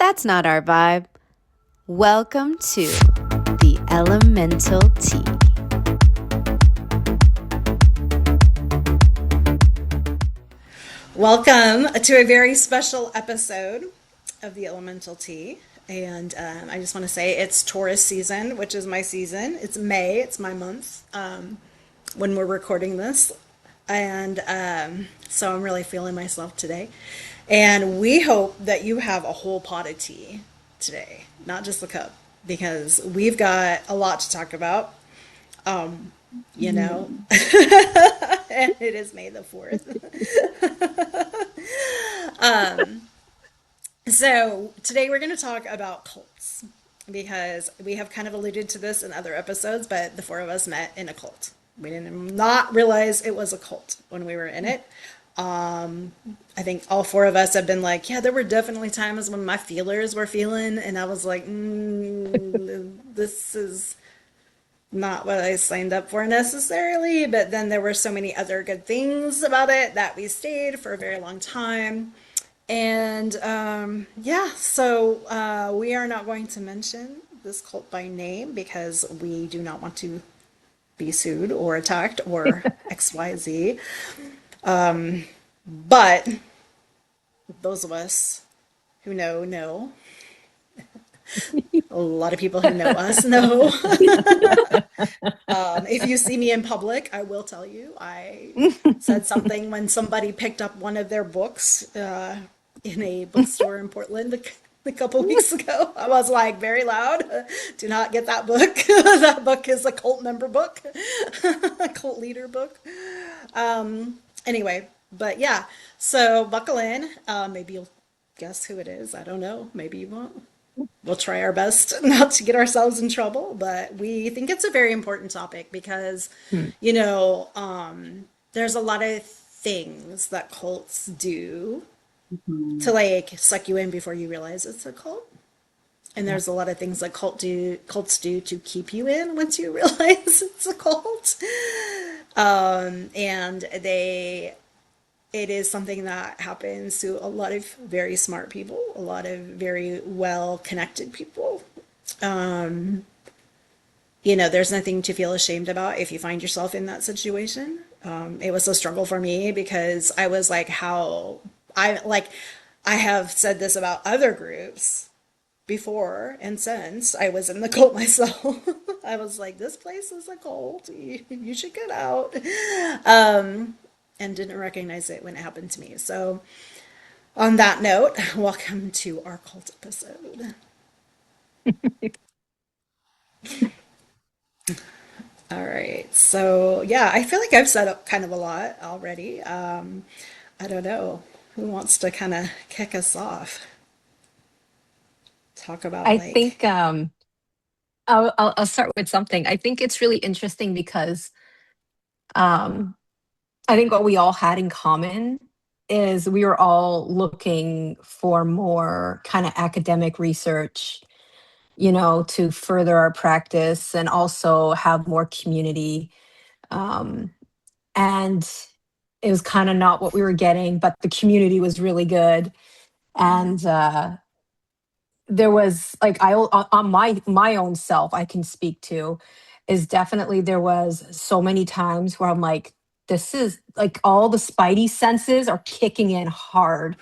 That's not our vibe. Welcome to the Elemental Tea. Welcome to a very special episode of the Elemental Tea. And I just want to say it's Taurus season, which is my season. It's May, it's my month when we're recording this. And so I'm really feeling myself today. And we hope that you have a whole pot of tea today, not just a cup, because we've got a lot to talk about. You know, and it is May the 4th. So today we're going to talk about cults because we have kind of alluded to this in other episodes, but the four of us met in a cult. We did not realize it was a cult when we were in it. I think all four of us have been like, yeah, there were definitely times when my feelers were feeling, and I was like, this is not what I signed up for necessarily. But then there were so many other good things about it that we stayed for a very long time. And yeah, so we are not going to mention this cult by name because we do not want to be sued or attacked or XYZ. But those of us who know. A lot of people who know us know. If you see me in public, I will tell you I said something when somebody picked up one of their books in a bookstore in Portland a couple weeks ago. I was like very loud, do not get that book. That book is a cult member book, a cult leader book. Anyway, but yeah, so buckle in. Maybe you'll guess who it is. I don't know. Maybe you won't. We'll try our best not to get ourselves in trouble, but we think it's a very important topic because, Hmm. there's a lot of things that cults do to Mhm. like suck you in before you realize it's a cult. And Yeah. there's a lot of things that cults do to keep you in once you realize it's a cult. And it is something that happens to a lot of very smart people, a lot of very well connected people. There's nothing to feel ashamed about if you find yourself in that situation. It was a struggle for me because I was like, I have said this about other groups before and since I was in the cult myself. I was like, this place is a cult. You should get out. And didn't recognize it when it happened to me. So, on that note, welcome to our cult episode. All right. So, yeah, I feel like I've said up kind of a lot already. I don't know who wants to kind of kick us off. Talk about I like, think I'll start with something. I think it's really interesting because um, I think what we all had in common is we were all looking for more kind of academic research, to further our practice and also have more community. Um, and it was kind of not what we were getting, but the community was really good. And there was like on my own self I can speak to is definitely there was so many times where I'm like, this is like all the spidey senses are kicking in hard,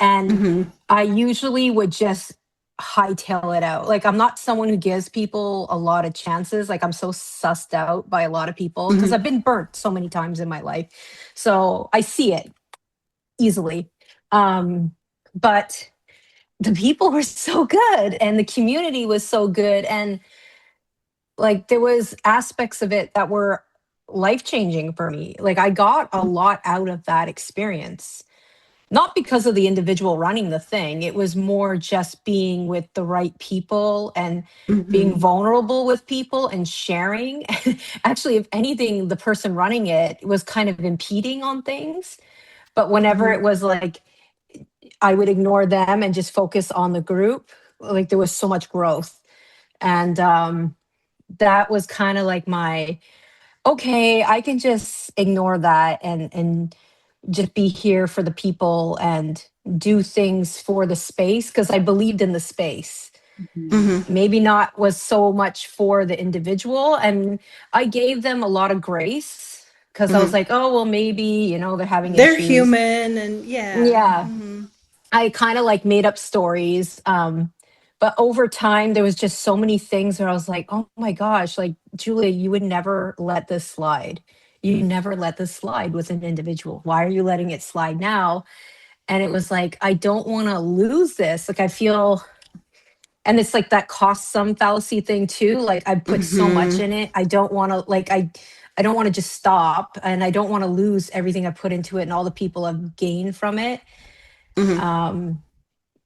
and mm-hmm, I usually would just hightail it out. Like, I'm not someone who gives people a lot of chances. Like, I'm so sussed out by a lot of people because I've mm-hmm, been burnt so many times in my life, so I see it easily. But the people were so good and the community was so good, and like there was aspects of it that were life changing for me. Like, I got a lot out of that experience, not because of the individual running the thing. It was more just being with the right people and being mm-hmm, vulnerable with people and sharing. Actually, if anything, the person running it was kind of impeding on things, but whenever mm-hmm. it was like I would ignore them and just focus on the group. Like, there was so much growth. And that was kind of like my, okay, I can just ignore that and just be here for the people. And do things for the space because I believed in the space. Mhm. Maybe not was so much for the individual. And I gave them a lot of grace because I was like, oh, well, maybe, they're having They're issues. human and yeah. Yeah. I kind of like made up stories. But over time, there was just so many things where I was like, oh my gosh, like, Julia, you would never let this slide. You never let this slide with an individual. Why are you letting it slide now? And it was like, I don't want to lose this. Like, I feel, and it's like that cost some fallacy thing too. Like, I put so much in it. I don't want to, like, I don't want to just stop, and I don't want to lose everything I put into it and all the people I've gained from it. Um,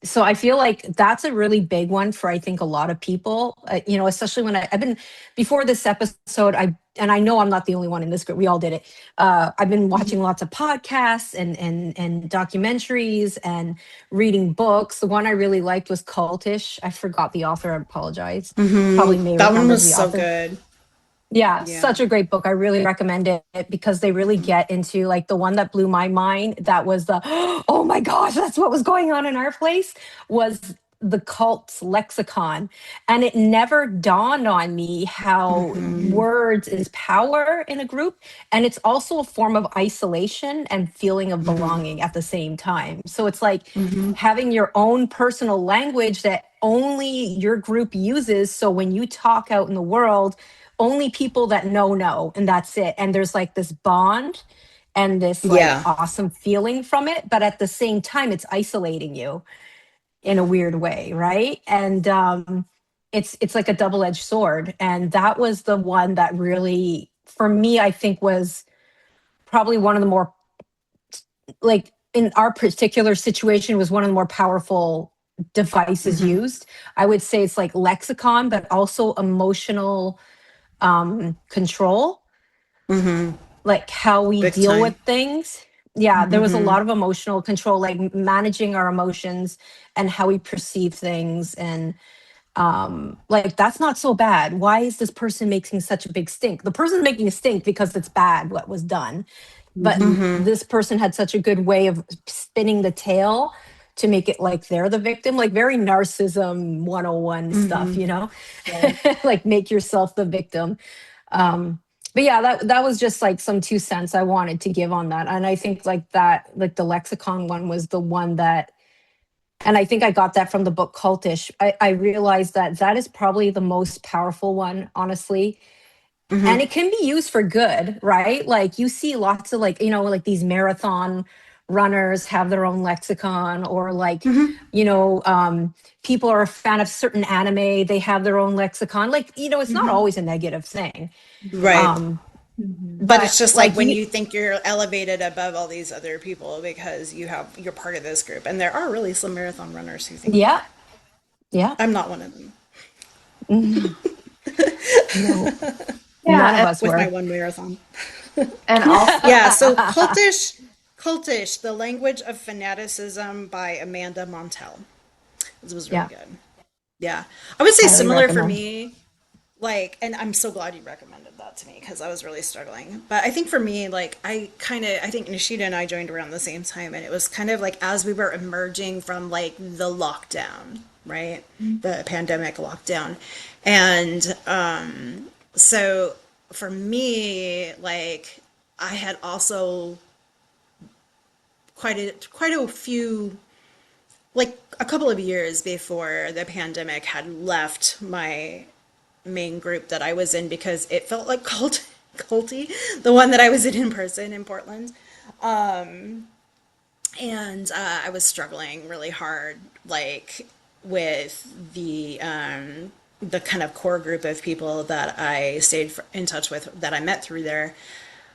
so I feel like that's a really big one for I think a lot of people. Especially when I've been before this episode. And I know I'm not the only one in this group. We all did it. I've been watching lots of podcasts and documentaries and reading books. The one I really liked was Cultish. I forgot the author. I apologize. Probably May That one remembers was the so author. good. Yeah, Yeah. such a great book. I really recommend it because they really get into like the one that blew my mind. That was the, oh my gosh, that's what was going on in our place was the cult's lexicon. And it never dawned on me how words is power in a group. And it's also a form of isolation and feeling of belonging at the same time. So it's like having your own personal language that only your group uses. So when you talk out in the world, only people that know, and that's it. And there's like this bond and this like Yeah. awesome feeling from it, but at the same time it's isolating you in a weird way, right? And it's like a double-edged sword. And that was the one that really, for me, I think was probably one of the more, like, in our particular situation, was one of the more powerful devices used. I would say it's like lexicon, but also emotional control, like how we Big deal with time. things. Yeah, there was a lot of emotional control, like managing our emotions and how we perceive things. And like, that's not so bad. Why is this person making such a big stink? The person's making a stink because it's bad what was done. But this person had such a good way of spinning the tale to make it like they're the victim, like very narcissism 101 stuff, like make yourself the victim. um but yeah, that was just like some 2 cents I wanted to give on that. And I think like that, like the lexicon one was the one that, and I think I got that from the book Cultish. I realized that that is probably the most powerful one, honestly. And it can be used for good, right? Like you see lots of like, like these marathon runners have their own lexicon, or like, people are a fan of certain anime, they have their own lexicon. Like, it's not always a negative thing. Right. Um, But but it's just like like when you, you think you're elevated above all these other people because you're part of this group. And there are really some marathon runners who think yeah, that. yeah, I'm not one of them. no, no, none of Yeah, us With my were. one marathon. and also Yeah, so Cultish, The Language of Fanaticism by Amanda Montell. This was really Yeah, good. Yeah. I would say highly similar for recommend. me, like, and I'm so glad you recommended that to me because I was really struggling. But I think for me, like, I think Nishida and I joined around the same time, and it was kind of like as we were emerging from like the lockdown, right? The pandemic lockdown. And so for me, like, I had also quite a few, like a couple of years before the pandemic had left my main group that I was in because it felt like culty, the one that I was in person in Portland. And I was struggling really hard, like with the kind of core group of people that I stayed in touch with that I met through there.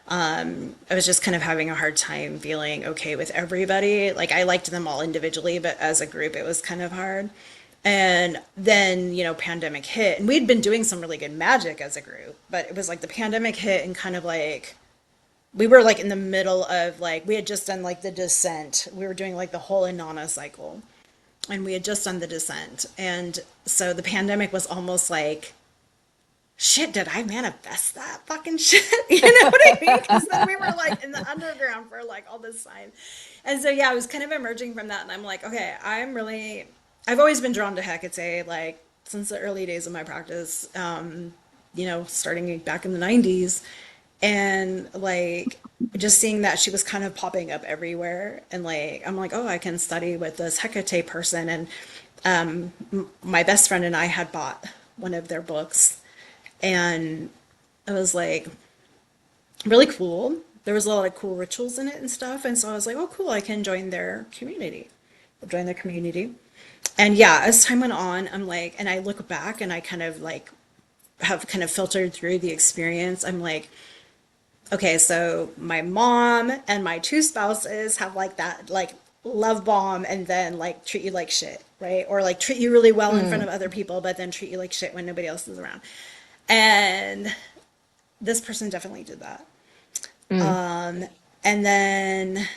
I was just kind of having a hard time feeling okay with everybody. Like I liked them all individually, but as a group, it was kind of hard. And then, pandemic hit, and we'd been doing some really good magic as a group, but it was like the pandemic hit and kind of like we were like in the middle of like we had just done like the descent. We were doing like the whole Inanna cycle, and we had just done the descent. And so the pandemic was almost like shit, did I manifest that fucking shit? You know what I mean? Because then we were like in the underground for like all this time. And so, yeah, I was kind of emerging from that. And I'm like, okay, I've always been drawn to Hecate, like since the early days of my practice, starting back in the 90s. And like, just seeing that she was kind of popping up everywhere. And like, I'm like, oh, I can study with this Hecate person. And my best friend and I had bought one of their books and it was like really cool. There was a lot of cool rituals in it and stuff, and so I was like, "Oh, cool! I can join their community." I'll join their community, and yeah, as time went on, I'm like, and I look back and I kind of like have kind of filtered through the experience. I'm like, okay, so my mom and my two spouses have like that like love bomb and then like treat you like shit, right? Or like treat you really well in front Mm, of other people, but then treat you like shit when nobody else is around. And this person definitely did that. mm, And then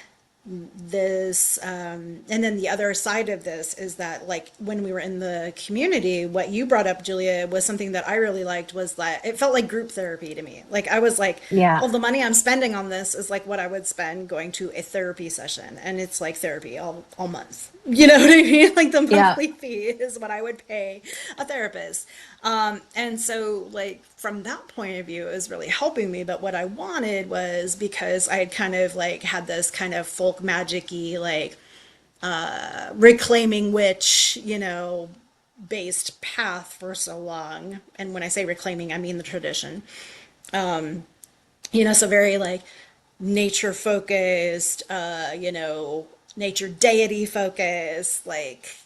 and then the other side of this is that like when we were in the community, what you brought up, Julia, was something that I really liked was that it felt like group therapy to me. Like I was like, yeah. well, the money I'm spending on this is like what I would spend going to a therapy session, and it's like therapy all month. You know what I mean? Like the Yeah. monthly fee is what I would pay a therapist. And so, like, from that point of view, it was really helping me. But what I wanted was because I had kind of like had this kind of folk magic-y, like, reclaiming witch, based path for so long. And when I say reclaiming, I mean the tradition. So very like nature focused, nature deity focused, like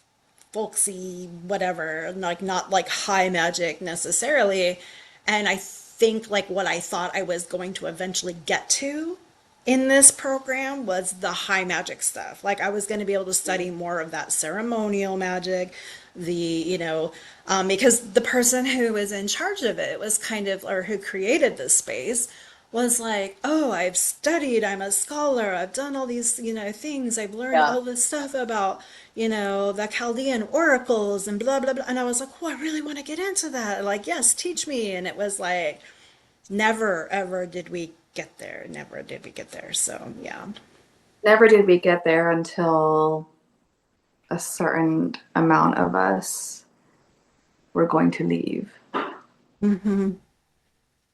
folksy, whatever, like not like high magic necessarily. And I think like what I thought I was going to eventually get to in this program was the high magic stuff. Like I was going to be able to study more of that ceremonial magic, because the person who was in charge of it was kind of, or who created this space was like, oh, I've studied, I'm a scholar, I've done all these, things, I've learned Yeah. all this stuff about, the Chaldean oracles and blah, blah, blah. And I was like, oh, I really want to get into that. Like, yes, teach me. And it was like, never, ever did we get there. Never did we get there. So, yeah. Never did we get there until a certain amount of us were going to leave.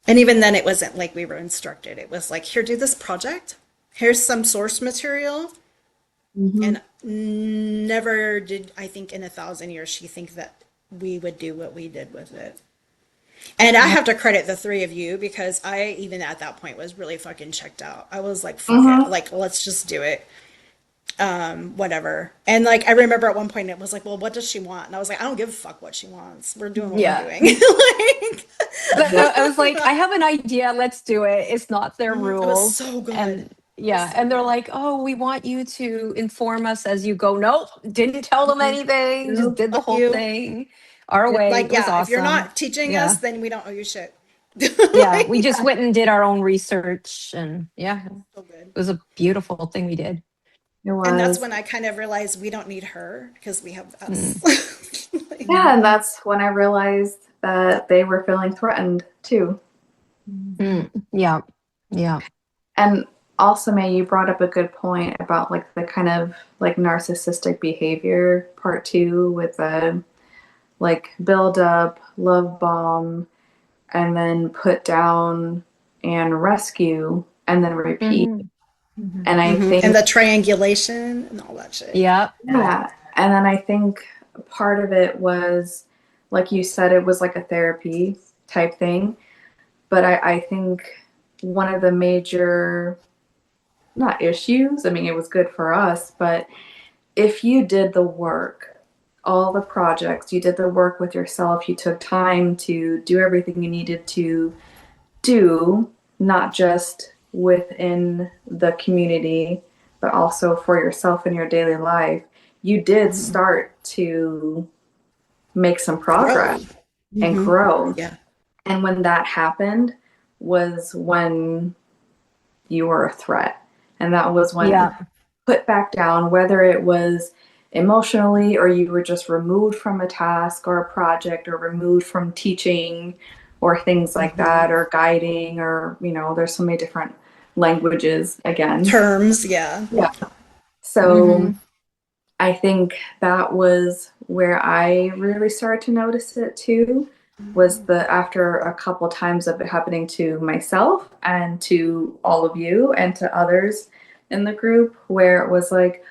And even then, it wasn't like we were instructed. It was like, here, do this project. Here's some source material. Mm-hmm. And never did, I think, in 1,000 years, she think that we would do what we did with it. And I have to credit the three of you because I, even at that point, was really fucking checked out. I was like, fuck it. Mm-hmm. Like, let's just do it. Whatever. And like, I remember at one point it was like, well, what does she want? And I was like, I don't give a fuck what she wants. We're doing what we're Yeah. doing. Like, Yep. I was like, I have an idea. Let's do it. It's not their it was rules. so good. And It was yeah. so And they're good. like, oh, we want you to inform us as you go. Nope. Didn't tell them anything. Just Nope. did the Fuck whole you. thing our Yep. way. Like, It was yeah, if you're awesome. not teaching us, Yeah. then we don't owe you shit. Yeah. We Like, just went and did our own research. And yeah, it so good. was a beautiful thing we did. It And that's was. when I kind of realized we don't need her because we have Mm, us. Like, Yeah, and that's when I realized that they were feeling threatened too. yeah. Yeah. And also, May, you brought up a good point about like the kind of like narcissistic behavior part two with the like build up, love bomb, and then put down and rescue and then repeat. Hmm. And I and think, the triangulation and all that shit. Yeah. Yeah. yeah. And then I think part of it was, like you said, it was like a therapy type thing. But I think one of the major, not issues, I mean, it was good for us, but if you did the work, all the projects, you did the work with yourself, you took time to do everything you needed to do, not just within the community, but also for yourself in your daily life, you did start to make some Grow. progress and grow. Yeah. And when that happened was when you were a threat. And that was when Yeah. put back down, whether it was emotionally or you were just removed from a task or a project or removed from teaching or things like Mm-hmm. that, or guiding, or, there's so many different languages again. Terms, yeah. Yeah. So Mhm. I think that was where I really started to notice it too, was the after a couple times of it happening to myself and to all of you and to others in the group, where it was like,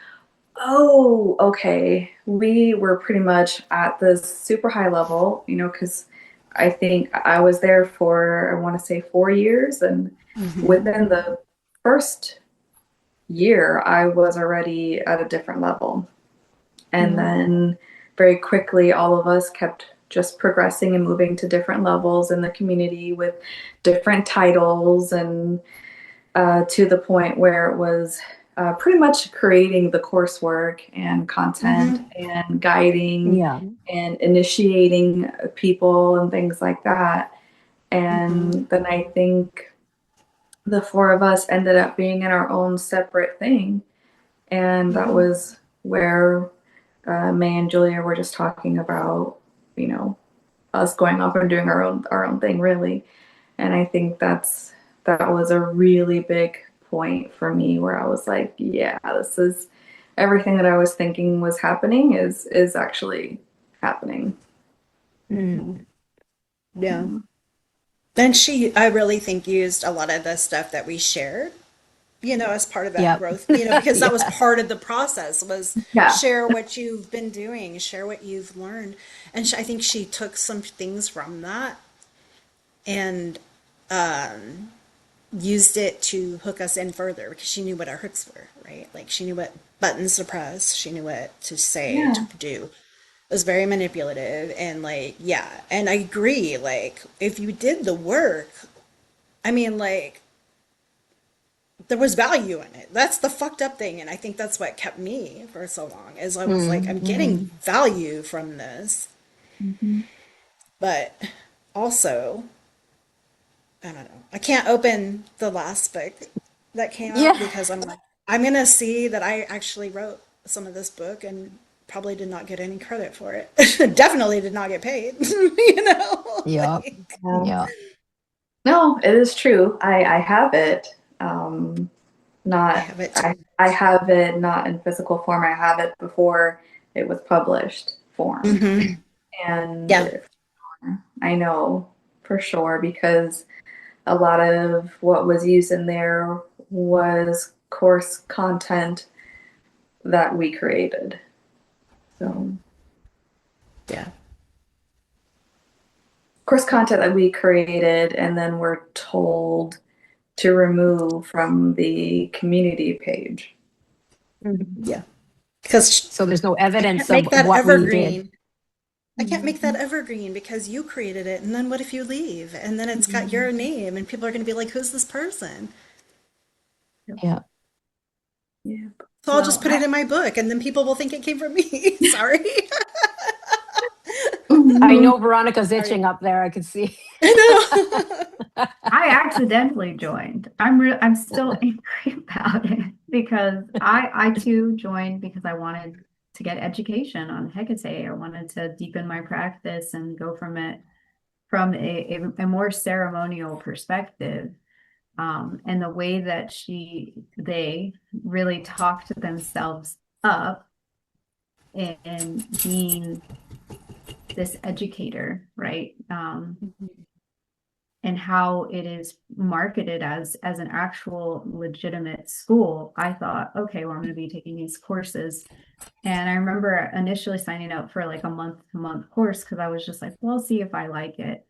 oh, okay, we were pretty much at this super high level, because I think I was there for, I want to say 4 years, and Mm-hmm. within the first year, I was already at a different level. And Mhm. then very quickly, all of us kept just progressing and moving to different levels in the community with different titles, and to the point where it was pretty much creating the coursework and content Mm-hmm. and guiding Yeah. and initiating people and things like that. Mm-hmm. And then I think the four of us ended up being in our own separate thing. And that Mm-hmm. was where May and Julia were just talking about, you know, us going off and doing our own thing, really. And I think that was a really big point for me, where I was like, yeah, this is everything that I was thinking was happening is actually happening. Mm. Yeah. And I really think, used a lot of the stuff that we shared, as part of that Yep. growth, because that was Yeah. part of the process, was Yeah. share what you've been doing, share what you've learned. And I think she took some things from that and used it to hook us in further, because she knew what our hooks were, right? Like, she knew what buttons to press, she knew what to say, to Yeah. do. It was very manipulative, and like, yeah. And I agree, like, if you did the work, I mean, like, there was value in it. That's the fucked up thing, and I think that's what kept me for so long. Is I was like, Mm. I'm getting Mhm. value from this, Hmm. but also, I don't know. I can't open the last book that came out, Yeah. because I'm like, I'm gonna see that I actually wrote some of this book and probably did not get any credit for it. Definitely did not get paid. Yep. Like, Yeah. Yeah. No, it is true. I have it. I Not have it I too. I have it not in physical form. I have it before it was published form. Hmm. Yeah. And I know for sure, because a lot of what was used in there was course content that we created. So, Yeah. course content that we created and then we're told to remove from the community page. Mhm. Yeah. Because So there's no I evidence can't of make that what we did. evergreen. I can't make that evergreen because you created it. And then what if you leave? And then it's got your name, and people are going to be like, who's this person? Yeah. Yeah. So I'll just Well, put it in my book, and then people will think it came from me. Sorry. I I know Veronica's Sorry. itching up there. I can see. I know. I accidentally joined. I'm still angry about it because I too joined because I wanted to get education on Hecate. I wanted to deepen my practice and go from it from a more ceremonial perspective. And the way that they really talked themselves up in being this educator, right? And how it is marketed as an actual legitimate school, I thought, okay, well, I'm going to be taking these courses. And I remember initially signing up for like a month to month course because I was just like, well, I'll see if I like it.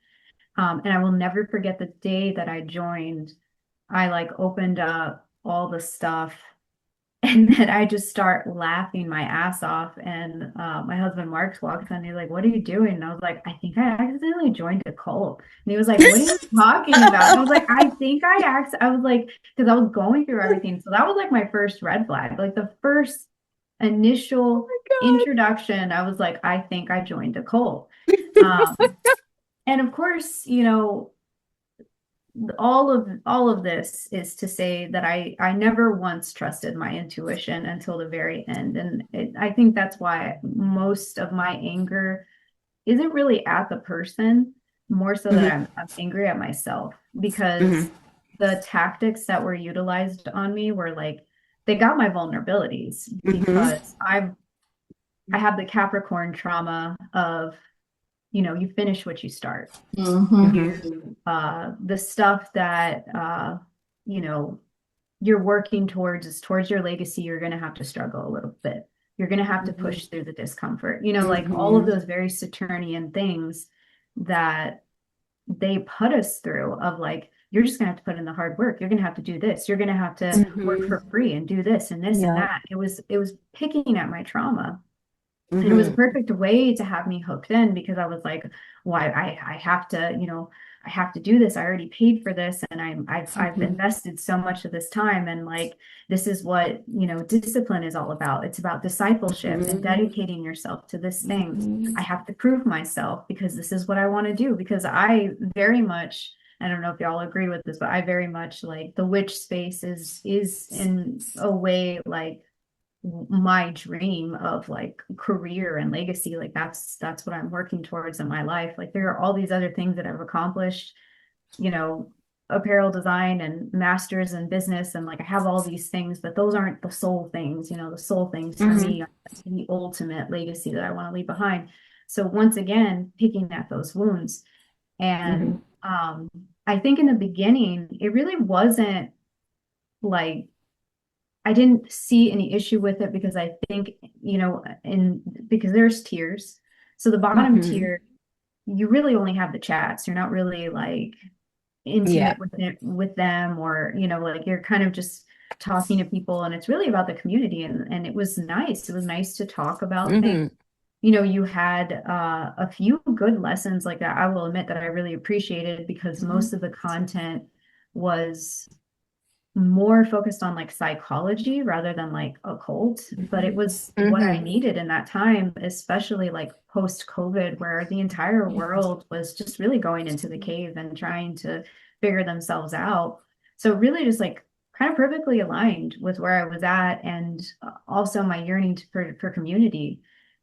And I will never forget the day that I joined. I like opened up all the stuff and then I just start laughing my ass off. And my husband Mark walks in and he's like, "What are you doing?" And I was like, "I think I accidentally joined a cult." And he was like, "What are you talking about?" And I was like, I was like, because I was going through everything. So that was like my first red flag. Like the first initial introduction, I was like, I think I joined a cult. Um, and of course, all of this is to say that I never once trusted my intuition until the very end, and I think that's why most of my anger isn't really at the person, more so that I'm angry at myself because the tactics that were utilized on me were like they got my vulnerabilities because I have the Capricorn trauma of, you finish what you start. The stuff that you know you're working towards is towards your legacy. You're going to have to struggle a little bit. You're going to have to push through the discomfort, like all of those very Saturnian things that they put us through of like, you're just gonna have to put in the hard work. You're gonna have to do this. You're gonna have to work for free and do this and this and Yeah. that. It was picking at my trauma. And it was a perfect way to have me hooked in because I was like, well, I have to, I have to do this. I already paid for this and I've invested so much of this time. And like, this is what, discipline is all about. It's about discipleship and dedicating yourself to this thing. I have to prove myself because this is what I want to do. Because I very much, I don't know if y'all agree with this, but I very much like the witch space is in a way like my dream of like career and legacy. Like that's what I'm working towards in my life. Like there are all these other things that I've accomplished, apparel design and masters in business, and like I have all these things, but those aren't the sole things. The sole things for me are the ultimate legacy that I want to leave behind. So once again, picking at those wounds. And I think in the beginning it really wasn't like I didn't see any issue with it because I think, because there's tiers. So the bottom tier, you really only have the chats. You're not really like intimate with them, or, like you're kind of just talking to people, and it's really about the community. And it was nice. It was nice to talk about things. You had a few good lessons like that. I will admit that I really appreciated because most of the content was more focused on like psychology rather than like occult, but it was what I needed in that time, especially like post COVID, where the entire world was just really going into the cave and trying to figure themselves out. So really just like kind of perfectly aligned with where I was at, and also my yearning for community.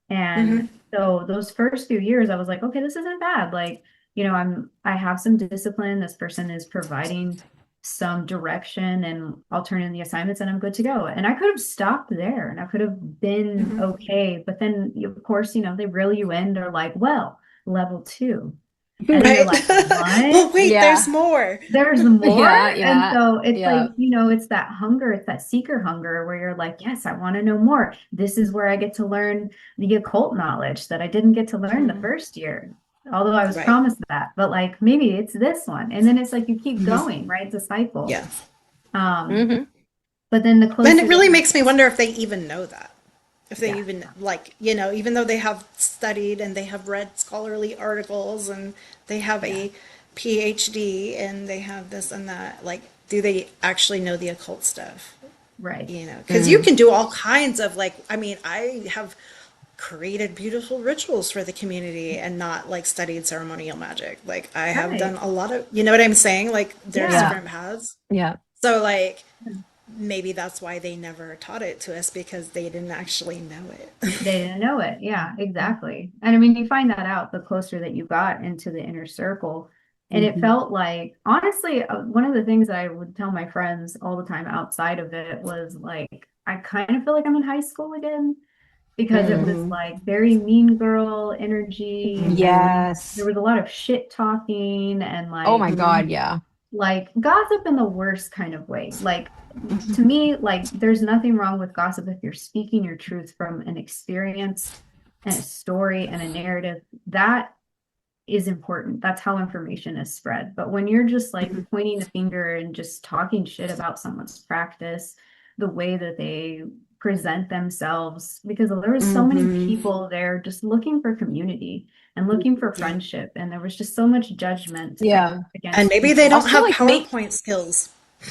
And so those first few years I was like, okay, this isn't bad. Like, I have some discipline. This person is providing some direction, and I'll turn in the assignments and I'm good to go. And I could have stopped there and I could have been okay. But then of course, they reel you in. They're like, well, level 2. And then you're like, Well, what? wait, there's more. There's more. And Yeah. so it's like, it's that hunger, it's that seeker hunger where you're like, yes, I want to know more. This is where I get to learn the occult knowledge that I didn't get to learn the first year. Although I was promised that, but like maybe it's this one. And then it's like you keep going, right? It's a cycle. Yeah. But then the And closer it really that makes me wonder if they even know that. If they Yeah. even like, even though they have studied and they have read scholarly articles and they have a PhD and they have this and that, like, do they actually know the occult stuff? right. Because you can do all kinds of like, I mean, I have created beautiful rituals for the community and not like studied ceremonial magic. Like I have Right. done a lot of, you know what I'm saying? Like there's Yeah. different paths. Yeah. So like maybe that's why they never taught it to us, because they didn't actually know it. They didn't know it. Yeah, exactly. And I mean, you find that out the closer that you got into the inner circle. And it felt like, honestly, one of the things that I would tell my friends all the time outside of it was like, I kind of feel like I'm in high school again, because it was like very mean girl energy, and there Yes. was a lot of shit talking and Oh my like God. Yeah. gossip in the worst kind of way. Like to me, like there's nothing wrong with gossip if you're speaking your truth from an experience and a story and a narrative. That is important. That's how information is spread. But when you're just like pointing the finger and just talking shit about someone's practice, the way that they present themselves, because there was so many people there just looking for community and looking for friendship, and there was just so much judgment Yeah. against And maybe they people. don't Also, have like PowerPoint skills.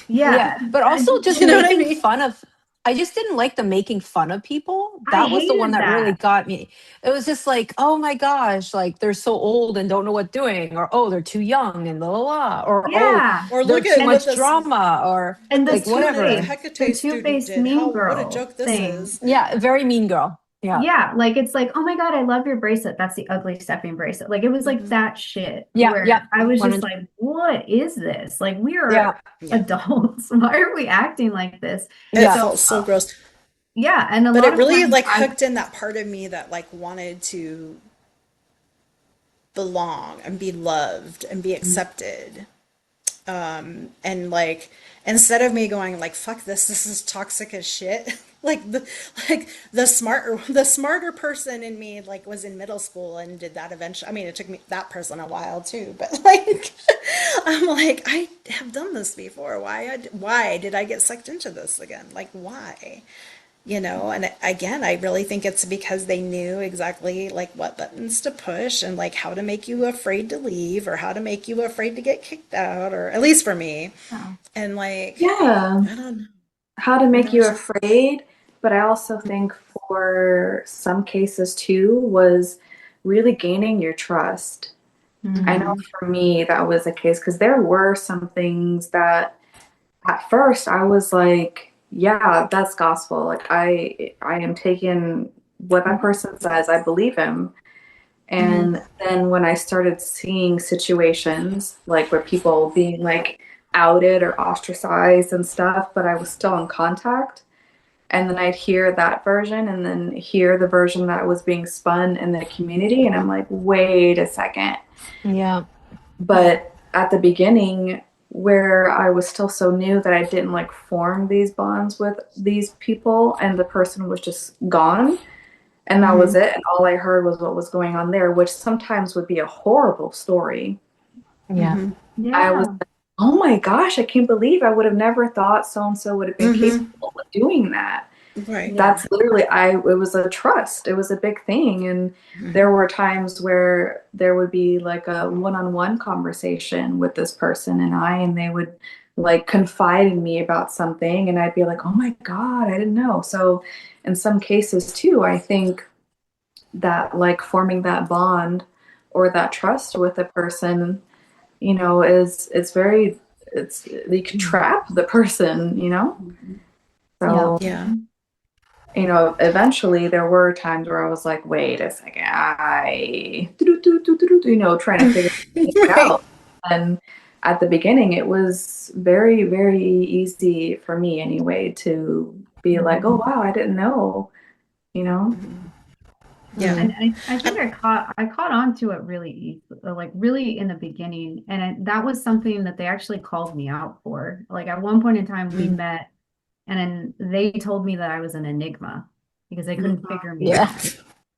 Yeah. but also just You know what I making mean? fun of. I just didn't like the making fun of people. I That was the one hated that really that. got me. It was just like, oh my gosh, like they're so old and don't know what doing, or oh, they're too young and la la la, or oh, Yeah. Or they're look too at And what much this drama, or and what this like Canon whatever. the Hecate student two-faced did. mean How what a girl joke this thing. is. Yeah, very mean girl. Yeah, like it's like, oh my God, I love your bracelet. That's the ugly stuffing bracelet. Like it was like that shit Yeah, where yeah. I was just 100. like, what is this? Like we Yeah, are Yeah. adults. Why are we acting like this? It yeah, So felt so gross. yeah, and a But lot it of really times like I hooked in that part of me that like wanted to belong and be loved and be accepted. And like instead of me going like fuck this is toxic as shit, like the smarter person in me like was in middle school and did that eventually. I mean, it took me that person a while too, but like I'm like I have done this before. Why did I get sucked into this again? Like why? And again, I really think it's because they knew exactly like what buttons to push and like how to make you afraid to leave or how to make you afraid to get kicked out, or at least for me. oh, And like, Yeah, I don't know. how to And make there you was just, afraid, but I also think for some cases too was really gaining your trust. I know mhm. for me that was the case because there were some things that at first I was like, yeah, that's gospel. Like I am taking what that person says, I believe him. And then when I started seeing situations like where people being like outed or ostracized and stuff, but I was still in contact, and then I'd hear that version and then hear the version that was being spun in the community, and I'm like, wait a second. yeah, But at the beginning, where I was still so new that I didn't like form these bonds with these people, and the person was just gone, and that was it. And all I heard was what was going on there, which sometimes would be a horrible story. yeah, I was Yeah. like, oh my gosh, I can't believe I would have never thought so and so would have been mm-hmm, capable of doing that. right. Yeah. That's literally it was a trust. It was a big thing. And there were times where there would be like a one-on-one conversation with this person and they would like confide in me about something and I'd be like, oh my God, I didn't know. So in some cases too, I think that like forming that bond or that trust with a person, is it's very it's you can trap the person, yeah, so Yeah. eventually there were times where I was like, wait a second, trying to figure it Right. out. And at the beginning, it was very, very easy for me anyway to be like, oh, wow, I didn't know, you know? Yeah. And I think I caught on to it really easy, like really in the beginning, and that was something that they actually called me out for. Like at one point in time, we met, and then they told me that I was an enigma because they couldn't figure me yeah. out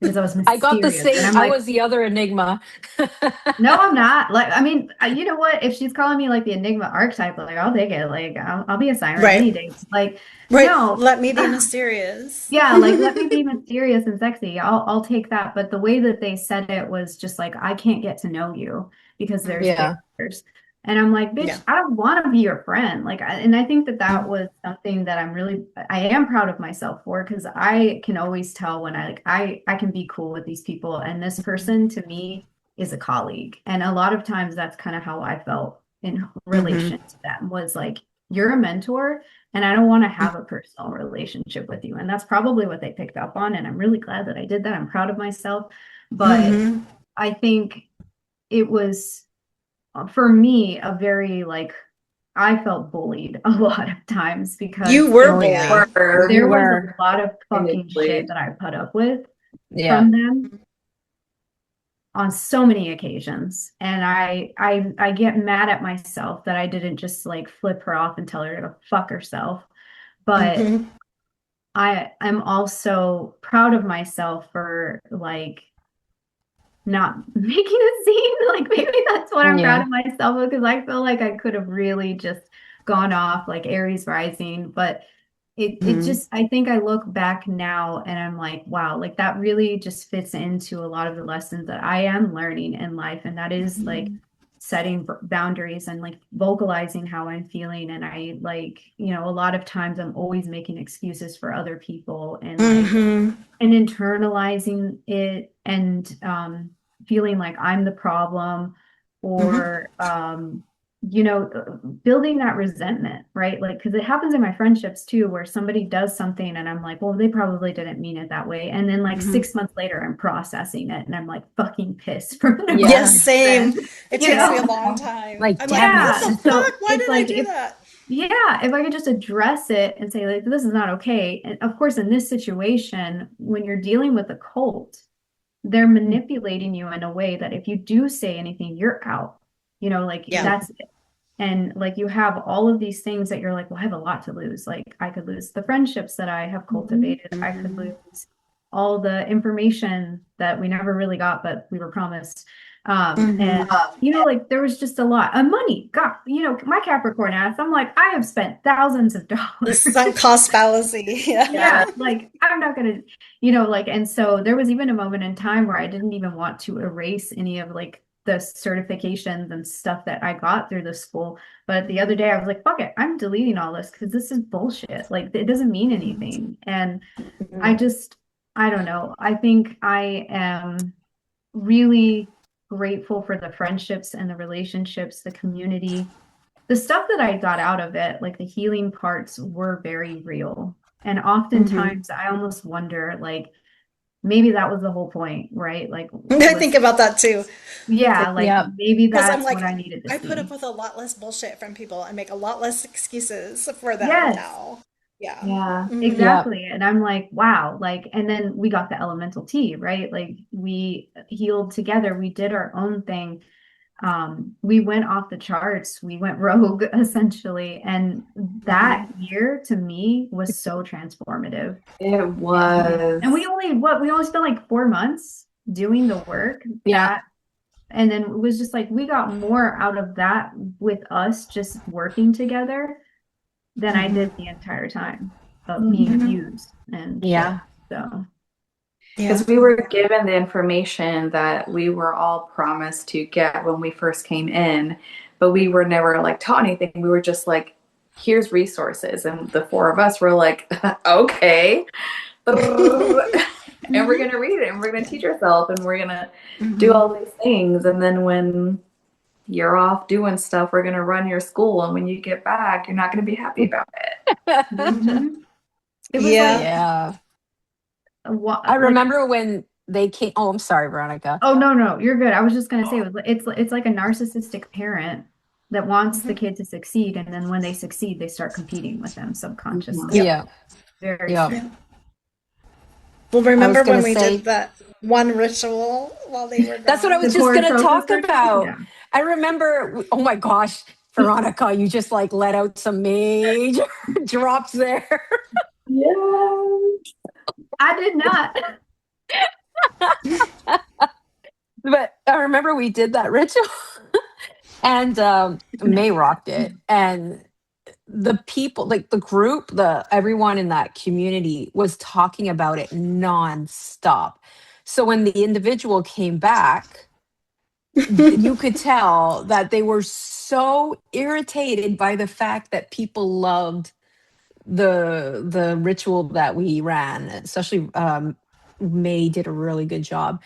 because I was I got the mysterious, and same. I'm I like, was the other enigma. no, I'm not. Like, I mean, you know what? If she's calling me like the enigma archetype, like I'll take it. Like I'll be a siren any Right. day. Like Right. no. Let me be mysterious. Yeah, like let me be mysterious and sexy. I'll take that. But the way that they said it was just like, I can't get to know you because there's Yeah, barriers. And I'm like, Yeah. bitch, I don't want to be your friend. Like, and I think that that was something that I am proud of myself for because I can always tell when I can be cool with these people. And this person to me is a colleague. And a lot of times that's kind of how I felt in relation to them was like, you're a mentor and I don't want to have a personal relationship with you. And that's probably what they picked up on. And I'm really glad that I did that. I'm proud of myself. But I think it was for me a very like I felt bullied a lot of times You because were oh yeah, bullied. you there was were. a lot of fucking Initially. shit that I put up with Yeah, from them on so many occasions. And I get mad at myself that I didn't just like flip her off and tell her to fuck herself. But I am also proud of myself for like not making a scene. Like maybe that's what I'm proud yeah, of myself of because I feel like I could have really just gone off like Aries rising, but it just I think I look back now and I'm like, wow, like that really just fits into a lot of the lessons that I am learning in life. And that is like setting boundaries and like vocalizing how I'm feeling. And I like, a lot of times I'm always making excuses for other people and like and internalizing it and feeling like I'm the problem or building that resentment, right? Like, because it happens in my friendships too, where somebody does something and I'm like, well, they probably didn't mean it that way. And then like 6 months later, I'm processing it and I'm like fucking pissed for no Yes, Yeah. same. reason, It you takes me know? a long time. Like, I'm like, damn what it. Yeah. the And so fuck? Why it's did I like, do that? if I could just address it and say, like, this is not okay. And of course, in this situation, when you're dealing with a cult, they're manipulating you in a way that if you do say anything, you're out. Like Yeah. that's it. And like you have all of these things that you're like, well, I have a lot to lose. Like I could lose the friendships that I have cultivated. I could lose all the information that we never really got, but we were promised. And like there was just a lot of money. God, my Capricorn ass, I'm like, I have spent thousands of The dollars. sunk cost fallacy. Yeah. Yeah, like I'm not gonna, like, and so there was even a moment in time where I didn't even want to erase any of like the certifications and stuff that I got through the school. But the other day I was like, fuck it, I'm deleting all this because this is bullshit. Like it doesn't mean anything. And I just, I don't know. I think I am really grateful for the friendships and the relationships, the community, the stuff that I got out of it, like the healing parts were very real. And oftentimes I almost wonder, like, maybe that was the whole point, right? Like, I think about that too. yeah, like Yeah. maybe Because I'm that's like, what I needed to I put up see. with a lot less bullshit from people and make a lot less excuses for them Yes, now. Yeah. Yeah. Hmm. Yeah. exactly. And I'm like, wow, like, and then we got the elemental tea, right? Like, we healed together, we did our own thing. We went off the charts, we went rogue essentially. And that year to me was so transformative. It And was. we only spent like 4 months doing the work Yeah. that, and then it was just like we got more out of that with us just working together than I did the entire time of being Mhm. fused and shit. Yeah. So Yeah. Because we were given the information that we were all promised to get when we first came in, but we were never like taught anything. We were just like, here's resources. And the four of us were like, okay. And we're going to read it and we're going to teach ourselves and we're going to do all these things. And then when you're off doing stuff, we're going to run your school. And when you get back, you're not going to be happy about it. mhm. It was like, Yeah. Yeah. what, I like, remember when they came. Oh, I'm sorry, Veronica. oh no, no, you're good. I was just gonna say it's like a narcissistic parent that wants the kid to succeed, and then when they succeed, they start competing with them subconsciously. Yep. Yeah. Very Yeah. strange. Well, I was remember going when to we did say, that one ritual while they were that's what I gone? The was just going to choreotrope talk ritual, about. yeah. I remember, oh my gosh, Veronica, you just like let out some major drops there. Yeah. I did not. But I remember we did that ritual and May rocked it. And the people, like the group, the everyone in that community was talking about it nonstop. So when the individual came back, you could tell that they were so irritated by the fact that people loved the ritual that we ran, especially May did a really good job,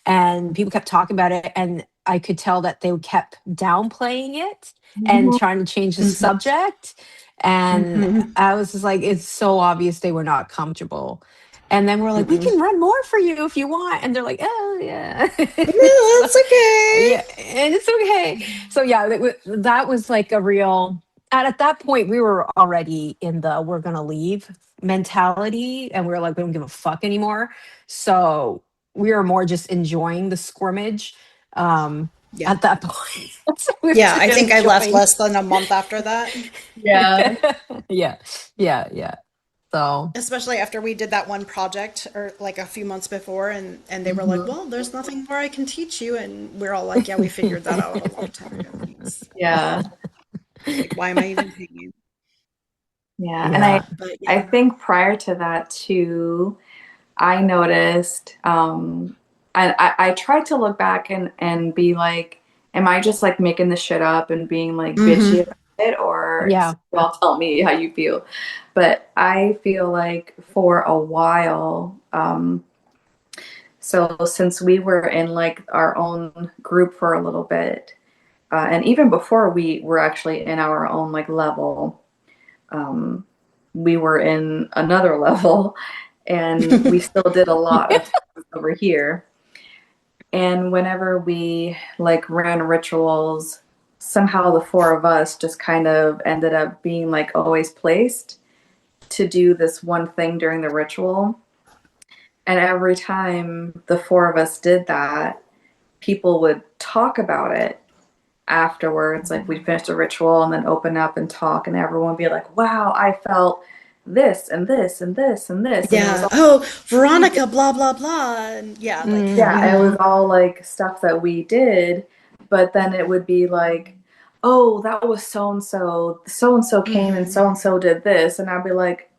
and people kept talking about it, and I could tell that they kept downplaying it and Mhm. trying to change the subject. And I was just like, it's so obvious they were not comfortable. And then we're like, we can run more for you if you want. And they're like, oh yeah. No, So, that's okay. yeah, and it's okay. So yeah, that was like a real. And at that point, we were already in the we're gonna leave mentality, and we were like, we don't give a fuck anymore. So we were more just enjoying the squirmage Yeah. at that point. So we were Yeah, just I think I left enjoying. less than a month after that. Yeah. Yeah, yeah, yeah. So Especially after we did that one project or like a few months before and they were like, "Well, there's nothing more I can teach you." And we're all like, "Yeah, we figured that out a long time ago. Thanks." Yeah. Like, why am I even paying you? Yeah. And yeah. But I yeah. think prior to that too, I noticed, I tried to look back and be like, am I just like making this shit up and being like bitchy about it? Or Yeah. y'all tell me how you feel. But I feel like for a while, so since we were in like our own group for a little bit, And even before we were actually in our own like level, um, we were in another level, and we still did a lot of things over here. And whenever we like ran rituals, somehow the four of us just kind of ended up being like always placed to do this one thing during the ritual. And every time the four of us did that, people would talk about it afterwards. Like we'd finish the ritual and then open up and talk, and everyone would be like, wow, I felt this and this and this and this. And it was Yeah. all Oh, Veronica, blah, blah, blah. And yeah, like, yeah, it yeah. was all like stuff that we did, but then it would be like, oh, that was so and so came and Hmm. so did this, and I'd be like,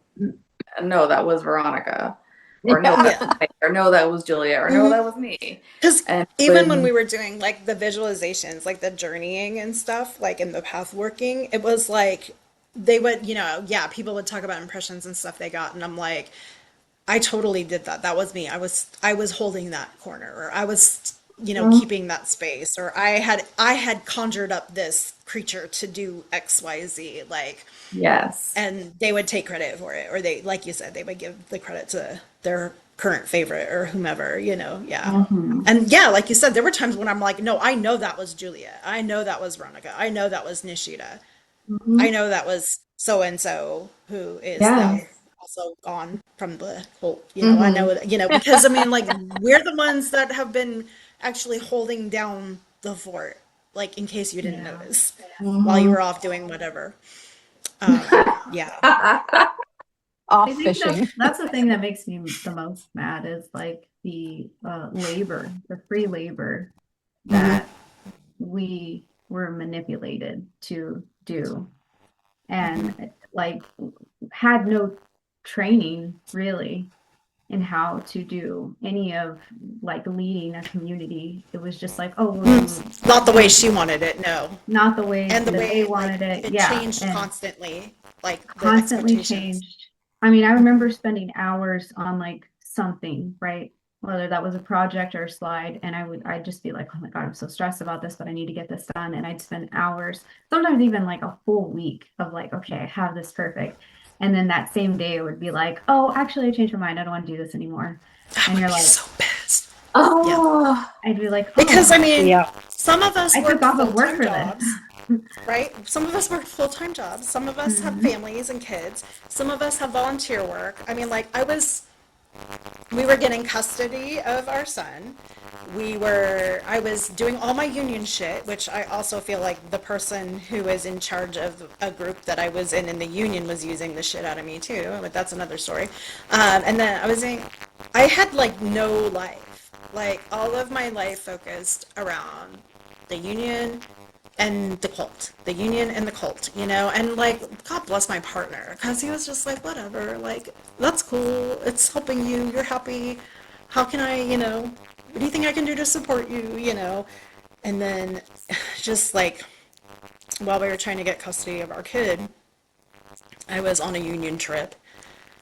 no, that was Veronica, or no, Yeah. that Yeah. or no, that was Julia, or no, Hmm. that was me, Because and even when when we were doing like the visualizations, like the journeying and stuff, like in the path working, it was like they would, yeah, people would talk about impressions and stuff they got, and I'm like, I totally did that. That was me. I was holding that corner, or I was, keeping that space, or I had conjured up this creature to do XYZ, like, yes, and they would take credit for it, or they, like you said, they would give the credit to their current favorite or whomever, yeah. hmm And yeah, like you said, there were times when I'm like, no, I know that was Julia. I know that was Veronica. I know that was Nishida. hmm I know that was so and so who is now yes, also gone from the cult. I hmm know that, because I mean, like, we're the ones that have been actually holding down the fort, like, in case you didn't Yeah. notice, while you hmm were off doing whatever. Yeah. Off I think fishing. that's the thing that makes me the most mad is like the labor, the free labor Hmm. that we were manipulated to do, and like had no training really in how to do any of like leading a community. It was just like, oh, we'll Not the way do she wanted it, no. not the way And the that they way, like, wanted it. it Yeah, changed and constantly, like the constantly expectations. changed. I mean, I remember spending hours on like something, right? Whether that was a project or a slide, and I'd just be like, oh my God, I'm so stressed about this, but I need to get this done. And I'd spend hours, sometimes even like a full week of like, okay, I have this perfect. And then that same day it would be like, oh, actually I changed my mind. I don't want to do this anymore. I And would you're be like, so pissed. Yeah. oh, I'd be like, Because, I oh, mean, Yeah. some of us I took work off of work full-time for this. jobs, right? Some of us work full-time jobs. Some of us have Mhm. families and kids. Some of us have volunteer work. I mean, like, we were getting custody of our son. I was doing all my union shit, which I also feel like the person who was in charge of a group that I was in the union was using the shit out of me too, but that's another story. And then I had like no life. Like all of my life focused around the union and the cult, the union and the cult, and like, God bless my partner, because he was just like, whatever, like, that's cool, it's helping you, you're happy, how can I, what do you think I can do to support you, and then just like, while we were trying to get custody of our kid, I was on a union trip,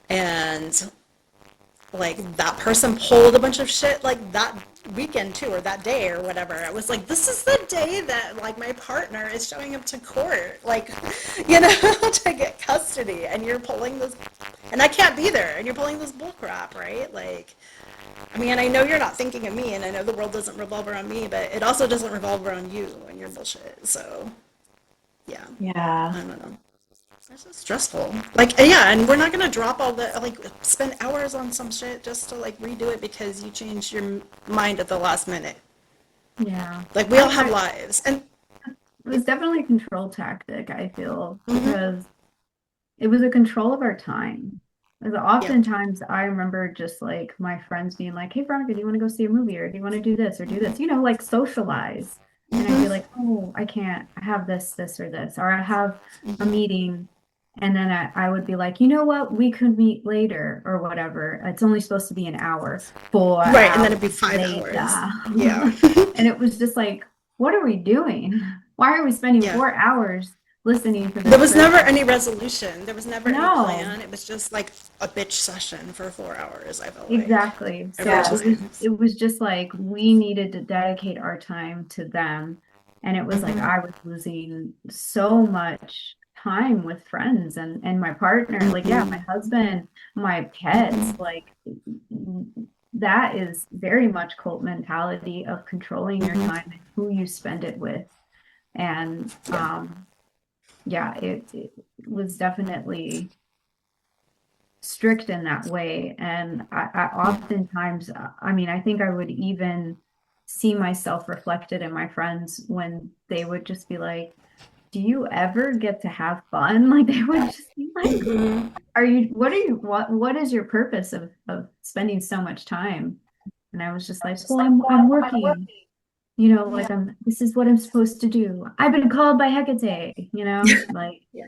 and like that person pulled a bunch of shit like that weekend too, or that day or whatever. I was like, this is the day that like my partner is showing up to court, like, to get custody, and you're pulling this, and I can't be there, and you're pulling this bull crap, right? Like, I mean, I know you're not thinking of me, and I know the world doesn't revolve around me, but it also doesn't revolve around you and your bullshit. So yeah, yeah. I don't know. It's just stressful. Like, yeah, and we're not gonna drop all the, like, spend hours on some shit just to, like, redo it because you changed your mind at the last minute. Yeah. Like, we all have lives. And, It was definitely a control tactic, I feel, mhm, because it was a control of our time. Because yeah. oftentimes I remember just like my friends being like, hey, Veronica, do you want to go see a movie, or do you want to do this or do this? Like socialize. And I'd be Hmm. like, oh, I can't. I have this, or this, or I have a Hmm. meeting. And then I would be like, you know what? We could meet later or whatever. It's only supposed to be an hour, four Right, and then hours it'd be 5 hours. later. Yeah. And it was just like, what are we doing? Why are we spending Yeah. 4 hours listening to There this was never person? any resolution. There was never any No, plan. It was just like a bitch session for 4 hours, I felt like. exactly. Every So two Yes. it was seconds. it was just like we needed to dedicate our time to them, And it was like I was losing so much time with friends and my partner, like, yeah, my husband, my pets, like that is very much cult mentality of controlling your time and who you spend it with. And yeah, it was definitely strict in that way. And I oftentimes, I mean, I think I would even see myself reflected in my friends when they would just be like, do you ever get to have fun? Like they would just be like, what is your purpose of spending so much time? And I was just like, well, I'm working, like this is what I'm supposed to do. I've been called by Hecate, like, Yeah.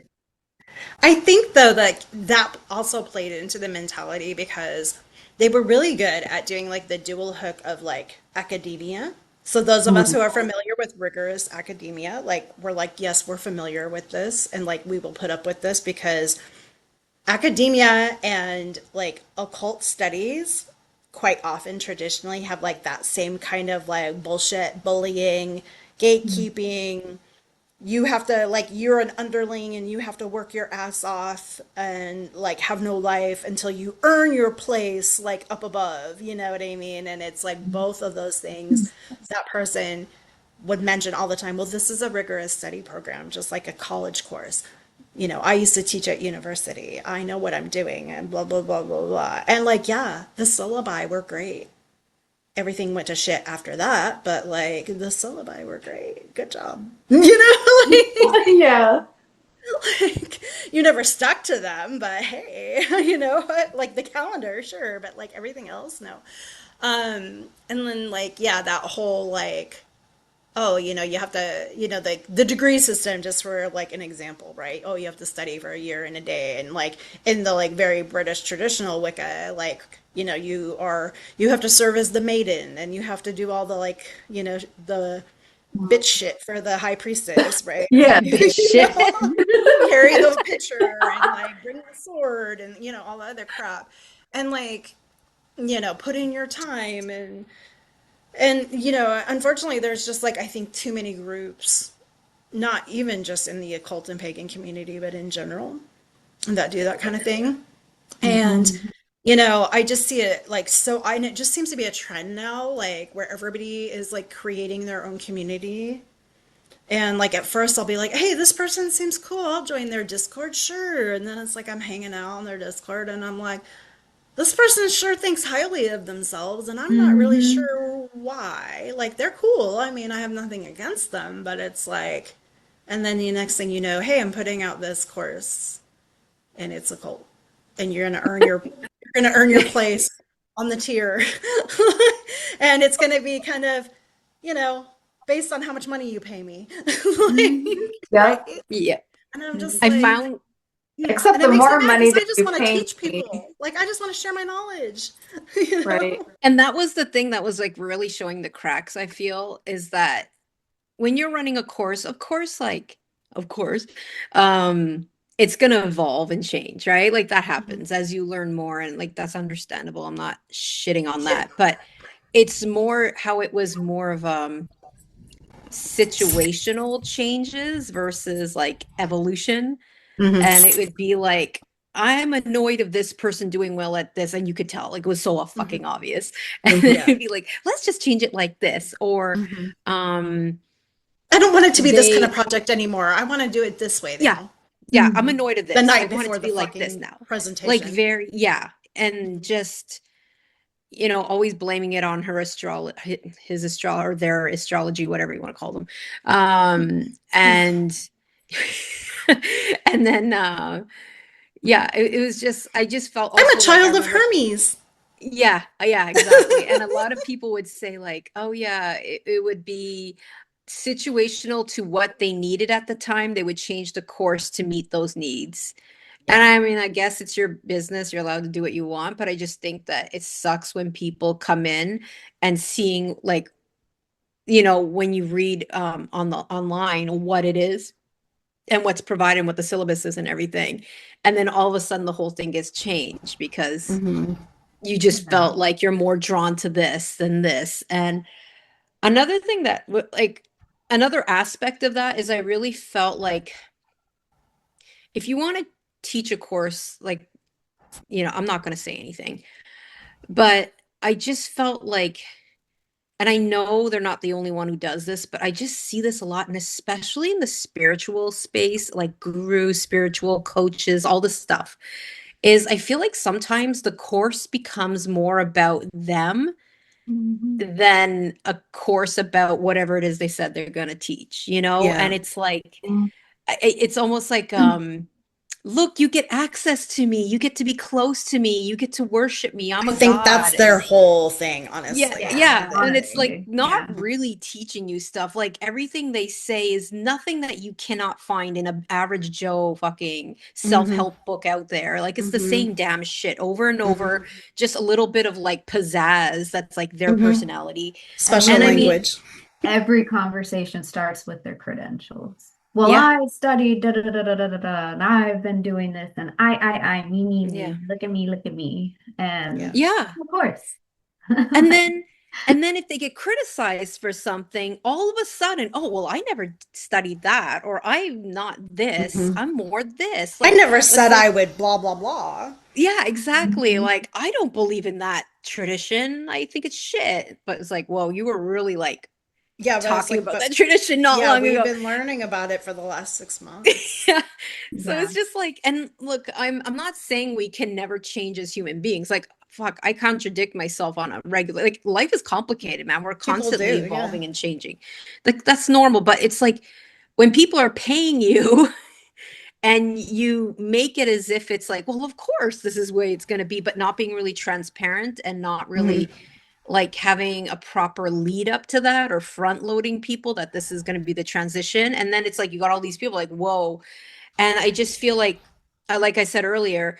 I think though that that also played into the mentality because they were really good at doing like the dual hook of like academia. So those of us who are familiar with rigorous academia, like we're like, yes, we're familiar with this and like we will put up with this because academia and like occult studies quite often traditionally have like that same kind of like bullshit bullying, gatekeeping, you have to like you're an underling and you have to work your ass off and like have no life until you earn your place like up above, you know what I mean? And it's like both of those things that person would mention all the time. Well, this is a rigorous study program, just like a college course. I used to teach at university. I know what I'm doing and blah blah blah blah blah. And like yeah, the syllabi were great. Everything went to shit after that, but like the syllabi were great. Good job. Yeah. Like you never stuck to them, but hey, like the calendar, sure, but like everything else, no. And then like yeah, that whole like oh, you have to, the degree system, just for like an example, right? Oh, you have to study for a year and a day. And like in the like very British traditional Wicca, like, you have to serve as the maiden and you have to do all the like, the bitch shit for the high priestess, right? Yeah. Bitch shit. Carry the pitcher and like bring the sword and, all the other crap. And like, put in your time and unfortunately, there's just like I think too many groups, not even just in the occult and pagan community, but in general, that do that kind of thing. And I just see it like so. And it just seems to be a trend now, like where everybody is like creating their own community. And like at first, I'll be like, "Hey, this person seems cool. I'll join their Discord, sure." And then it's like I'm hanging out on their Discord, and I'm like, this person sure thinks highly of themselves, and I'm not really Hmm. sure why. Like, they're cool. I mean, I have nothing against them, but it's like, and then the next thing you know, hey, I'm putting out this course, and it's a cult, and you're gonna earn your place on the tier, and it's gonna be kind of, you know, based on how much money you pay me, like, right? Yep. Yeah. And I'm just I like, found Except and it the makes me more mad money because that I just you want to pay teach me, people. Like, I just want to share my knowledge, right? and that was the thing that was like really showing the cracks, I feel, is that when you're running a course, of course, um, it's gonna evolve and change, right? Like that happens as you learn more, and like that's understandable. I'm not shitting on that, but it's more how it was more of situational changes versus like evolution. And it would be like, I'm annoyed of this person doing well at this, and you could tell, like it was so fucking obvious. And then Yeah. it'd be like, let's just change it like this. Or um I don't want it to be this kind of they project anymore. I want to do it this way yeah, now. yeah, I'm annoyed of The this. I night want it before to the be like this fucking now. Like presentation. very, yeah. And just, always blaming it on her his astrology or their astrology, whatever you want to call them. And and then yeah, it was just I just felt I'm a also like I child of remember, Hermes. yeah, exactly. And a lot of people would say like, oh yeah, it would be situational to what they needed at the time. They would change the course to meet those needs. And Yeah. I mean, I guess it's your business. You're allowed to do what you want, but I just think that it sucks when people come in and seeing like, when you read on the online what it is and what's provided and what the syllabus is and everything. And then all of a sudden the whole thing gets changed because you just yeah. felt like you're more drawn to this than this. And another thing that like another aspect of that is I really felt like if you want to teach a course, like, I'm not going to say anything, but I just felt like, and I know they're not the only one who does this, but I just see this a lot, and especially in the spiritual space, like gurus, spiritual coaches, all this stuff, is I feel like sometimes the course becomes more about them Mhm. than a course about whatever it is they said they're going to teach, Yeah. and it's like, it's almost like, look, you get access to me, you get to be close to me, you get to worship me, I'm I a think that's god. their And whole thing, yeah, honestly. yeah, Yeah, and it's like honestly. not Yeah. really teaching you stuff. Like everything they say is nothing that you cannot find in an average Joe fucking Mm-hmm. self-help book out there. Like it's the Mm-hmm. same damn shit over and over, Mm-hmm. just a little bit of like pizzazz that's like their Mm-hmm. personality. And Special And I mean, language. every conversation starts with their credentials. Well, yeah, I studied da da da da da da da, da, and I've been doing this, and yeah, me, look at me, Yeah. and yeah. of course. And then if they get criticized for something, all of a sudden, oh, well, I never studied that, or I'm not this, Mm-hmm. I'm more this. I Like never it's said I like, would blah blah blah. yeah, exactly. Mhm. Like I don't believe in that tradition. I think it's shit. But it's like, well, you were really like Yeah, but it's talking like, about but that tradition not yeah, long we've ago. been learning about it for the last 6 months. Yeah. So Yeah. it's just like, and look, I'm not saying we can never change as human beings. Like, fuck, I contradict myself on a regular, like life is complicated, man. We're People constantly do, yeah. evolving and changing. Like that's normal. But it's like when people are paying you and you make it as if it's like, well, of course this is the way it's going to be, but not being really transparent and not Mm-hmm. really like having a proper lead up to that or front loading people that this is going to be the transition. And then it's like you got all these people like, whoa. And I just feel like I said earlier,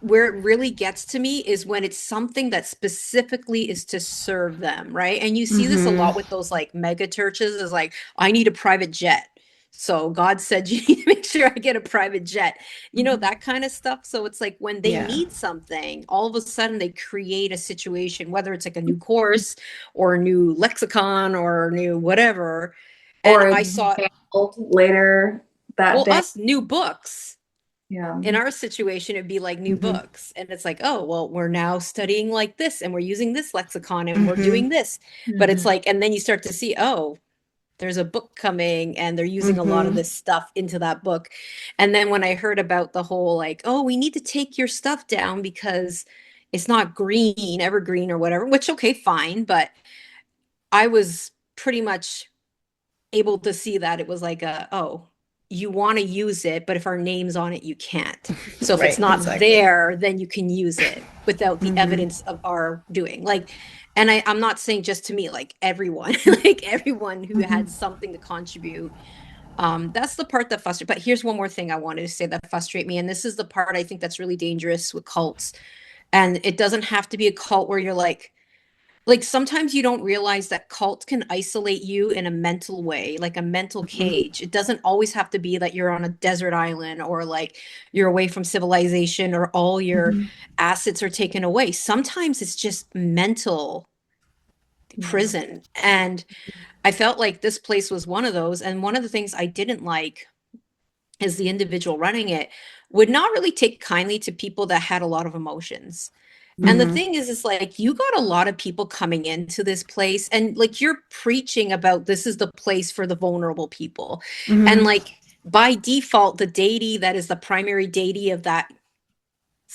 where it really gets to me is when it's something that specifically is to serve them, right? And you see this a Mm-hmm. lot with those like mega churches, is like, I need a private jet. So God said you need to make sure I get a private jet, Mhm. that kind of stuff. So it's like when they Yeah. need something, all of a sudden they create a situation, whether it's like a new course or a new lexicon or a new whatever. And Or I it's saw, canceled later that well, day. us new books Yeah. in our situation, it'd be like new Mm-hmm. books. And it's like, oh, well, we're now studying like this and we're using this lexicon and we're Mm-hmm. doing this. But it's Mhm. like, and then you start to see, oh, there's a book coming and they're using a lot of Mm-hmm. this stuff into that book. And then when I heard about the whole like, oh, we need to take your stuff down because it's not green, evergreen or whatever, which, okay, fine. But I was pretty much able to see that it was like oh, you want to use it, but if our name's on it, you can't. So if it's Right, not exactly. there, then you can use it without the Mm-hmm. evidence of our doing. Like, and I'm not saying just to me, like everyone, like everyone who Mm-hmm. had something to contribute. That's the part that frustrates. But here's one more thing I wanted to say that frustrate me, and this is the part I think that's really dangerous with cults. And it doesn't have to be a cult where you're like sometimes you don't realize that cults can isolate you in a mental way, like a mental cage. It doesn't always have to be that you're on a desert island or like you're away from civilization or all your Mm-hmm. assets are taken away. Sometimes it's just mental Yeah. prison. And I felt like this place was one of those. And one of the things I didn't like is the individual running it would not really take kindly to people that had a lot of emotions. And the Mm-hmm. thing is like you got a lot of people coming into this place and like you're preaching about this is the place for the vulnerable people. And Mm-hmm. like by default, the deity that is the primary deity of that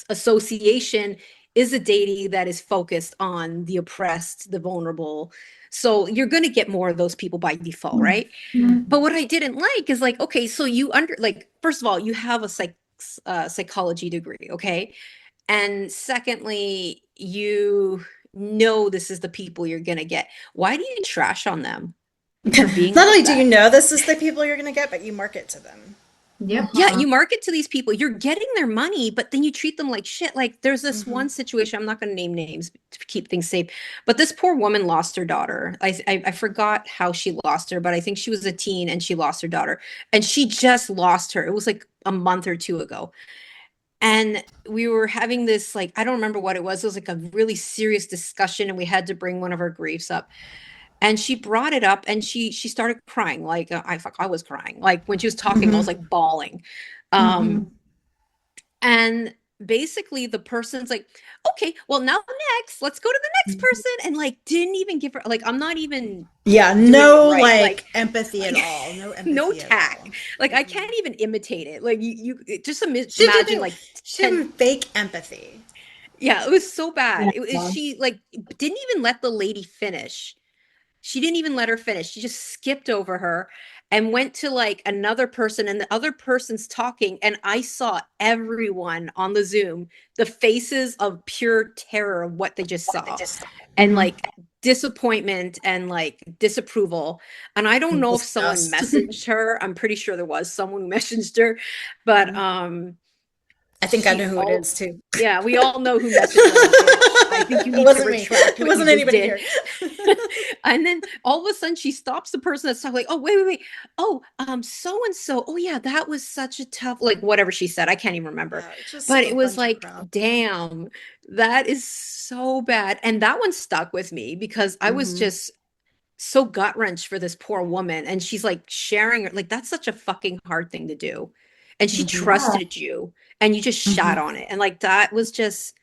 association is a deity that is focused on the oppressed, the vulnerable. So you're going to get more of those people by default, right? But what I didn't like is like, okay, so you like, first of all, you have a psychology degree, okay? And secondly, you know this is the people you're gonna get. Why do you trash on them for being Not like only do you that? know this is the people you're going to get, but you market to them. Yep. Yeah, Uh-huh. you market to these people, you're getting their money, but then you treat them like shit. Like there's this Mm-hmm. one situation, I'm not gonna name names to keep things safe, but this poor woman lost her daughter. I forgot how she lost her, but I think she was a teen and she lost her daughter. And she just lost her. It was like a month or two ago. And we were having this like I don't remember what it was like a really serious discussion and we had to bring one of our griefs up And she brought it up and she started crying. Like I was crying. Like when she was talking, I was like bawling. Um, and basically the person's like, okay, well now next, let's go to the next person. And like didn't even give her like I'm not even Yeah, doing it no right. like Like empathy at all. No no empathy at all. tact. Like I can't even imitate it. Like just She imagine didn't like she 10. didn't fake empathy. Yeah, it was so bad. Yeah. She like didn't even let the lady finish. She didn't even let her finish. She just skipped over her and went to like another person, and the other person's talking. And I saw everyone on the Zoom, the faces of pure terror of what they just saw, and like disappointment and like disapproval. And I don't know if someone Disgust. messaged her. I'm pretty sure there was someone who messaged her, but I think I she know who it all is too. yeah, we all know who messaged Lady Bitch. I think you It need to wasn't me. retract It what you wasn't just anybody did. here. And then all of a sudden she stops the person that's talking, like, oh, wait. Oh, so and so. Oh yeah, that was such a tough, like whatever she said. I can't even remember. Yeah, just But a it was bunch of like, crap. damn, that is so bad. And that one stuck with me because I was just so gut wrenched for this poor woman. And she's like sharing, like, that's such a fucking hard thing to do. And she Yeah. trusted you and you just shat on it. And like that was just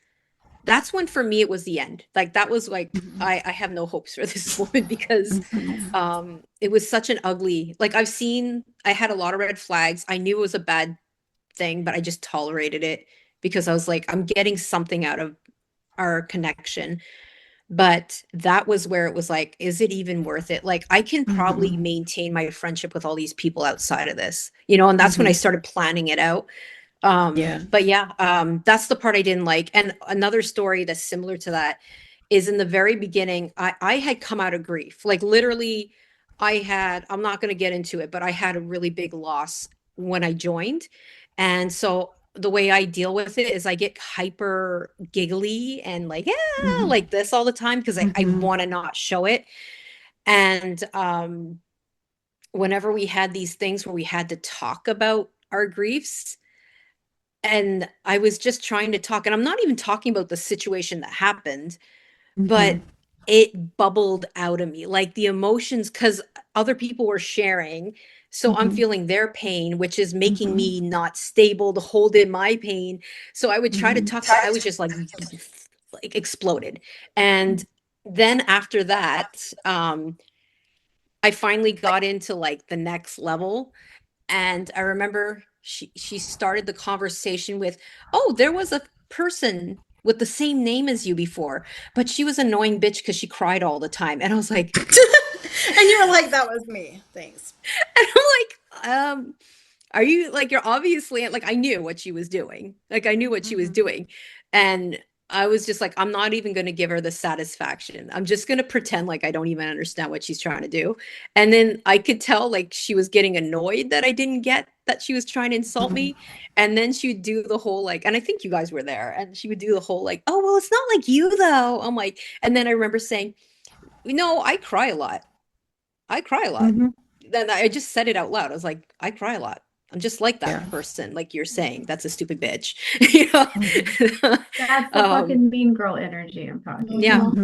that's when for me it was the end. Like that was like I have no hopes for this woman because it was such an ugly like I had a lot of red flags. I knew it was a bad thing, but I just tolerated it because I was like, I'm getting something out of our connection. But that was where it was like, is it even worth it? Like I can probably maintain my friendship with all these people outside of this, and that's when I started planning it out. Yeah. But yeah, that's the part I didn't like. And another story that's similar to that is in the very beginning, I had come out of grief. Like literally, I'm not going to get into it, but I had a really big loss when I joined. And so the way I deal with it is I get hyper giggly and like, yeah, like this all the time because I want to not show it. And whenever we had these things where we had to talk about our griefs, and I was just trying to talk, and I'm not even talking about the situation that happened, but it bubbled out of me like the emotions because other people were sharing. So I'm feeling their pain, which is making me not stable to hold in my pain. So I would try to talk, but I was just like exploded. And then after that, I finally got into like the next level. And I remember she started the conversation with, "Oh, there was a person with the same name as you before, but she was an annoying bitch because she cried all the time." And I was like, And you were like, that was me. Thanks. and I'm like, are you like you're obviously like I knew what she was doing. Like I knew what she was doing. And I was just like, I'm not even going to give her the satisfaction. I'm just going to pretend like I don't even understand what she's trying to do. And then I could tell like she was getting annoyed that I didn't get that she was trying to insult me. And then she would do the whole like, and I think you guys were there, and she would do the whole like, oh, well, it's not like you though. I'm like, and then I remember saying, I cry a lot. I cry a lot. Then I just said it out loud. I was like, I cry a lot. I'm just like that Yeah. person, like you're saying. That's a stupid bitch. you know? That's the um, fucking mean girl energy I'm talking yeah, about.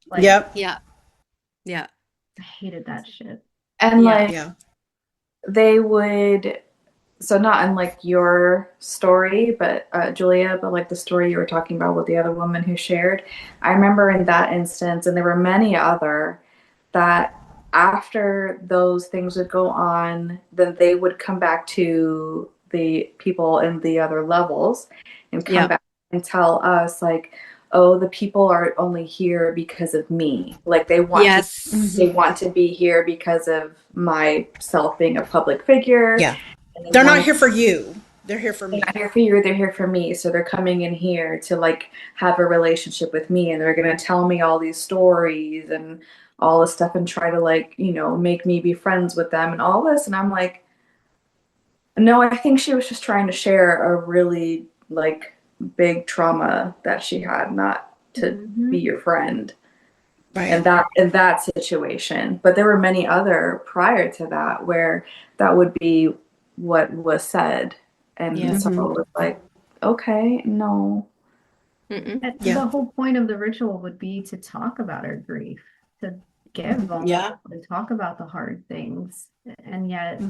Like, Yep. yeah, yeah, I hated that shit. And yeah, like Yeah. they would, so not unlike your story, but Julia, but like the story you were talking about with the other woman who shared. I remember in that instance, and there were many other, that after those things would go on, then they would come back to the people in the other levels and come yeah. back and tell us like, oh, the people are only here because of me. Like Yes. they want to be here because of myself being a public figure, Yeah. and they They're not want here for you. They're here for they're not me. here for you, they're here for me. So they're coming in here to like have a relationship with me, and they're gonna tell me all these stories and all this stuff and try to like, make me be friends with them and all this. And I'm like, no, I think she was just trying to share a really like big trauma that she had, not to be your friend. Right. And that in that situation. But there were many other prior to that where that would be what was said. And Yeah. so it was like, okay, no. Mm-mm. And Yeah. the whole point of the ritual would be to talk about our grief, to get Yeah. vulnerable and talk about the hard things. And yet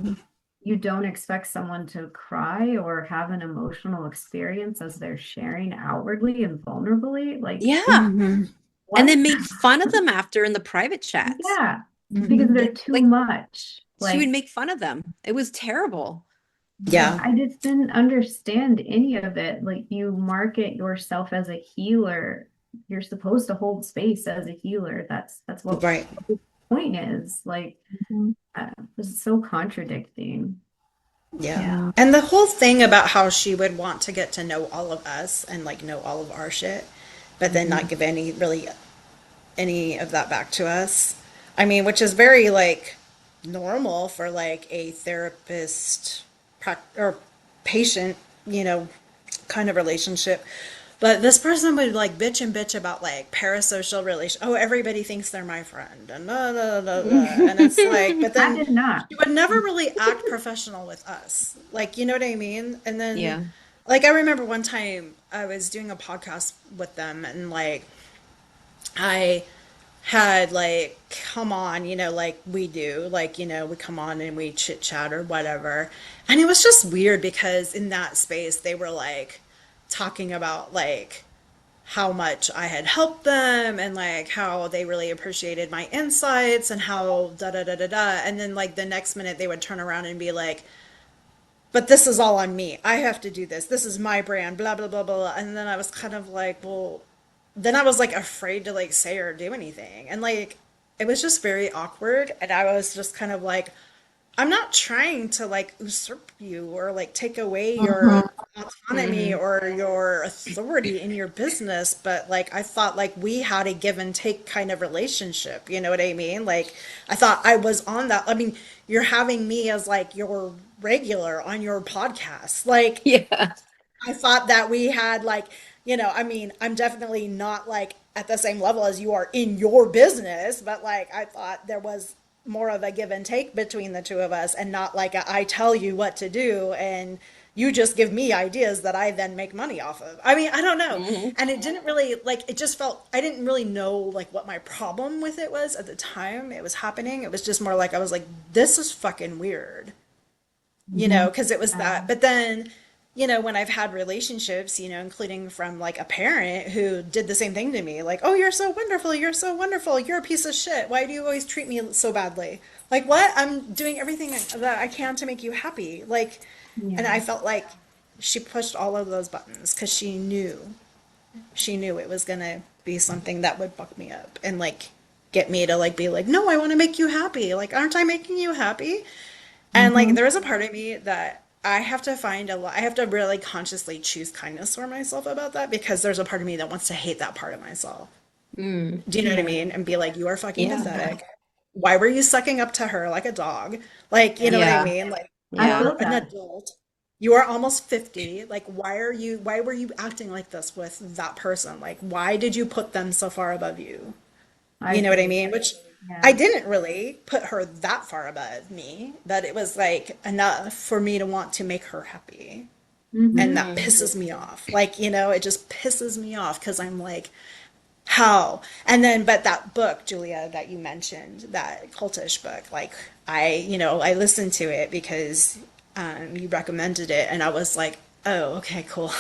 you don't expect someone to cry or have an emotional experience as they're sharing outwardly and vulnerably. Like, Yeah. And what? then make fun of them after in the private chats. Yeah, because they're too Like much. she would Like, make fun of them. It was terrible. Yeah. I just didn't understand any of it. Like, you market yourself as a healer. You're supposed to hold space as a healer. That's what Right. the point is. Like, this is so contradicting. Yeah. Yeah. And the whole thing about how she would want to get to know all of us and like know all of our shit, but then not give any really any of that back to us. I mean, which is very like normal for like a therapist or patient, kind of relationship. But this person would like bitch and bitch about like parasocial relation. Oh, everybody thinks they're my friend, and blah, blah, blah, blah. And it's like, but I then did not. she would never really act professional with us. Like, you know what I mean? And then, Yeah. like, I remember one time I was doing a podcast with them, and like, I had like come on, like we do, like, we come on and we chit chat or whatever. And it was just weird because in that space they were like talking about like how much I had helped them and like how they really appreciated my insights and how da da da da da. And then like the next minute they would turn around and be like, but this is all on me. I have to do this. This is my brand, blah, blah, blah, blah. And then I was kind of like, well, then I was like afraid to like say or do anything. And like, it was just very awkward. And I was just kind of like, I'm not trying to like usurp you or like take away your autonomy Mhm. or your authority in your business, but like I thought like we had a give and take kind of relationship, you know what I mean? Like I thought I was on that. I mean, you're having me as like your regular on your podcast. Like Yeah. I thought that we had like, I mean, I'm definitely not like at the same level as you are in your business, but like I thought there was more of a give and take between the two of us and not like I tell you what to do and you just give me ideas that I then make money off of. I mean, I don't know. Mhm. And it didn't really like it just felt I didn't really know like what my problem with it was at the time it was happening. It was just more like I was like this is fucking weird, because it was that. But then, when I've had relationships, including from like a parent who did the same thing to me, like, oh, you're so wonderful, you're so wonderful, you're a piece of shit. Why do you always treat me so badly? Like, what? I'm doing everything that I can to make you happy. Like, and Yeah. I felt like she pushed all of those buttons because she knew it was gonna be something that would buck me up and like get me to like be like, no, I want to make you happy. Like, aren't I making you happy? And like there is a part of me that I have to find a lot. I have to really consciously choose kindness for myself about that because there's a part of me that wants to hate that part of myself. Mm. Do you know what I mean? And be like, you are fucking Yeah. pathetic. Why were you sucking up to her like a dog? Like, you know what I Yeah. mean? Like I Yeah. you're feel an that. adult. You are almost 50. Like why were you acting like this with that person? Like why did you put them so far above you? I You know what I agree. mean? Which I Yeah. didn't really put her that far above me, that it was like enough for me to want to make her happy. And that Mhm. pisses me off. Like, it just pisses me off because I'm like, how? And then, but that book, Julia, that you mentioned, that cultish book, like, I listened to it because you recommended it, and I was like, oh, okay, cool.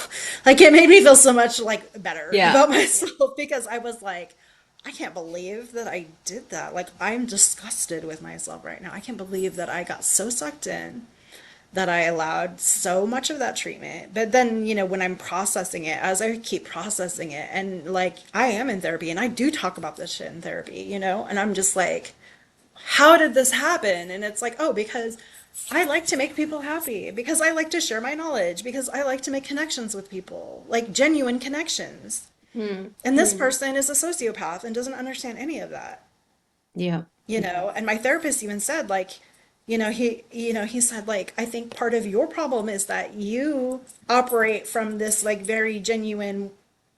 Like, it made me feel so much like better Yeah. about myself because I was like, I can't believe that I did that. Like, I'm disgusted with myself right now. I can't believe that I got so sucked in that I allowed so much of that treatment. But then, when I'm processing it, as I keep processing it, and like I am in therapy and I do talk about this shit in therapy, and I'm just like, how did this happen? And it's like, oh, because I like to make people happy, because I like to share my knowledge, because I like to make connections with people, like genuine connections. Mm. And this person is a sociopath and doesn't understand any of that. Yeah. And my therapist even said like, he said like, I think part of your problem is that you operate from this like very genuine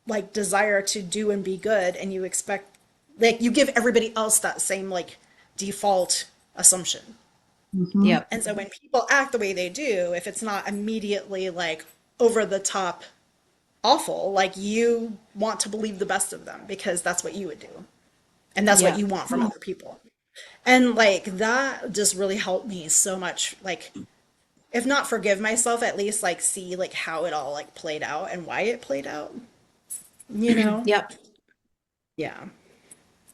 like desire to do and be good, and you expect like you give everybody else that same like default assumption. Mhm. Yep. And so when people act the way they do, if it's not immediately like over the top awful, like you want to believe the best of them because that's what you would do. And that's what Yeah. you want from other people. And like that just really helped me so much. Like, if not forgive myself, at least like see like how it all like played out and why it played out, you know? Yep. Yeah.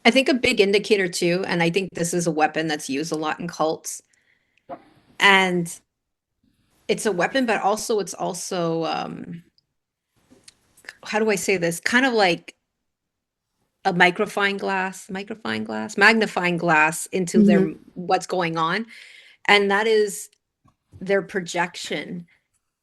I think a big indicator too, and I think this is a weapon that's used a lot in cults, and it's a weapon, but also it's also how do I say this? Kind of like a magnifying glass into Hmm. their what's going on, and that is their projection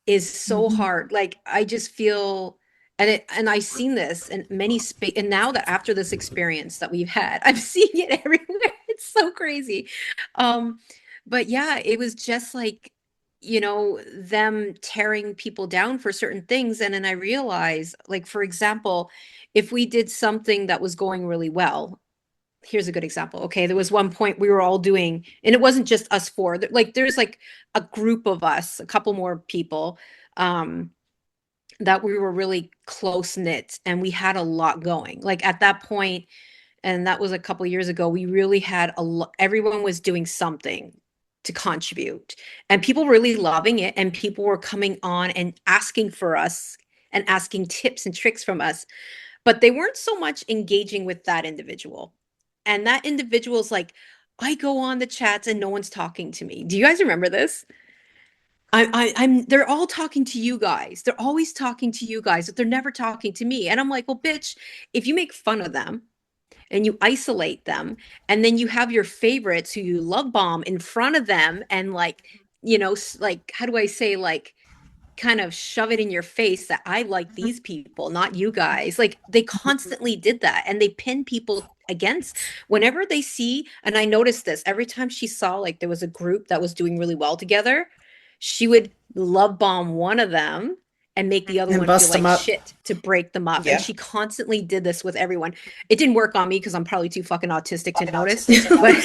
is so hard. Like I just feel and I've seen this in many space and now that after this experience that we've had, I'm seeing it everywhere. It's so crazy. Um but yeah, it was just like them tearing people down for certain things and then I realized like for example, if we did something that was going really well, here's a good example. Okay, there was one point we were all doing, and it wasn't just us four. Like there's like a group of us, a couple more people, um, that we were really close knit, and we had a lot going. Like at that point, and that was a couple years ago. We really had a lot. Everyone was doing something to contribute, and people really loving it, and people were coming on and asking for us and asking tips and tricks from us, but they weren't so much engaging with that individual. And that individual's like, I go on the chats and no one's talking to me. Do you guys remember this? I'm they're all talking to you guys. They're always talking to you guys, but they're never talking to me. And I'm like, well, bitch, if you make fun of them and you isolate them, and then you have your favorites who you love bomb in front of them, and like, like, how do I say, like, kind of shove it in your face that I like these people, not you guys. Like they constantly did that and they pin people against whenever they see. And I noticed this every time she saw like there was a group that was doing really well together, she would love bomb one of them and make the other And one feel bust them like up. shit to break them up. And Yeah. she constantly did this with everyone. It didn't work on me because I'm probably too fucking autistic to notice, but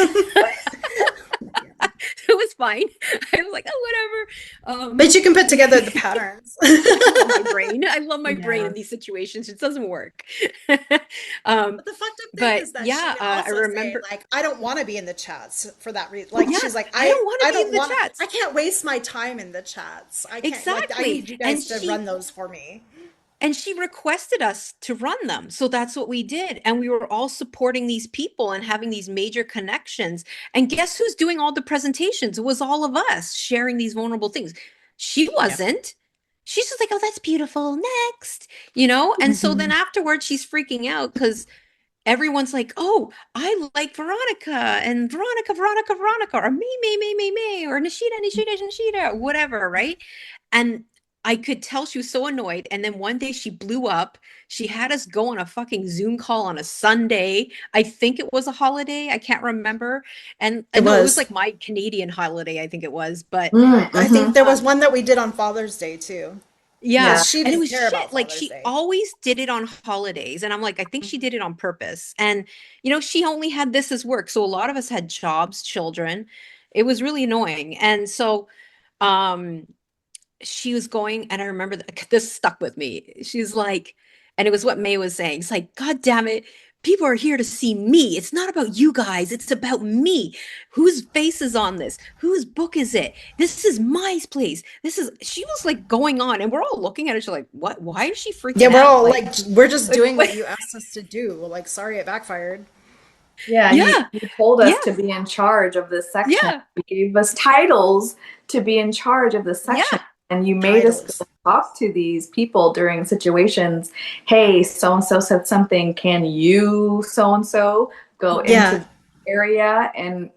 it was fine. I was like, oh, whatever. But you can put together the patterns. I love my brain. I love my brain Yeah. in these situations. It doesn't work. But the fucked up thing But is that she yeah, would I also say, remember. like, I don't want to be in the chats for that reason. Like, Yeah, she's like, I don't want to I be in don't the want to, I chats. can't waste my time in the chats. I can't, like, I Exactly. need you guys to run those for me. And she requested us to run them. So that's what we did. And we were all supporting these people and having these major connections. And guess who's doing all the presentations? It was all of us sharing these vulnerable things. She Yeah. wasn't. She's just like, oh, that's beautiful. Next, And so then afterwards, she's freaking out because everyone's like, oh, I like Veronica and Veronica, or me, or Nishida, whatever, right? And I could tell she was so annoyed. And then one day she blew up. She had us go on a fucking Zoom call on a Sunday. I think it was a holiday. I can't remember. And It no, it was was. like my Canadian holiday, I think it was. But I think there was um, one that we did on Father's Day too. yeah, Yeah. Because she and it didn't was care about shit. Like Father's she Day. always did it on holidays. And I'm like, I think she did it on purpose. And she only had this as work. So a lot of us had jobs, children. It was really annoying. And so um she was going, and I remember this stuck with me. She's like, and it was what May was saying. It's like, God damn it. People are here to see me. It's not about you guys. It's about me. Whose face is on this? Whose book is it? This is my place. She was like going on, and we're all looking at each other like, what? Why is she Yeah, freaking we're out? all like, we're just doing What? what you asked us to do. We're like, sorry, it backfired. Yeah, Yeah, you told us yeah, to be in charge of this section. yeah, You gave us titles to be in charge of this section. yeah, And you made us go Titles. talk to these people during situations. Hey, so and so said something. Can you so and so go into Yeah. the area and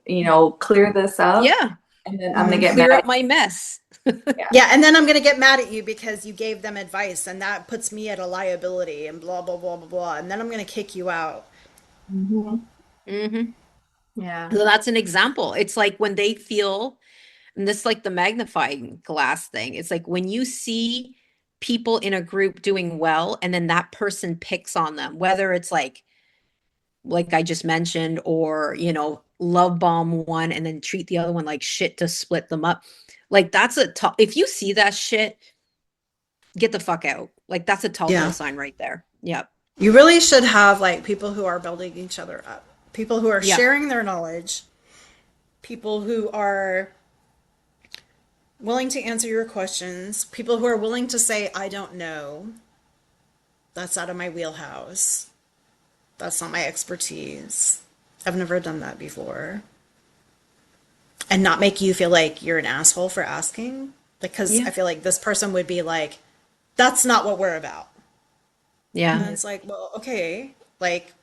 clear this up? yeah. And then I'm gonna Hmm. get Clear mad up at my mess. you. Yeah, and then I'm gonna get mad at you because you gave them advice, and that puts me at a liability, and blah blah blah blah blah. And then I'm gonna kick you out. Mhm. Hmm. Yeah. So that's an example. It's like when they feel, and this like the magnifying glass thing. It's like when you see people in a group doing well, and then that person picks on them, whether it's like I just mentioned, or love bomb one and then treat the other one like shit to split them up. Like that's a tough. If you see that shit, get the fuck out. Like that's a telltale Yeah. sign right there. Yep. You really should have like people who are building each other up. people who are Yeah. sharing their knowledge, people who are willing to answer your questions, people who are willing to say, I don't know. That's out of my wheelhouse. That's not my expertise. I've never done that before. And not make you feel like you're an asshole for asking. Because Yeah. I feel like this person would be like, that's not what we're about. Yeah. And it's like, well, okay, like,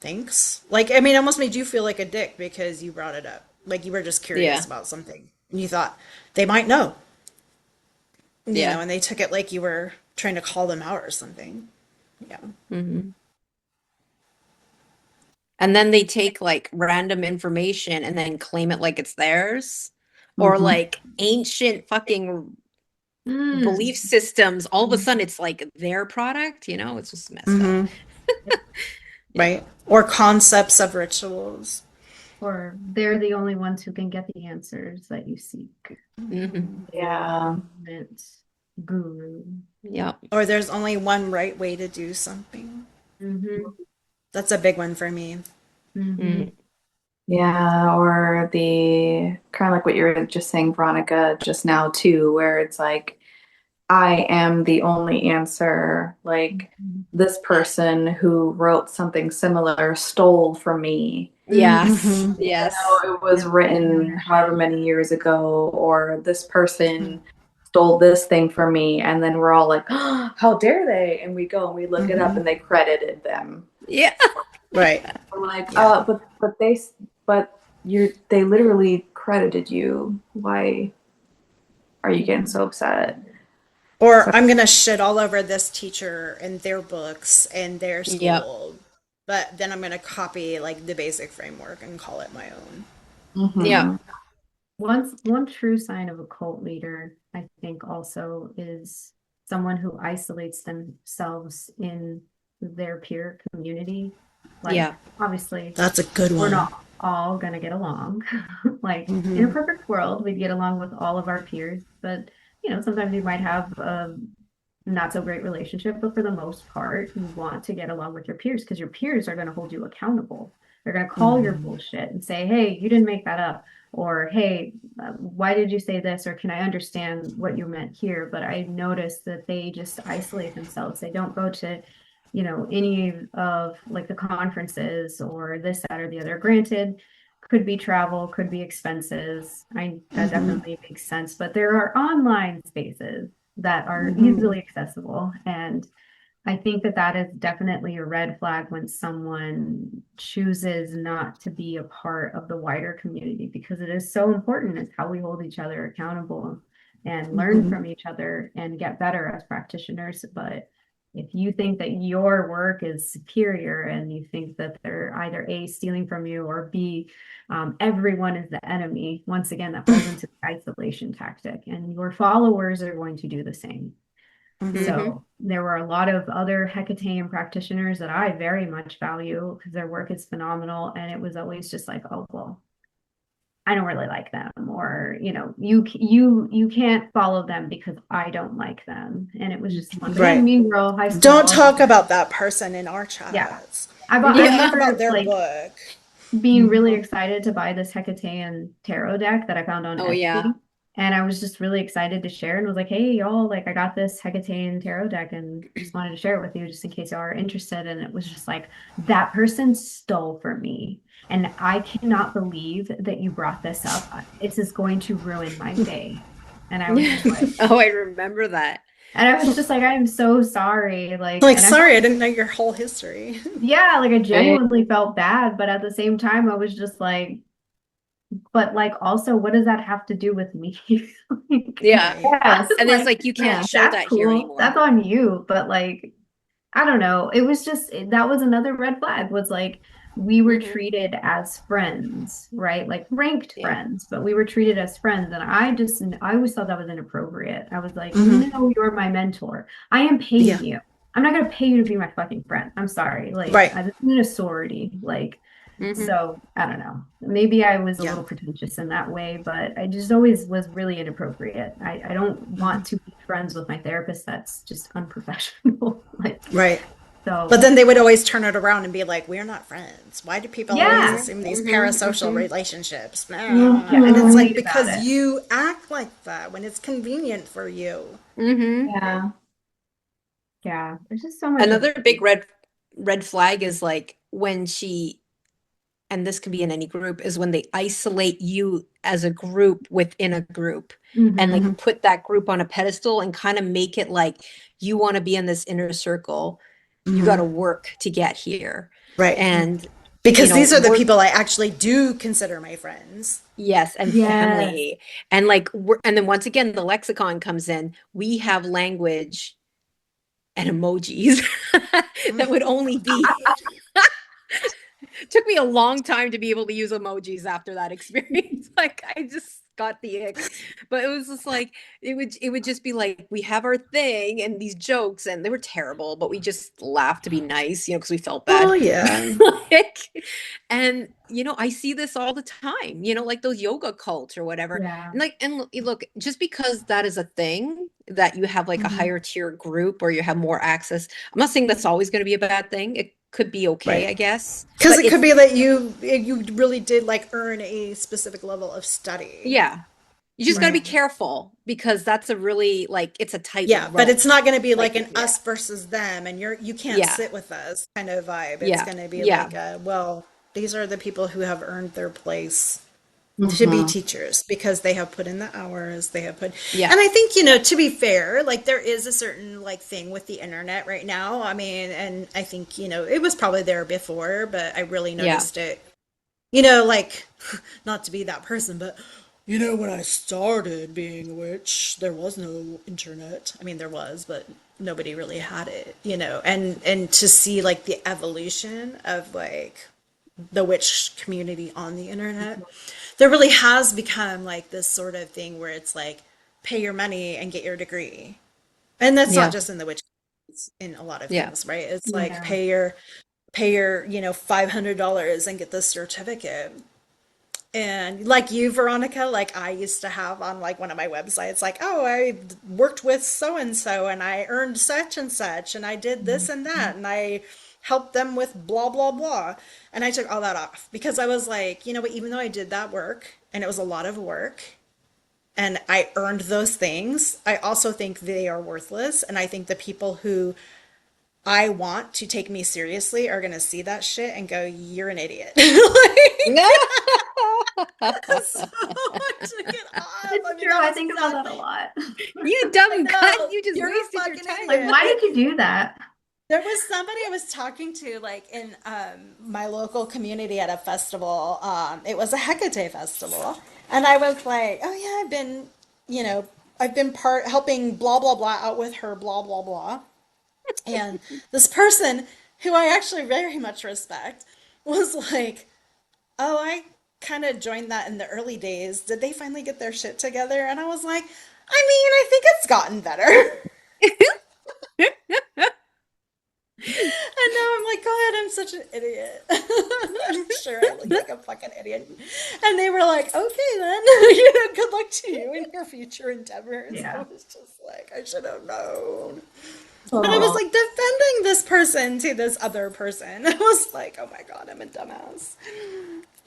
thanks. Like, I mean, it almost made you feel like a dick because you brought it up. Like, you were just curious Yeah. about something. And you thought they might know, Yeah. and they took it like you were trying to call them out or something. Yeah. Hmm. And then they take like random information and then claim it like it's theirs. Or Mhm. like ancient fucking Mm. belief systems. All of a sudden it's like their product, it's just messed up. Mm-hmm. Yeah. Right. Or concepts of rituals. Or they're the only ones who can get the answers that you seek. Hmm. Yeah. Ultimate guru. Yeah. Or there's only one right way to do something. Mm-hmm. That's a big one for me. Mm-hmm. Mm. Yeah, or the kind of like what you were just saying, Veronica, just now too, where it's like, I am the only answer. Like, this person who wrote something similar stole from me. Yes. Mm-hmm. Yes. It was Yep. written however many years ago, or this person stole this thing from me. And then we're all like, oh, how dare they? And we go and we look it up Mm-hmm. and they credited them. Yeah. Right. We're like, Yeah. but they literally credited you. Why are you getting so upset? Or So I'm going to shit all over this teacher and their books and their Yep. school, but then I'm going to copy like the basic framework and call it my own. Yeah. mhm. One true sign of a cult leader, I think, also is someone who isolates themselves in their peer community. Like, Yeah. obviously, That's a good we're one. not all going to get along. Like, in a Mm-hmm. perfect world, we'd get along with all of our peers, but sometimes you might have a not so great relationship, but for the most part, you want to get along with your peers because your peers are going to hold you accountable. They're going to call your Mm-hmm. bullshit and say, hey, you didn't make that up. Or, hey, why did you say this? Or can I understand what you meant here? But I noticed that they just isolate themselves. They don't go to, any of like the conferences or this, that, or the other. Granted, could be travel, could be expenses. That Mm-hmm. definitely makes sense. But there are online spaces that are Mm-hmm. easily accessible. And I think that that is definitely a red flag when someone chooses not to be a part of the wider community because it is so important. It's how we hold each other accountable and learn Mm-hmm. from each other and get better as practitioners. But if you think that your work is superior and you think that they're either A, stealing from you, or B, everyone is the enemy, once again, that falls into the isolation tactic. And your followers are going to do the same. Mm-hmm. Hmm. So there were a lot of other Hecatean practitioners that I very much value because their work is phenomenal. And it was always just like, oh, well, I don't really like them, or you can't follow them because I don't like them. And it was just once again, Right. mean girl, high Don't school. talk about that person in our Yeah. chats. I Don't talk about remember their like book. being really excited to buy this Hecatean tarot deck that I found on Oh yeah. Etsy. And I was just really excited to share and was like, hey, y'all, like I got this Hecatean tarot deck and just wanted to share it with you just in case y'all are interested. And it was just like, that person stole from me. And I cannot believe that you brought this up. This is going to ruin my day. And I was just like, Oh, I remember that. I'm so sorry. Like, Like, and I sorry, I felt, didn't know your whole history. yeah, like I Right. genuinely felt bad. But at the same time, I was just like, but like also what does that have to do with me? Like, Yeah. Right. I Yes. was And it's like, like you can't Yeah. show that's that here cool, anymore. that's on you. But like, I don't know, it was just that was another red flag, was like we were Hmm. treated as friends, right? Like ranked Yeah. friends, but we were treated as friends. And I always thought that was inappropriate. I was like, Mm-hmm. no, you're my mentor, I am Yeah. paying you. I'm not going to pay you to be my fucking friend. I'm sorry. Like, Right. this isn't a sorority. Like, Hmm. so I don't know. Maybe I was a Yeah. little pretentious in that way, but I just always was really inappropriate. I don't Mm-hmm. want to be friends with my therapist. That's just unprofessional. Like, Right. So But then they would always turn it around and be like, we're not friends. Why do people always yeah, assume these Mhm, parasocial mhm. relationships? get And it's like, complete about because it. you act like that when it's convenient for you. Mhm. Yeah. Yeah, there's just so much Another big abuse. red flag is like when she, and this can be in any group, is when they isolate you as a group within a group and Mm-hmm. like put that group on a pedestal and kind of make it like you want to be in this inner circle. You got to work to get here. Right. And, Because these are the work, people I actually do consider my friends. yes, and Yes. family. And like, and then once again, the lexicon comes in. We have language and emojis that would only be took me a long time to be able to use emojis after that experience. Like I just got the ick. But it was just like it would just be like we have our thing and these jokes and they were terrible, but we just laughed to be nice, because we felt bad. Well, yeah. Like, and I see this all the time, like those yoga cults or whatever. Yeah. And like and look, just because that is a thing that you have like a higher tier group or you have more access, I'm not saying that's always going to be a bad thing. It could be okay, Right. I guess. Because But it could it's be that you really did like earn a specific level of study. yeah. You just got to be Right. careful because that's a really like it's a Yeah, tightrope. but it's not going to be like Like an yeah. us versus them and you can't Yeah. sit with us kind of vibe. It's Yeah. going to be Yeah. like well, these are the people who have earned their place to be Mm-hmm. teachers because they have put in the hours, they have put. Yeah. And I think, to be fair, like there is a certain like thing with the internet right now. I mean, and I think, it was probably there before, but I really Yeah. noticed it, like not to be that person, but when I started being a witch, there was no internet. I mean, there was, but nobody really had it, and to see like the evolution of like the witch community on the internet, there really has become like this sort of thing where it's like pay your money and get your degree. And that's not Yeah. just in the witch, it's in a lot of Yeah. things, right? It's like Yeah. pay your $500 and get this certificate. And like you, Veronica, like I used to have on like one of my websites, like, oh, I worked with so and so and I earned such and I did this and that and I helped them with blah, blah, blah. And I took all that off because I was like, what, even though I did that work and it was a lot of work and I earned those things, I also think they are worthless. And I think the people who I want to take me seriously are going to see that shit and go, you're an idiot. No. So I took it off. I It's mean, true. that I was think about not. that a lot. You I dumb cunt. know You just you're a wasted your fucking time. Like, idiot. why did you do that? There was somebody I was talking to, like in my local community at a festival. It was a Hecate festival, and I was like, "Oh yeah, you know, I've been part helping blah blah blah out with her blah blah blah." And this person, who I actually very much respect, was like, oh, I kind of joined that in the early days. Did they finally get their shit together? And I was like, I mean, I think it's gotten better. And now I'm like, God, I'm such an idiot. I'm sure I look like a fucking idiot. And they were like, okay then, good luck to you in your future endeavors. I Yeah. was just like, I should have known. But I was Oh, like defending this person to this other person. I was like, oh my God, I'm a dumbass.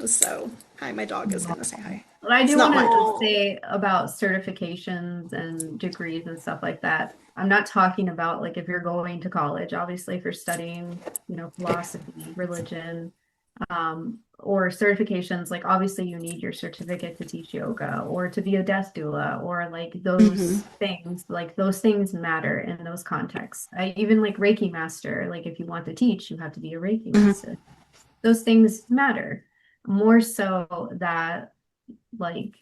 So, hi, my dog is gonna say hi. What I It's do not want my to dog. say about certifications and degrees and stuff like that, I'm not talking about like if you're going to college, obviously if you're studying, philosophy, religion, or certifications, like obviously you need your certificate to teach yoga or to be a death doula or like those things matter in those contexts. I even like Reiki master, like if you want to teach, you have to be a Reiki master. Those things matter more so that like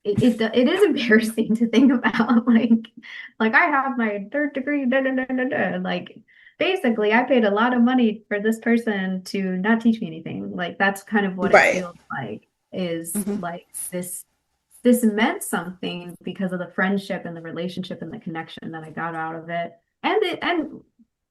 it is embarrassing to think about like I have my third degree da, da, da, da, da. Like basically I paid a lot of money for this person to not teach me anything. Like that's kind of what it Right. feels like is like this meant something because of the friendship and the relationship and the connection that I got out of it and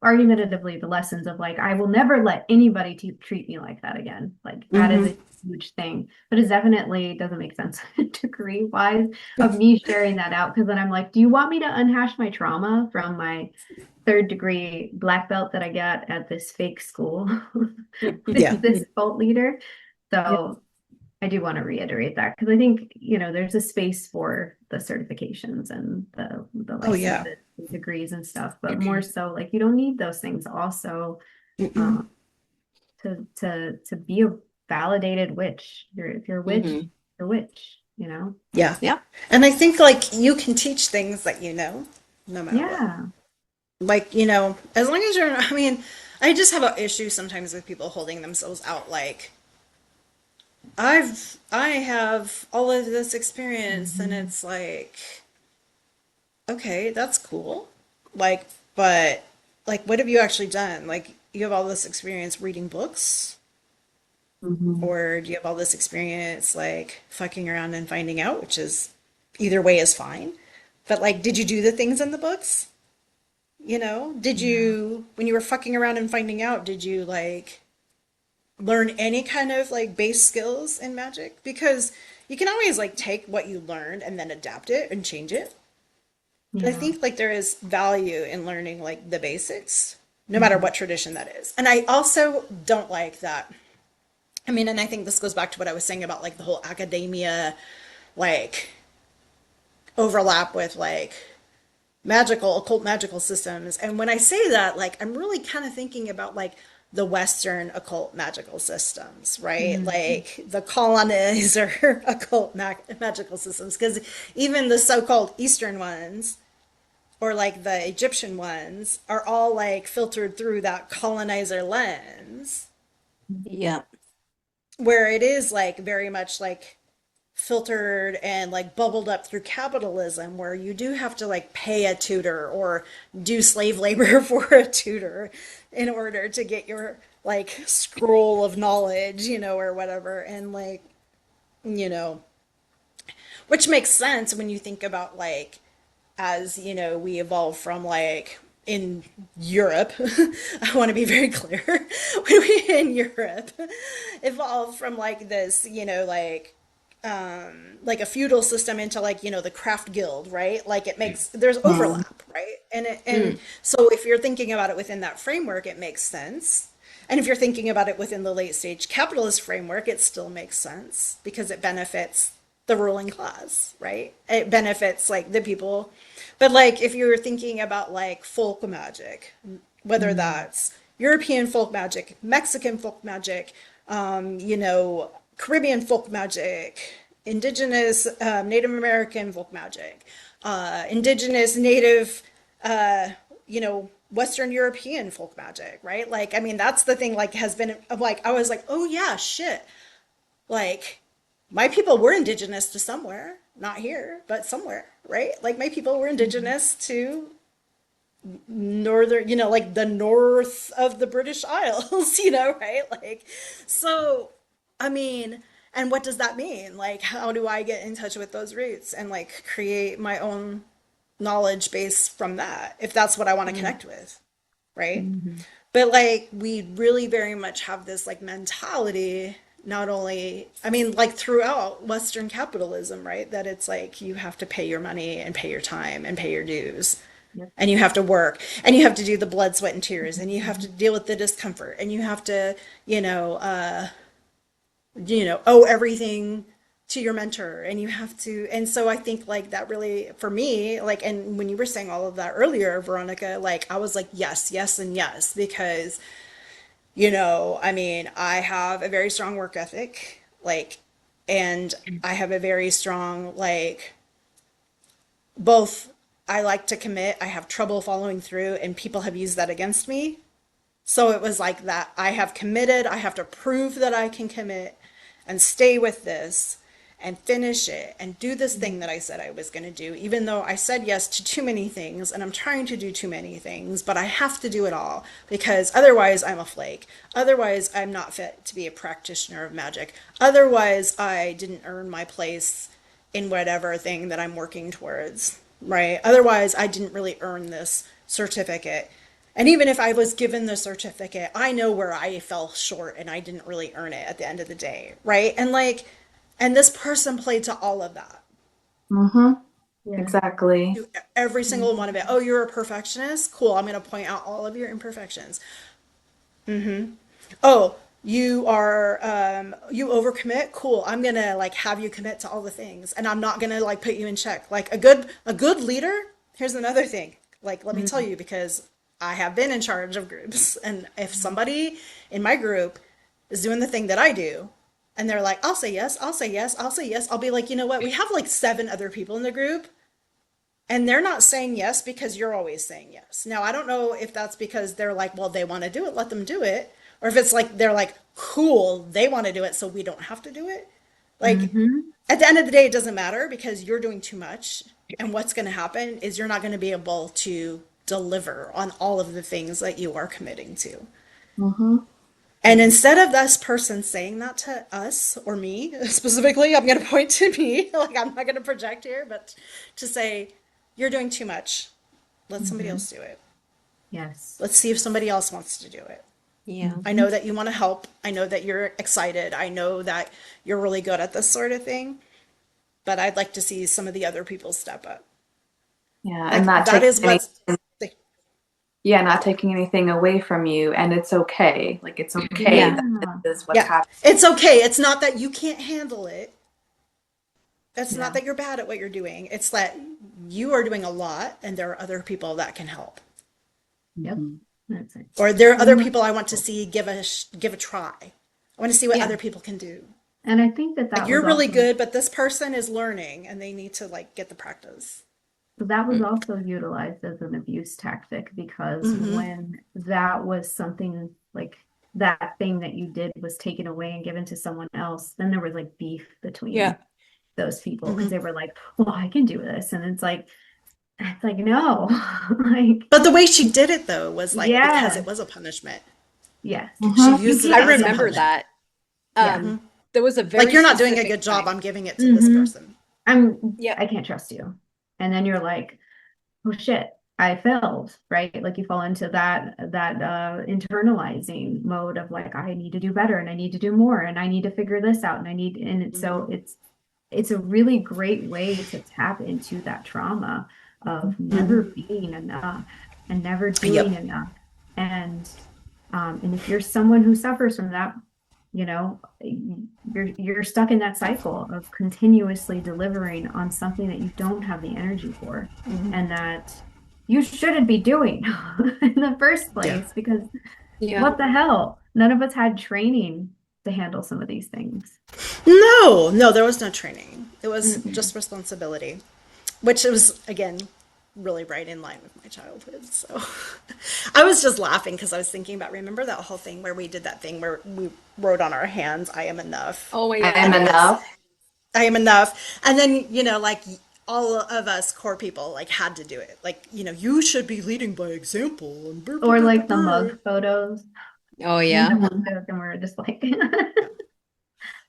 argumentatively the lessons of like I will never let anybody treat me like that again. Like that is a huge thing, but it definitely doesn't make sense degree wise of me sharing that out because then I'm like, do you want me to unhash my trauma from my third degree black belt that I got at this fake school Yeah. with this cult leader. Yeah. So I do want to reiterate that because I think, there's a space for the certifications and the Oh yeah. licenses, and degrees and stuff, but more so like you don't need those things also Mm-mm. um, to be a validated witch. If you're a witch, Hmm. you're a witch. Yeah. Yeah. And I think like you can teach things that you know, no matter what. Yeah. Like, as long as you're, I mean, I just have an issue sometimes with people holding themselves out like, I have all of this experience, and Mhm. it's like, okay, that's cool. Like, but like, what have you actually done? Like, you have all this experience reading books, Mhm. or do you have all this experience like fucking around and finding out, which is either way is fine. But like, did you do the things in the books? Did Yeah. you, when you were fucking around and finding out, did you like learn any kind of like base skills in magic? Because you can always like take what you learned and then adapt it and change it. But I Yeah. think like there is value in learning like the basics, no matter Mhm. what tradition that is. And I also don't like that. I mean, and I think this goes back to what I was saying about like the whole academia, like overlap with like magical, occult magical systems. And when I say that, like, I'm really kind of thinking about like the Western occult magical systems, right? Mhm. Like the colonizer occult magical systems. Because even the so called Eastern ones, or like the Egyptian ones, are all like filtered through that colonizer lens, Yeah. where it is like very much like filtered and like bubbled up through capitalism, where you do have to like pay a tutor or do slave labor for a tutor in order to get your like scroll of knowledge, or whatever. And like, you know, which makes sense when you think about like, as we evolve from like in Europe, I want to be very clear, when we in Europe evolved from like this, like a feudal system into like the craft guild, right? Like there's Mhm. overlap, right? And Mm. so if you're thinking about it within that framework, it makes sense. And if you're thinking about it within the late stage capitalist framework, it still makes sense because it benefits the ruling class, right? It benefits like the people. But like if you're thinking about like folk magic, whether Mhm. that's European folk magic, Mexican folk magic, Caribbean folk magic, indigenous Native American folk magic, indigenous Native, Western European folk magic, right? Like, I mean, that's the thing, like, has been, like, I was like, oh yeah, shit. Like, my people were indigenous to somewhere, not here, but somewhere, right? Like, my people were Mhm. indigenous to northern, like the north of the British Isles, right? Like, so, I mean, and what does that mean? Like, how do I get in touch with those roots and like create my own knowledge base from that, if that's what I want to Yeah. connect with, right? Mhm. But like, we really very much have this like mentality, not only, I mean, like throughout Western capitalism, right? That it's like you have to pay your money and pay your time and pay your dues, Yep. and you have to work, and you have to do the blood, sweat, and tears, and you have to Mhm. deal with the discomfort, and you have to, owe everything to your mentor, and you have to. And so I think like that really, for me, like, and when you were saying all of that earlier, Veronica, like I was like, yes, yes, and yes, because, I mean, I have a very strong work ethic, like, and I have a very strong, like, both, I like to commit, I have trouble following through, and people have used that against me. So it was like that. I have committed, I have to prove that I can commit and stay with this and finish it and do this thing that I said I was going to do, even though I said yes to too many things and I'm trying to do too many things, but I have to do it all because otherwise I'm a flake. Otherwise, I'm not fit to be a practitioner of magic. Otherwise, I didn't earn my place in whatever thing that I'm working towards, right? Otherwise, I didn't really earn this certificate. And even if I was given the certificate, I know where I fell short and I didn't really earn it at the end of the day, right? And like, and this person played to all of that. Mhm. Yeah. Exactly. Do every single one of it. Oh, you're a perfectionist? Cool. I'm going to point out all of your imperfections. Oh, you are you overcommit? Cool. I'm going to like have you commit to all the things and I'm not going to like put you in check. Like a good leader, here's another thing. Like let me tell Mhm. you because I have been in charge of groups and if somebody in my group is doing the thing that I do and they're like, "I'll say yes, I'll say yes, I'll say yes." I'll be like, "You know what? We have like 7 other people in the group and they're not saying yes because you're always saying yes." Now, I don't know if that's because they're like, well, they want to do it, let them do it. Or if it's like, they're like, cool, they want to do it, so we don't have to do it. Like, Mhm. at the end of the day, it doesn't matter because you're doing too much. And what's going to happen is you're not going to be able to deliver on all of the things that you are committing to. Mm-hmm. And instead of this person saying that to us or me specifically, I'm going to point to me, like I'm not going to project here, but to say, you're doing too much. Let somebody Mhm. else do it. Yes. Let's see if somebody else wants to do it. Yeah. I Mhm. know that you want to help. I know that you're excited. I know that you're really good at this sort of thing, but I'd like to see some of the other people step up. Yeah, and Like not that taking is any, what's yeah, not taking anything away from you, and it's okay. Like it's okay Yeah. that Yeah. this is what's yeah. happening. It's okay. It's not that you can't handle it. It's not Yeah. that you're bad at what you're doing. It's that you are doing a lot and there are other people that can help. Yep. Mhm. That's it. Or there are other And people I want to see give a try. I want to see what Yeah. other people can do. and I think that Like that you're was really also good, but this person is learning and they need to like get the practice. that was also utilized as an abuse tactic because Mm-hmm. when that was something like that thing that you did was taken away and given to someone else, then there was like beef Yeah. between those people because Mm-hmm. they were like, well, I can do this. And it's like, no, like, But the way she did it though was like because yeah, it was a punishment. yes, She Mhm. you used it I can't as a remember handle it. punishment. that. Yeah. Um, there was a Like very you're not doing a specific good job, time. I'm giving it to this Mm-hmm. person. Yep. I can't trust you. And then you're like, oh shit, I failed, right? Like you fall into that internalizing mode of like, I need to do better and I need to do more and I need to figure this out and Mm-hmm. it's a really great way to tap into that trauma of never Mm-hmm. being enough and never doing Yep. enough. And and if you're someone who suffers from that, you're stuck in that cycle of continuously delivering on something that you don't have the energy for and that you shouldn't be doing in the first Yeah. place because Yeah. what the hell? None of us had training to handle some of these things. No, no, there was no training. It was Mm-mm. just responsibility, which was, again, really right in line with my childhood. So I was just laughing because I was thinking about, remember that whole thing where we did that thing where we wrote on our hands, I am enough. Oh I yeah. am And it was, enough. I am enough. And then, like all of us core people like had to do it. Like, you should be leading by example and brr, brr, Or brr, brr, like the brr. mug photos Oh yeah. that we Mhm. took and we are just like Yeah.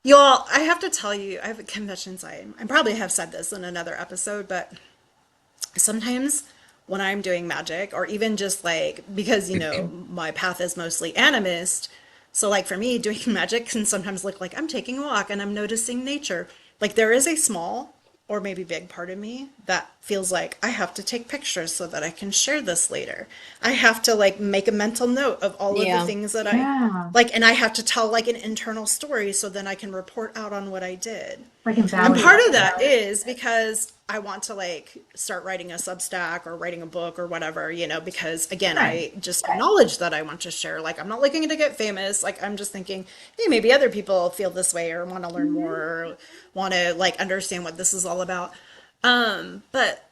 Y'all, I have to tell you, I have a confession side. I probably have said this in another episode, but sometimes when I'm doing magic, or even just like, because, my path is mostly animist, so like for me, doing magic can sometimes look like I'm taking a walk and I'm noticing nature. Like there is a small or maybe big part of me that feels like I have to take pictures so that I can share this later. I have to like make a mental note of all of the Yeah. things that I yeah, like, and I have to tell like an internal story so then I can report out on what I did. like And value part of yourself. that is because I want to like start writing a Substack or writing a book or whatever, because again, Right. I just knowledge that I want to share. Like I'm not looking to get famous. Like I'm just thinking, hey, maybe other people feel this way or want to learn more Mhm. or want to like understand what this is all about. But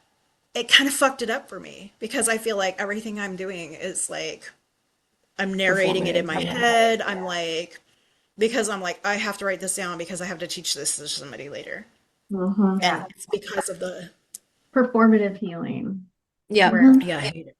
it kind of fucked it up for me because I feel like everything I'm doing is like I'm narrating it in Performative. my Yeah. head. I'm like because I'm like I have to write this down because I have to teach this to somebody later. Mhm. And Yeah. it's because of the Performative healing Yeah. where Mhm. yeah, I hate it.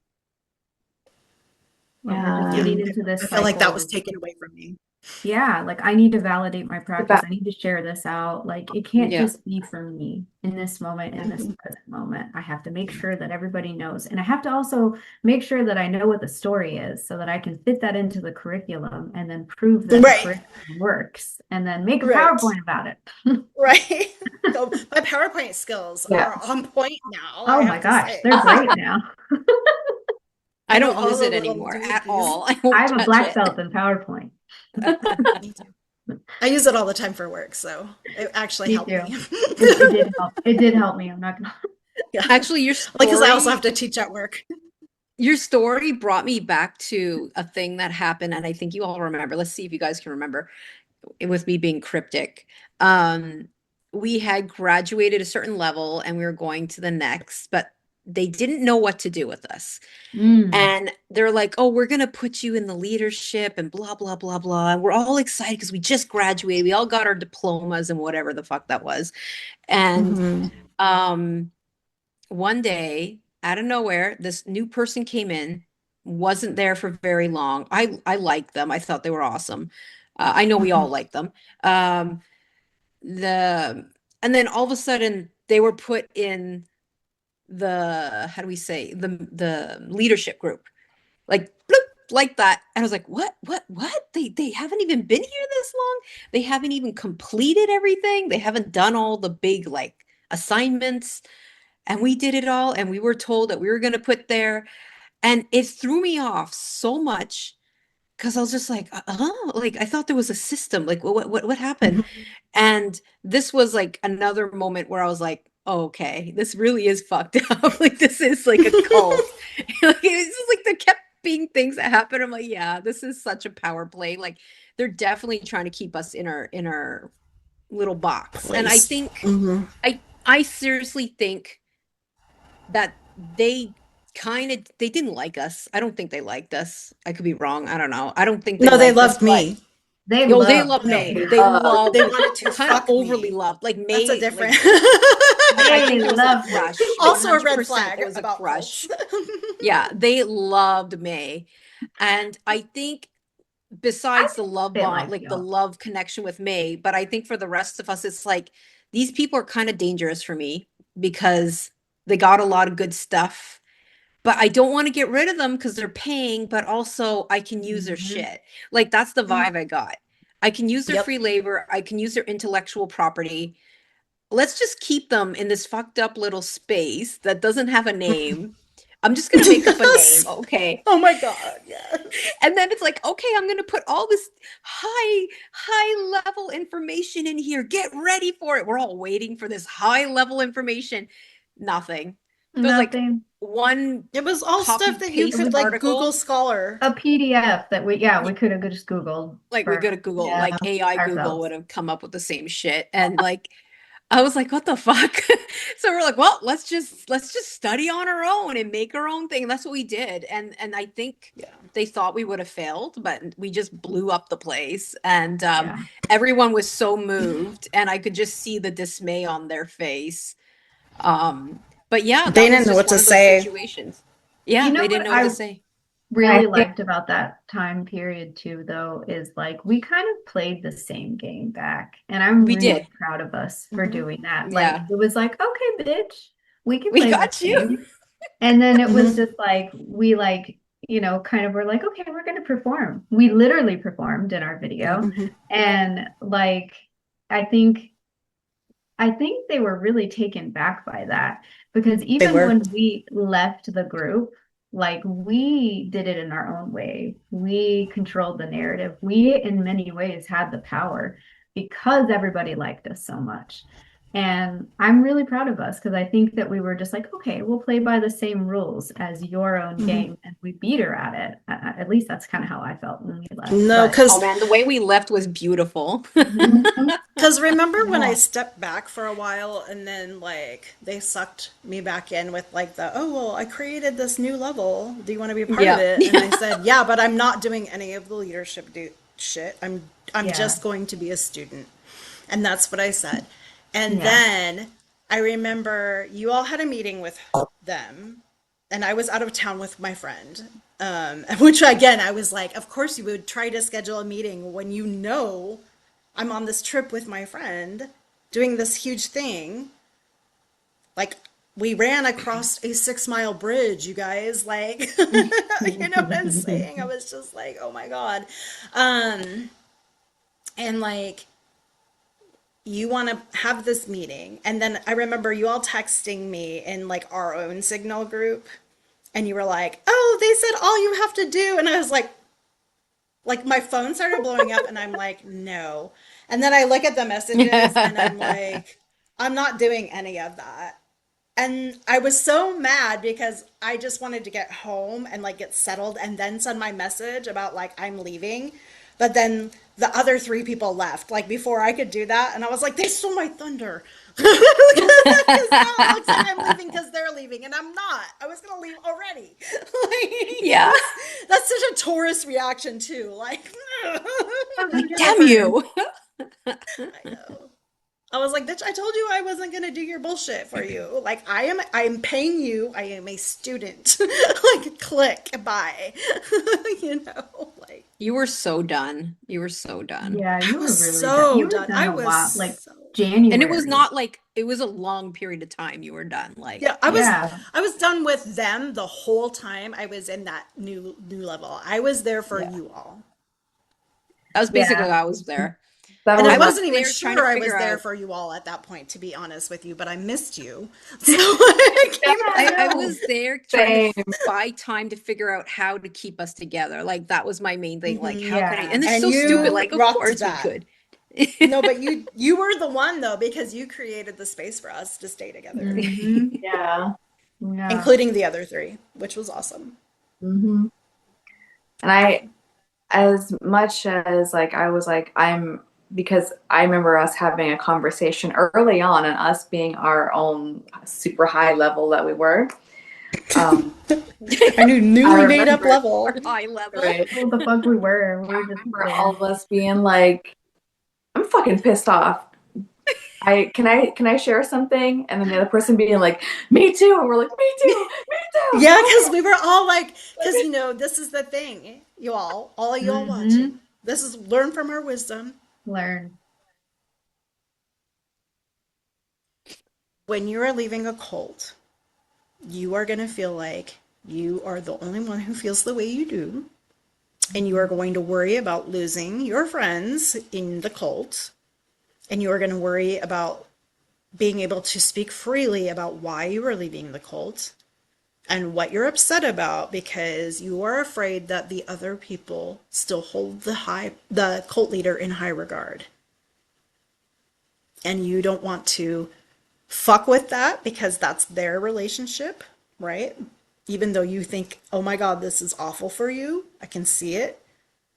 we're just Yeah. Yeah. getting into I this feel like that was cycle. taken away from me. Yeah, like I need to validate my The practice. ba- I need to share this out. Like it can't Yeah. just be for me in this moment, in this Mhm. present moment. I have to make sure that everybody knows. And I have to also make sure that I know what the story is so that I can fit that into the curriculum and then prove that the Right. curriculum works and then make a Right. PowerPoint about it. Right. So my PowerPoint skills Yeah. are on point now, I Oh my have to gosh, say. they're great now. I I know don't all use the it little anymore at doohies. all. I I won't have a touch black it. belt in PowerPoint. Me too. I use it all the time for work, so it actually Me helped too. me. It did help. It did help me. I'm not gonna. Yeah. Actually, Like, because I also have to teach at work. your story brought me back to a thing that happened, and I think you all remember. Let's see if you guys can remember. It was me being cryptic. Um, we had graduated a certain level and we were going to the next, but they didn't know what to do with us. Mm. And they're like, oh, we're going to put you in the leadership and blah, blah, blah, blah. And we're all excited because we just graduated. We all got our diplomas and whatever the fuck that was. And Mm-hmm. um, one day, out of nowhere, this new person came in, wasn't there for very long. I liked them. I thought they were awesome. I know we all like them. Um, the and then all of a sudden they were put in the how do we say the leadership group like bloop, like that, and I was like what they haven't even been here this long, they haven't even completed everything, they haven't done all the big like assignments, and we did it all and we were told that we were going to put there, and it threw me off so much because I was just like like I thought there was a system, like what happened. And this was like another moment where I was like, oh, okay, this really is fucked up. Like this is like a cult. Like it's just like there kept being things that happened. I'm like, yeah, this is such a power play. Like they're definitely trying to keep us in our little box. And I Place. think Mm-hmm. I seriously think that they didn't like us. I don't think they liked us. I could be wrong. I don't know. I don't think they No, they liked us, loved but me. They yo, they loved love No, May. me. They they loved wanted to kind of fuck overly me. loved. Like That's a May, different. like I They think there was a loved me. crush. Also a red 100% flag there was a about cults. crush. Yeah, they loved May. And I think I besides the think love they bond, liked like the y'all. love connection with May, but I think for the rest of us, it's like these people are kind of dangerous for me because they got a lot of good stuff, but I don't want to get rid of them because they're paying, but also I can use their Mhm. shit. Like that's the vibe I got. I can use their Yep. free labor, I can use their intellectual property. Let's just keep them in this fucked up little space that doesn't have a name. I'm just going to make up a name. Yes. Okay. Oh my God. Yes. And then it's like, okay, I'm going to put all this high level information in here. Get ready for it. We're all waiting for this high level information. Nothing. There's like Nothing. one It was all copy stuff that you It paste could was like Google article. Scholar. a PDF that we could have just Googled Like we go for to Google, like AI Google ourselves. would have come up with the same shit. And like I was like, what the fuck? So we're like, well, let's just study on our own and make our own thing. And that's what we did. And I think Yeah. they thought we would have failed, but we just blew up the place. And Yeah. everyone was so moved, and I could just see the dismay on their face. Um, but yeah, They that was didn't know just what one to of those say. situations. You Yeah, know they didn't what know what to I say. And I really think, liked about that time period too, though, is like we kind of played the same game back. And I'm We really did. proud of us for Mm-hmm. doing that. Like Yeah. it was like, okay, bitch, we can We play this got you. game. And then it was Mm-hmm. just like we like, kind of were like, okay, we're gonna perform. We literally performed in our Yeah. video. Mm-hmm. And like I think I think they were really taken back by that because They even were. when we left the group, like we did it in our own way. We controlled the narrative. We, in many ways, had the power because everybody liked us so much. And I'm really proud of us because I think that we were just like, okay, we'll play by the same rules as your own Mm-hmm. game. And we beat her at it. At least that's kind of how I felt when we left. No, But Oh because man, the way we left was beautiful. mhm, remember when I yeah, stepped back for a while and then like they sucked me back in with like the, oh well, I created this new level. Do you want to be a part of Yeah. it? And I said, yeah, but I'm not doing any of the leadership shit. I'm yeah, just going to be a student. And that's what I said. And yeah. then I remember you all had a meeting with them and I was out of town with my friend. Which again, I was like, of course you would try to schedule a meeting when you know I'm on this trip with my friend doing this huge thing. Like, we ran across a 6 mile bridge, you guys. Like, you know what I'm saying? I was just like, oh my God. Um, and like, you want to have this meeting. And then I remember you all texting me in like our own Signal group. And you were like, oh, they said all you have to do. And I was like my phone started blowing up and I'm like, no. And then I look at the messages and I'm like, I'm not doing any of that. And I was so mad because I just wanted to get home and like get settled and then send my message about like I'm leaving. But then the other three people left like before I could do that. And I was like, they stole my thunder. Because now it looks like I'm leaving because they're leaving and I'm not. I was going to leave already. Like, Yeah. that's such a Taurus reaction too. Like, Like, damn you. I know. I was like, bitch, I told you I wasn't gonna do your bullshit for you. Like I am paying you. I am a student. Like click, bye. You know, like You were so done. You were so done. Yeah, I you were was really done. so You were done. done I a was lot, like so And it was January. not like it was a long period of time you were done. Like, yeah, I was Yeah, I was done with them the whole time I was in that new level. I was there for yeah. you all. That was basically yeah. why I was there. That And I I was was wasn't even there trying to sure I was figure there out for you all at that point, to be honest with you, but I missed you. So I yeah, came I I back. know. was there trying to same. buy time to figure out how to keep us together. Like that was my main thing. Like, how could I? Yeah, And it's And so stupid. you Like, of rocked course we that. could. No, but you were the one though because you created the space for us to stay together, mm-hmm. Yeah. Yeah. including the other three, which was awesome. hmm And as much as like I was like, because I remember us having a conversation early on and us being our own super high level that we were. Um, Our new I newly made up remember, level. Our high level. right? What the fuck we were. We I were just remember all there. of us being like, I'm fucking pissed off. I share something? And then the other person being like, me too. And we're like, me too, me too. Yeah, Okay. because we were all like, because this is the thing, all of y'all Mm-hmm. watching. This is learn from our wisdom. Learn. When you are leaving a cult, you are going to feel like you are the only one who feels the way you do. And you are going to worry about losing your friends in the cult. And you are going to worry about being able to speak freely about why you are leaving the cult and what you're upset about because you are afraid that the other people still hold the cult leader in high regard. And you don't want to fuck with that because that's their relationship, right? Even though you think, oh my God, this is awful for you, I can see it.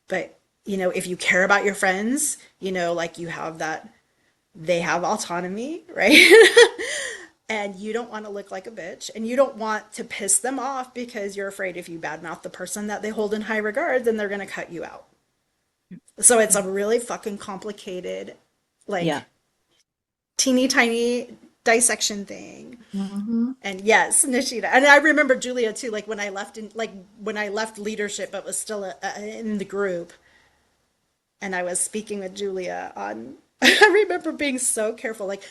But, if you care about your friends, like you have that, they have autonomy, right? And you don't want to look like a bitch and you don't want to piss them off because you're afraid if you badmouth the person that they hold in high regard, then they're going to cut you out. So it's a really fucking complicated, Yeah. like teeny tiny dissection thing. Mm-hmm. And yes, Nishida. And I remember Julia too, like when I left leadership, but was still in the group. And I was speaking with Julia on, I remember being so careful. Like,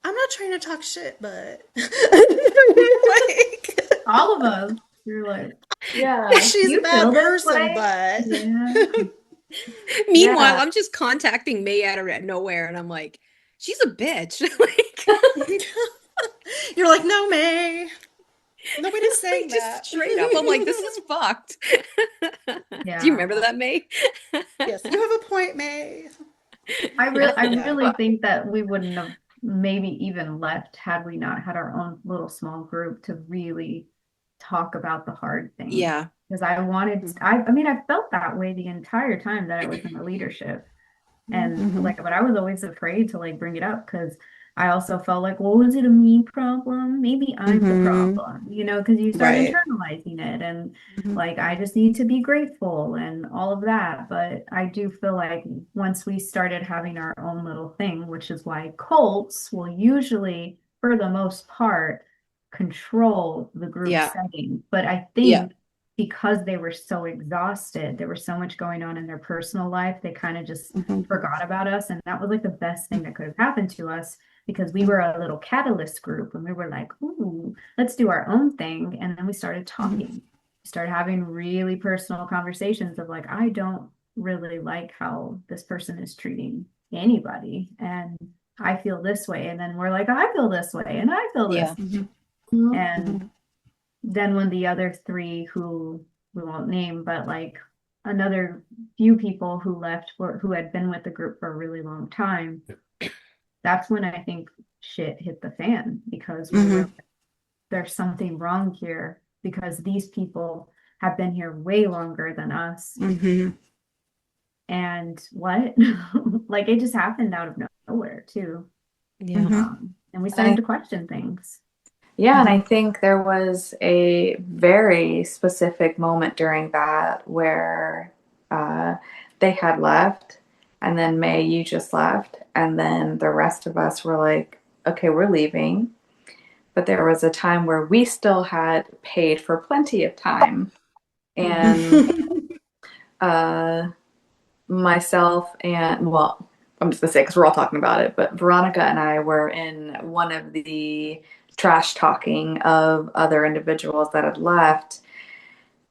I'm not trying to talk shit, but like, All of us. We were like, Yeah. she's a you bad feel this person, way? but Yeah. Meanwhile, Yeah. I'm just contacting May out of nowhere, and I'm like, she's a bitch. Like, you're like, no, May. Nobody's saying like that. just straight up, I'm like, this is fucked. Do you Yeah. remember that, May? Yes, you have a point, May. I Yeah. really think that we wouldn't have maybe even left had we not had our own little small group to really talk about the hard things. Yeah. Because I mean, I felt that way the entire time that I was in the leadership. And Mm-hmm. like, but I was always afraid to like bring it up because I also felt like, well, is it a me problem? Maybe I'm the Mm-hmm. problem, because you start Right. internalizing it and Mm-hmm. like I just need to be grateful and all of that. But I do feel like once we started having our own little thing, which is why cults will usually, for the most part, control the group Yeah. setting. But I Yeah. think because they were so exhausted, there was so much going on in their personal life, they kind of just forgot about us. And that was like the best thing that could have happened to us because we were a little catalyst group and we were like, ooh, let's do our own thing. And then we started talking, started having really personal conversations of like, I don't really like how this person is treating anybody. And I feel this way. And then we're like, I feel this way. And I feel this. Yeah. And then when the other three who we won't name, but like another few people who left who had been with the group for a really long time, that's when I think shit hit the fan because we were, there's something wrong here because these people have been here way longer than us. And what? Like it just happened out of nowhere too. Yeah. And we started to question things. Yeah, and I think there was a very specific moment during that where they had left, and then May, you just left, and then the rest of us were like, okay, we're leaving. But there was a time where we still had paid for plenty of time, and myself and, well, I'm just gonna say because we're all talking about it, but Veronica and I were in one of the trash talking of other individuals that had left,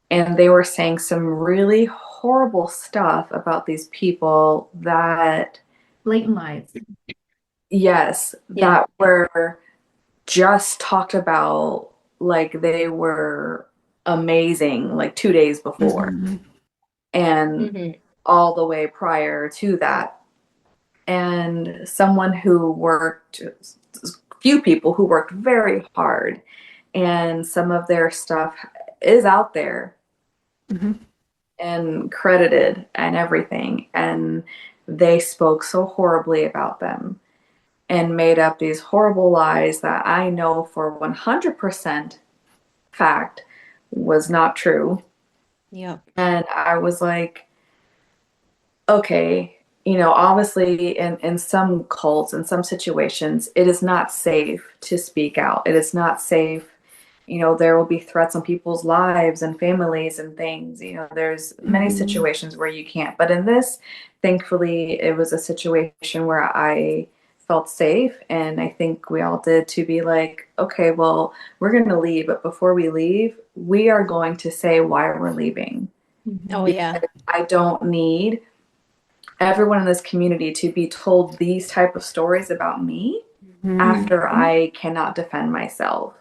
and they were saying some really horrible stuff about these people that, Blatant lies. yes, Yeah. that were just talked about like they were amazing like 2 days before and all the way prior to that. And someone who worked, few people who worked very hard, and some of their stuff is out there and credited and everything. And they spoke so horribly about them and made up these horrible lies that I know for 100% fact was not true. Yeah. And I was like, okay, you know, obviously in some cults, in some situations, it is not safe to speak out. It is not safe. You know, there will be threats on people's lives and families and things. You know, there's many situations where you can't. But in this, thankfully, it was a situation where I felt safe. And I think we all did to be like, okay, well, we're going to leave. But before we leave, we are going to say why we're leaving. Oh, yeah. I don't need everyone in this community to be told these type of stories about me after I cannot defend myself.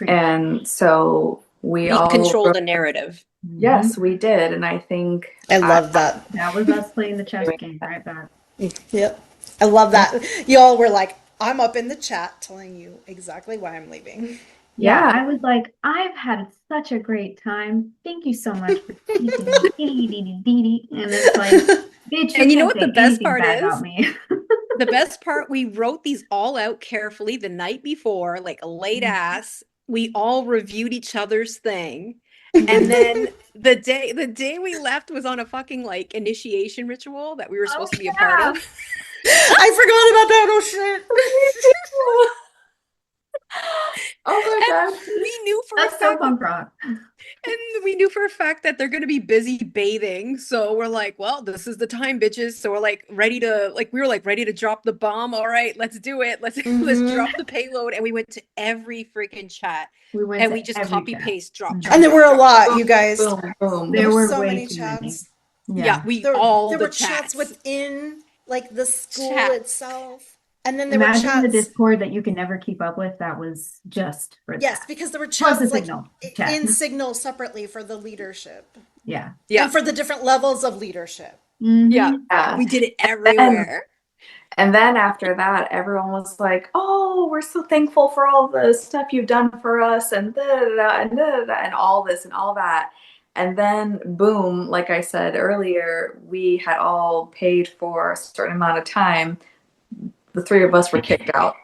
And so we all control the narrative. Yes, we did. And I think I love that. That was us playing the chess game right back. Yep. I love that. Y'all were like, I'm up in the chat telling you exactly why I'm leaving. Yeah, Yeah. I was like, I've had such a great time. Thank you so much for teaching me. And it's like, bitch, you And you know can't what the say best anything part bad is? about me. The best part, we wrote these all out carefully the night before, like a late ass. We all reviewed each other's thing. And then the day we left was on a fucking like initiation ritual that we were supposed to be a part of. I forgot about that. Oh shit. Oh my And gosh. we knew for a That's so fact punk rock. and we knew for a fact that they're gonna be busy bathing. So we're like, well, this is the time, bitches. So we're like ready to we were like ready to drop the bomb. All right, let's do it. Let's drop the payload. And we went to every freaking chat. We went And to we just every copy chat. paste, drop, And there drop, were a drop, lot, drop. you guys. Boom, boom. There There were were so way many too many. chats. Yeah, There, all there the were chats chats. within like the school Chat. itself. And then there were Imagine the chats. Discord that you can never keep up with that was just for Yes, that. because there were Plus the chats like Signal chat. in Signal separately for the leadership Yeah. Yeah. and for the different levels of leadership. Yeah. Yeah. We did it And everywhere. and then after that, everyone was like, "Oh, we're so thankful for all the stuff you've done for us, and da da da and da da da, and all this and all that." And then, boom, like I said earlier, we had all paid for a certain amount of time. The three of us were kicked out.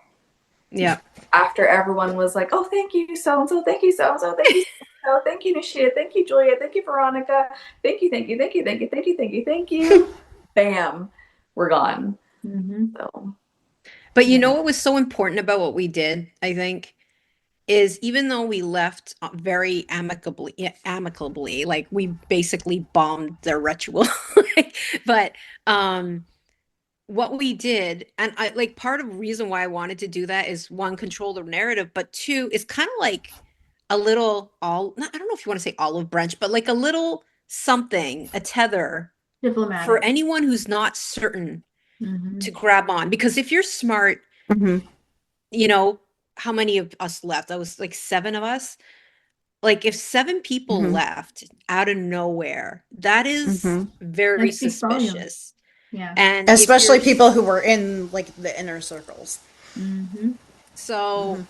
Yeah. After everyone was like, "Oh, thank you, so and so, thank you, so and so, thank you, so thank you, Nishia, thank you, Julia, thank you, Veronica, thank you, thank you, thank you, thank you, thank you, thank you, thank you." Bam, we're gone. So But you know what was so important about what we did, I think, is even though we left very amicably, like we basically bombed their ritual, but what we did, and I like part of the reason why I wanted to do that is one, control the narrative, but two, is kind of like a little I don't know if you want to say olive branch, but like a little something, a tether for Diplomatic. anyone who's not certain Hmm. to grab on. Because if you're smart, Mm-hmm. you know, how many of us left? That was like 7 of us. Like if 7 people Mm-hmm. left out of nowhere, that is Mm-hmm. very That speaks volumes. suspicious. Yeah. And if you're Especially people who were in like the inner circles. Hmm. so,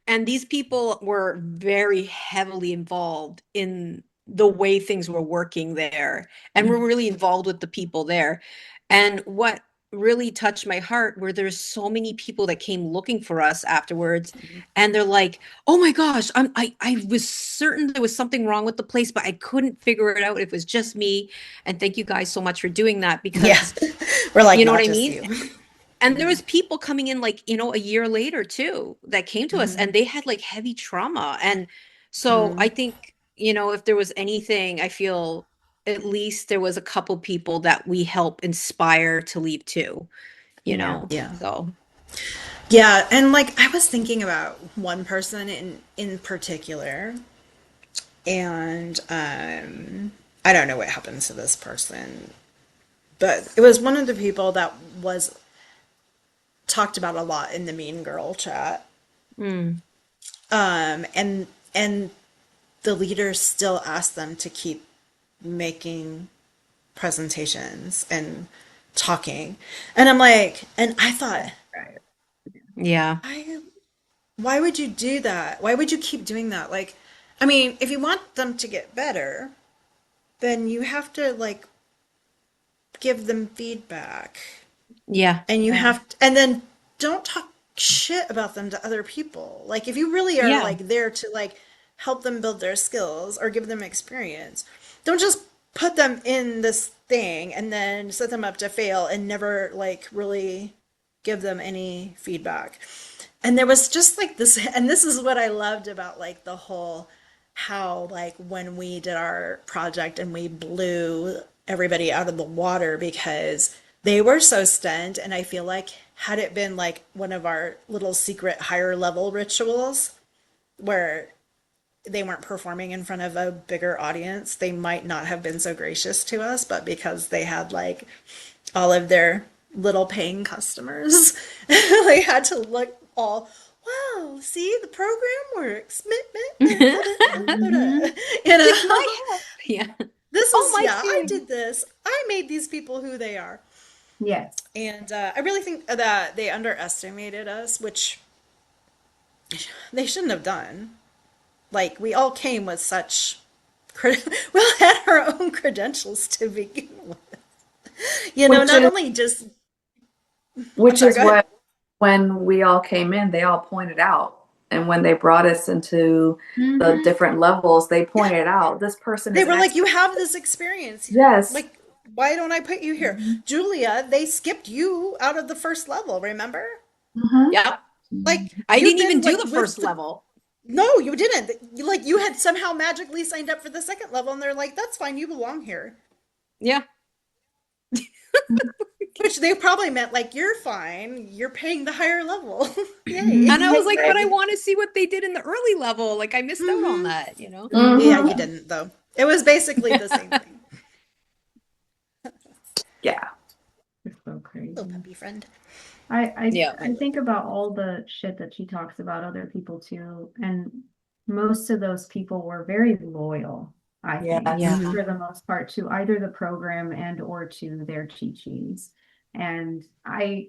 and these people were very heavily involved in the way things were working there, and were really involved with the people there. And what really touched my heart were there's so many people that came looking for us afterwards, and they're like, oh my gosh, I was certain there was something wrong with the place, but I couldn't figure it out if it was just me. And thank you guys so much for doing that, Yeah. because We're like, you know what not I just mean? you. And there was people coming in like, a year later too, that came to us, and they had like heavy trauma. And so I think, if there was anything, I feel at least there was a couple people that we help inspire to leave too, Yeah. Yeah. so Yeah, and like I was thinking about one person in particular, and I don't know what happened to this person, but it was one of the people that was talked about a lot in the Mean Girl chat. mm, And the leaders still asked them to keep making presentations and talking. And I'm like, and I thought, Right. yeah. I why would you do that? Why would you keep doing that? Like, I mean, if you want them to get better, then you have to like give them feedback. Yeah. And you Yeah. have to, and then don't talk shit about them to other people. Like if you really are Yeah. like there to like help them build their skills or give them experience, don't just put them in this thing and then set them up to fail and never like really give them any feedback. And there was just like this, and this is what I loved about like the whole how like when we did our project and we blew everybody out of the water because they were so stunned. And I feel like had it been like one of our little secret higher level rituals where they weren't performing in front of a bigger audience, they might not have been so gracious to us. But because they had like all of their little paying customers, they had to look all, wow, see, the program works. Hmm. You With know, my help. Yeah. this Oh, was, my yeah, I experience. did this. I made these people who they are. Yes. And I really think that they underestimated us, which they shouldn't have done. Like, we all came with such, we all had our own credentials to begin with. You know, which not is only just, I'm which sorry, is go ahead. what when we all came in, they all pointed out. And when they brought us into the Hmm. different levels, they Yeah. pointed out this person They is an were like, expert. you have this experience. Yes. Like, why don't I put you here? Hmm. Julia, they skipped you out of the first level, remember? Hmm. Yep. Like, I you've didn't even been do like the with first the. level. No, you didn't. Like, you had somehow magically signed up for the second level, and they're like, that's fine, you belong here. Yeah. Which they probably meant, like, you're fine, you're paying the higher level. Yay. And I was like, but I Right. want to see what they did in the early level. Like I missed out on that. Yeah, Hmm. you didn't, though. It was basically the same thing. Yeah. It's so Little crazy. puppy friend. I, I Yeah. I think about all the shit that she talks about other people too, and most of those people were very loyal, I think, Yeah. Yes. for the most part, to either the program and or to their chi-chis. And I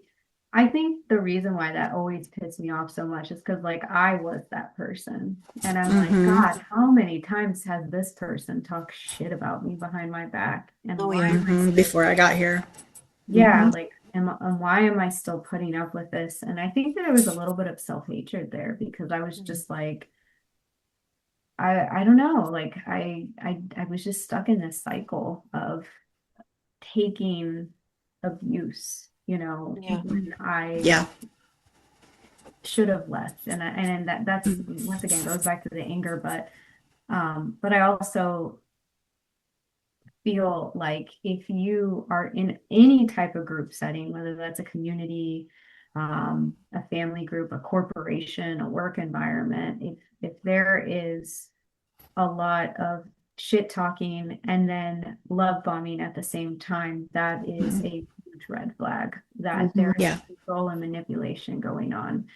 think the reason why that always pissed me off so much is because like I was that person. And I'm like, God, how many times has this person talked shit about me behind my back? And Oh why yeah. am I still Before I got here. yeah, like, and why am I still putting up with this? And I think that there was a little bit of self-hatred there because I was just like, I don't know, like I was just stuck in this cycle of taking abuse, Yeah. when I Yeah. should have left. And that's once again goes back to the anger, but I also feel like if you are in any type of group setting, whether that's a community, a family group, a corporation, a work environment, if there is a lot of shit talking and then love bombing at the same time, that is a huge red flag that there's Yeah. control and manipulation going on.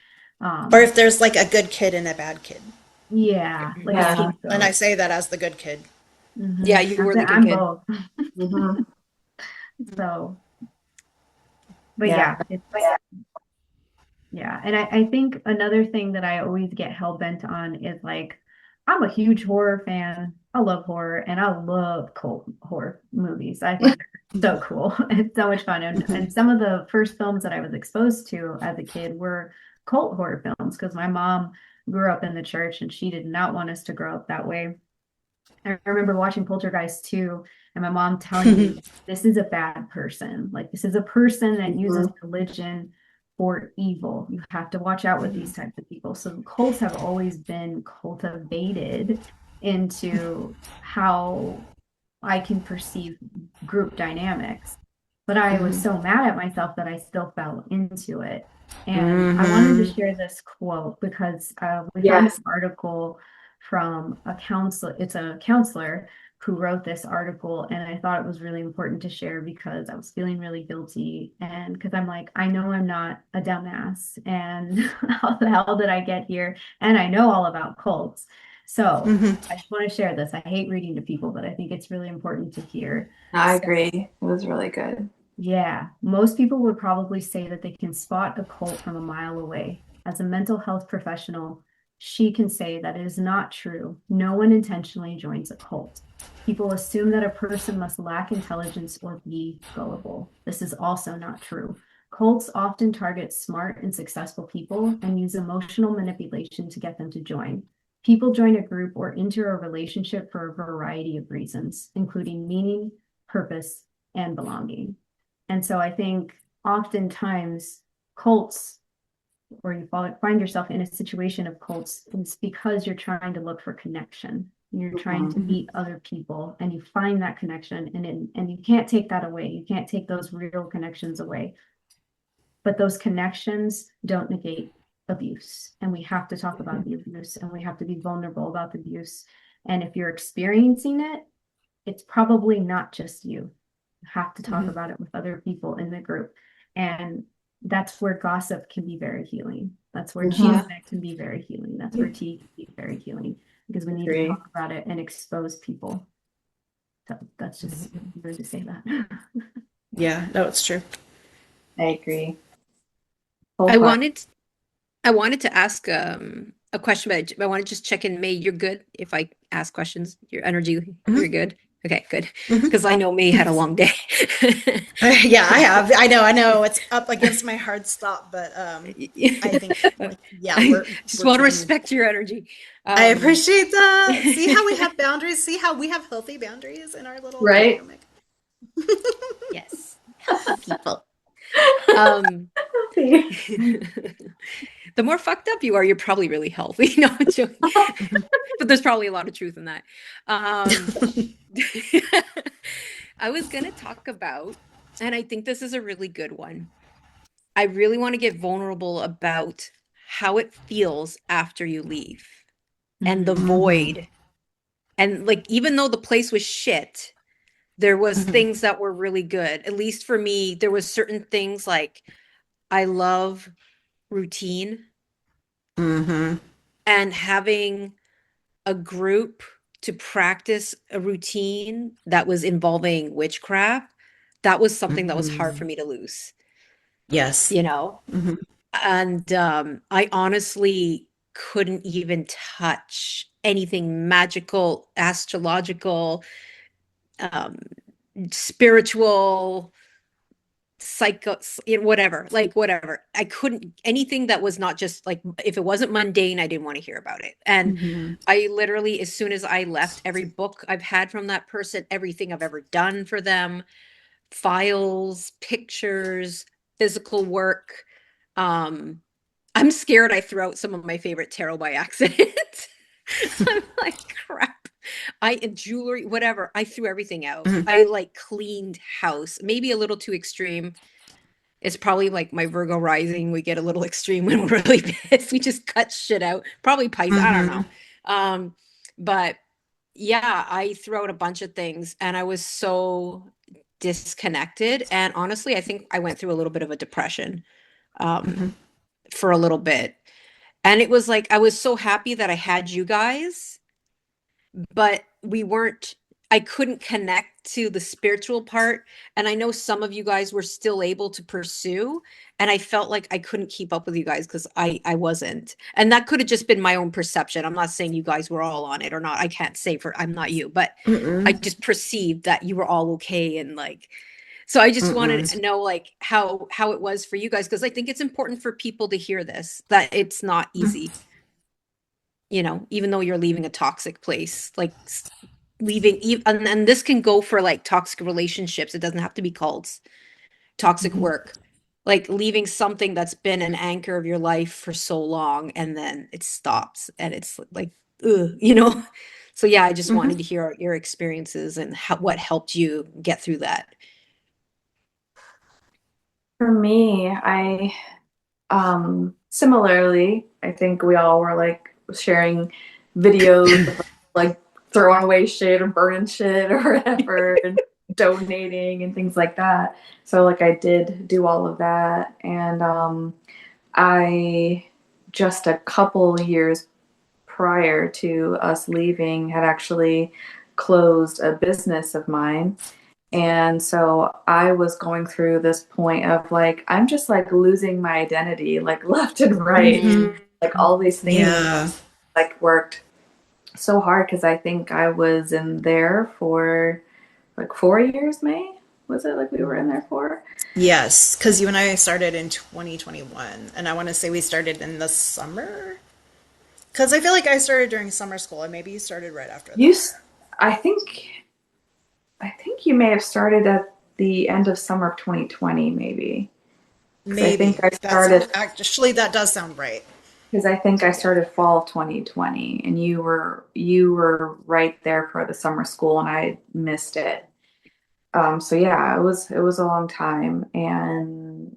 Or if there's like a good kid and a bad kid. Yeah, like a Yeah. And I scapegoat. say that as the good kid. Yeah, you were the good I'm kid. both. Mhm. So, but Yeah. yeah, it's yeah. And I think another thing that I always get hell bent on is like, I'm a huge horror fan. I love horror and I love cult horror movies. I think they're so cool. It's so much fun. And some of the first films that I was exposed to as a kid were cult horror films because my mom grew up in the church and she did not want us to grow up that way. I remember watching Poltergeist 2 and my mom telling me this is a bad person. Like this is a person that uses religion for evil. You have to watch out with these types of people. So cults have always been cultivated into how I can perceive group dynamics. But I was so mad at myself that I still fell into it. And I wanted to share this quote because we found Yes. an article from a counselor. It's a counselor who wrote this article, and I thought it was really important to share because I was feeling really guilty. And because I'm like, I know I'm not a dumbass, and how the hell did I get here? And I know all about cults. So I just want to share this. I hate reading to people, but I think it's really important to hear. I agree. It was really good. Yeah, most people would probably say that they can spot a cult from a mile away. As a mental health professional, she can say that it is not true. No one intentionally joins a cult. People assume that a person must lack intelligence or be gullible. This is also not true. Cults often target smart and successful people and use emotional manipulation to get them to join. People join a group or enter a relationship for a variety of reasons, including meaning, purpose, and belonging. And so I think oftentimes cults, or you find yourself in a situation of cults, it's because you're trying to look for connection. You're trying to meet other people and you find that connection and you can't take that away. You can't take those real connections away. But those connections don't negate abuse. And we have to talk about the abuse and we have to be vulnerable about the abuse. And if you're experiencing it, it's probably not just you. You have to talk about it with other people in the group. And that's where gossip can be very healing. That's where chismet can be very healing. That's where tea can be very healing because we need to Agree. talk about it and expose people. So that's just good to say that. Yeah, no, it's true. I agree. I wanted to ask a question, but I want to just check in. May, you're good if I ask questions? Your energy, you're good? Okay, good. Because I know May had a long day. Yeah, I have. I know it's up against my hard stop, but I think yeah, I just we're want to trying. respect your energy. I appreciate that. See how we have boundaries? See how we have healthy boundaries in our little Right? dynamic? Yes, people. Um, the more fucked up you are, you're probably really healthy. No, I'm joking. But there's probably a lot of truth in that. I was going to talk about, and I think this is a really good one. I really want to get vulnerable about how it feels after you leave and the void. And like, even though the place was shit, there was things that were really good. At least for me, there was certain things like I love routine and having a group to practice a routine that was involving witchcraft. That was something that was hard for me to lose, Yes. you know? And I honestly couldn't even touch anything magical, astrological, um, spiritual, psycho, whatever, like whatever. I couldn't, anything that was not just like, if it wasn't mundane, I didn't want to hear about it. And I literally, as soon as I left, every book I've had from that person, everything I've ever done for them, files, pictures, physical work, um, I'm scared I threw out some of my favorite tarot by accident. I'm like, crap. Jewelry, whatever. I threw everything out. Mhm. I like cleaned house, maybe a little too extreme. It's probably like my Virgo rising. We get a little extreme when we're really pissed. We just cut shit out. Probably Pisces. I don't know. But yeah, I threw out a bunch of things and I was so disconnected. And honestly, I think I went through a little bit of a depression for a little bit. And it was like, I was so happy that I had you guys, but I couldn't connect to the spiritual part. And I know some of you guys were still able to pursue. And I felt like I couldn't keep up with you guys because I wasn't. And that could have just been my own perception. I'm not saying you guys were all on it or not. I can't say I'm not you, but I just perceived that you were all okay. And like, so I just wanted to know like how it was for you guys, because I think it's important for people to hear this, that it's not easy. You know, even though you're leaving a toxic place, like and this can go for like toxic relationships. It doesn't have to be cults, toxic work, like leaving something that's been an anchor of your life for so long and then it stops and it's like, ugh, you know? So yeah, I just wanted to hear your experiences and what helped you get through that. For me, I similarly, I think we all were like sharing videos of like throwing away shit or burning shit or whatever and donating and things like that. So like I did do all of that, and I just a couple years prior to us leaving had actually closed a business of mine. And so I was going through this point of like, I'm just like losing my identity, like left and right. Like all these things Yeah. like worked so hard because I think I was in there for like 4 years, May? Was it like we were in there for? Yes, because you and I started in 2021, and I want to say we started in the summer. Because I feel like I started during summer school, and maybe you started right after You, that. I think, I think you may have started at the end of summer of 2020, maybe. Because I think Maybe I that sounds started actually that does sound right. Because I think I started fall of 2020, and you were right there for the summer school, and I missed it. So yeah, it was a long time, and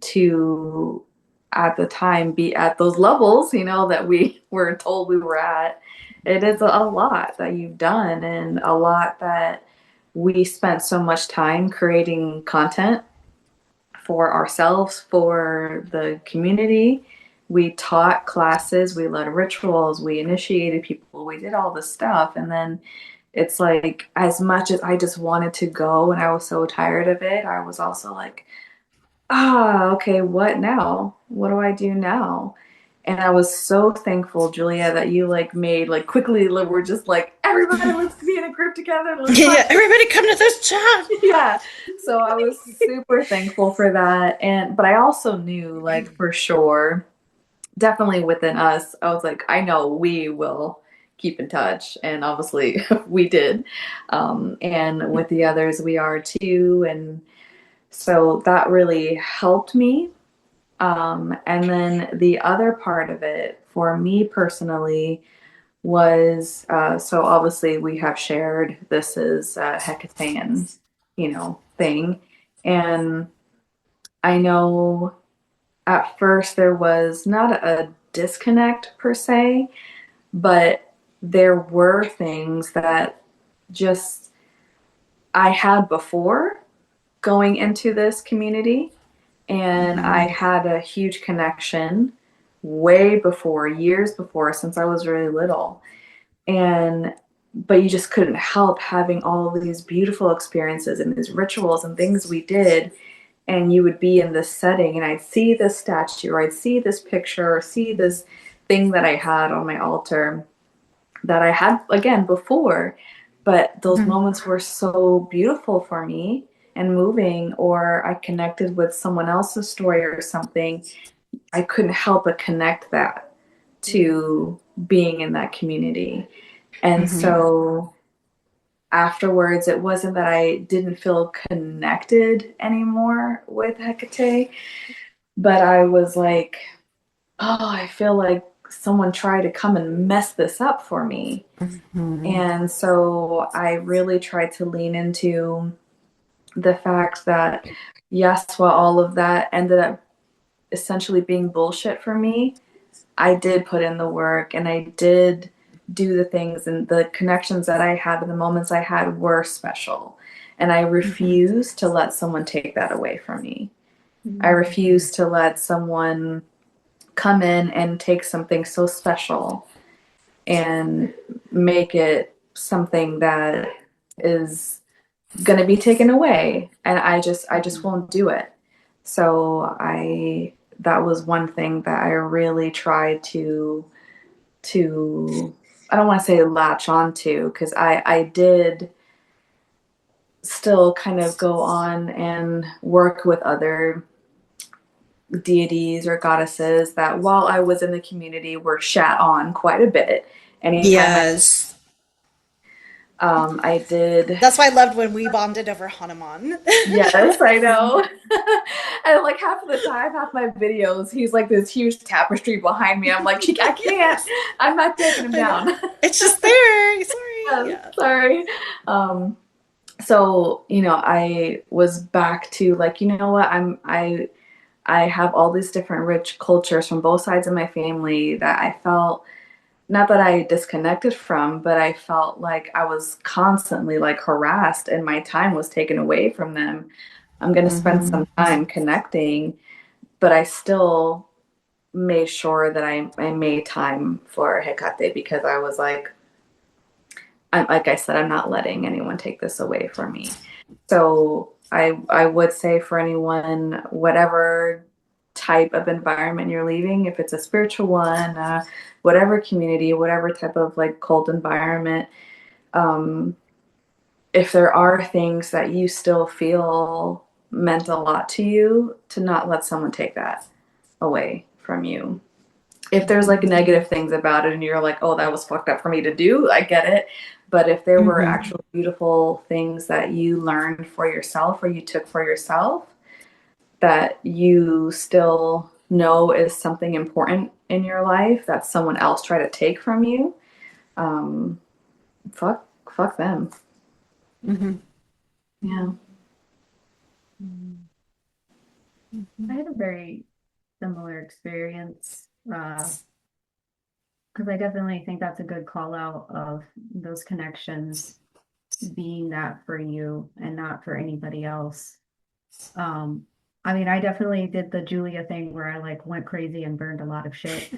to at the time be at those levels, that we were told we were at, it is a lot that you've done, and a lot that we spent so much time creating content for ourselves, for the community. We taught classes, we led rituals, we initiated people, we did all this stuff. And then it's like, as much as I just wanted to go and I was so tired of it, I was also like, okay, what now? What do I do now? And I was so thankful, Julia, that you like made like quickly, like, we're just like, everybody, let's be in a group together. Let's Yeah, everybody come to this chat. yeah. So I was super thankful for that. But I also knew, like, for sure, definitely within us, I was like, I know we will keep in touch. And obviously we did. And with the others, we are too. And so that really helped me. And then the other part of it for me personally was so obviously we have shared this is a Hecatean, thing. And I know at first there was not a disconnect per se, but there were things that just I had before going into this community. And I had a huge connection way before, years before, since I was really little. And but you just couldn't help having all of these beautiful experiences and these rituals and things we did. And you would be in this setting, and I'd see this statue, or I'd see this picture, or see this thing that I had on my altar that I had again before. But those moments were so beautiful for me and moving, or I connected with someone else's story or something. I couldn't help but connect that to being in that community. And so afterwards, it wasn't that I didn't feel connected anymore with Hecate, but I was like, oh, I feel like someone tried to come and mess this up for me. And so I really tried to lean into the fact that, yes, while all of that ended up essentially being bullshit for me, I did put in the work and I did do the things, and the connections that I had and the moments I had were special. And I refuse to let someone take that away from me. I refuse to let someone come in and take something so special and make it something that is going to be taken away, and I just won't do it. So I that was one thing that I really tried to I don't want to say latch onto, because I did still kind of go on and work with other deities or goddesses that, while I was in the community, were shat on quite a bit. Anytime Yes. I did. That's why I loved when we bonded over Hanuman. Yes, I know. And like half of the time, half my videos, he's like this huge tapestry behind me. I'm like, I can't. Yes. I'm not taking him I know. down. It's just there. Sorry. Yes, Yeah. sorry. Um, so I was back to like, what, I have all these different rich cultures from both sides of my family that I felt, not that I disconnected from, but I felt like I was constantly like harassed and my time was taken away from them. I'm going to spend some time connecting, but I still made sure that I made time for Hecate, because I was like I said, I'm not letting anyone take this away from me. So I would say for anyone, whatever type of environment you're leaving, if it's a spiritual one, whatever community, whatever type of like cult environment, um, if there are things that you still feel meant a lot to you, to not let someone take that away from you. If there's like negative things about it and you're like, oh, that was fucked up for me to do, I get it. But if there were actual beautiful things that you learned for yourself or you took for yourself that you still know is something important in your life that someone else tried to take from you, um, fuck them. Yeah. I had a very similar experience because I definitely think that's a good call out of those connections being that for you and not for anybody else. Um, I mean, I definitely did the Julia thing where I like went crazy and burned a lot of shit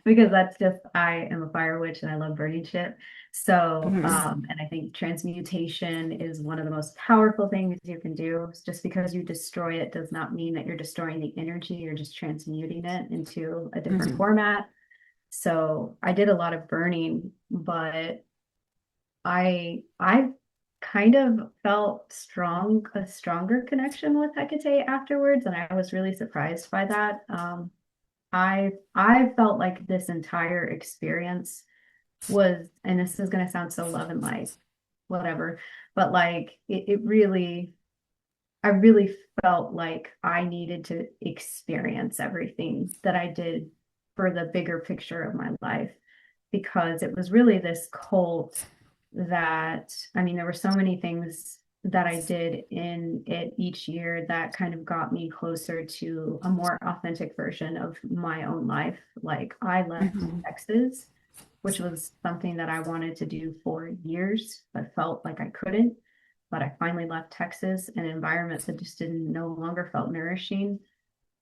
because that's just, I am a fire witch and I love burning shit. So, and I think transmutation is one of the most powerful things you can do. Just because you destroy it does not mean that you're destroying the energy, you're just transmuting it into a different format. So I did a lot of burning, but I kind of felt a stronger connection with Hecate afterwards, and I was really surprised by that. I felt like this entire experience was, and this is gonna sound so love and light, whatever, but like it really, I really felt like I needed to experience everything that I did for the bigger picture of my life, because it was really this cult that, I mean, there were so many things that I did in it each year that kind of got me closer to a more authentic version of my own life. Like I left Texas, which was something that I wanted to do for years, but felt like I couldn't. But I finally left Texas, an environment that just didn't no longer felt nourishing.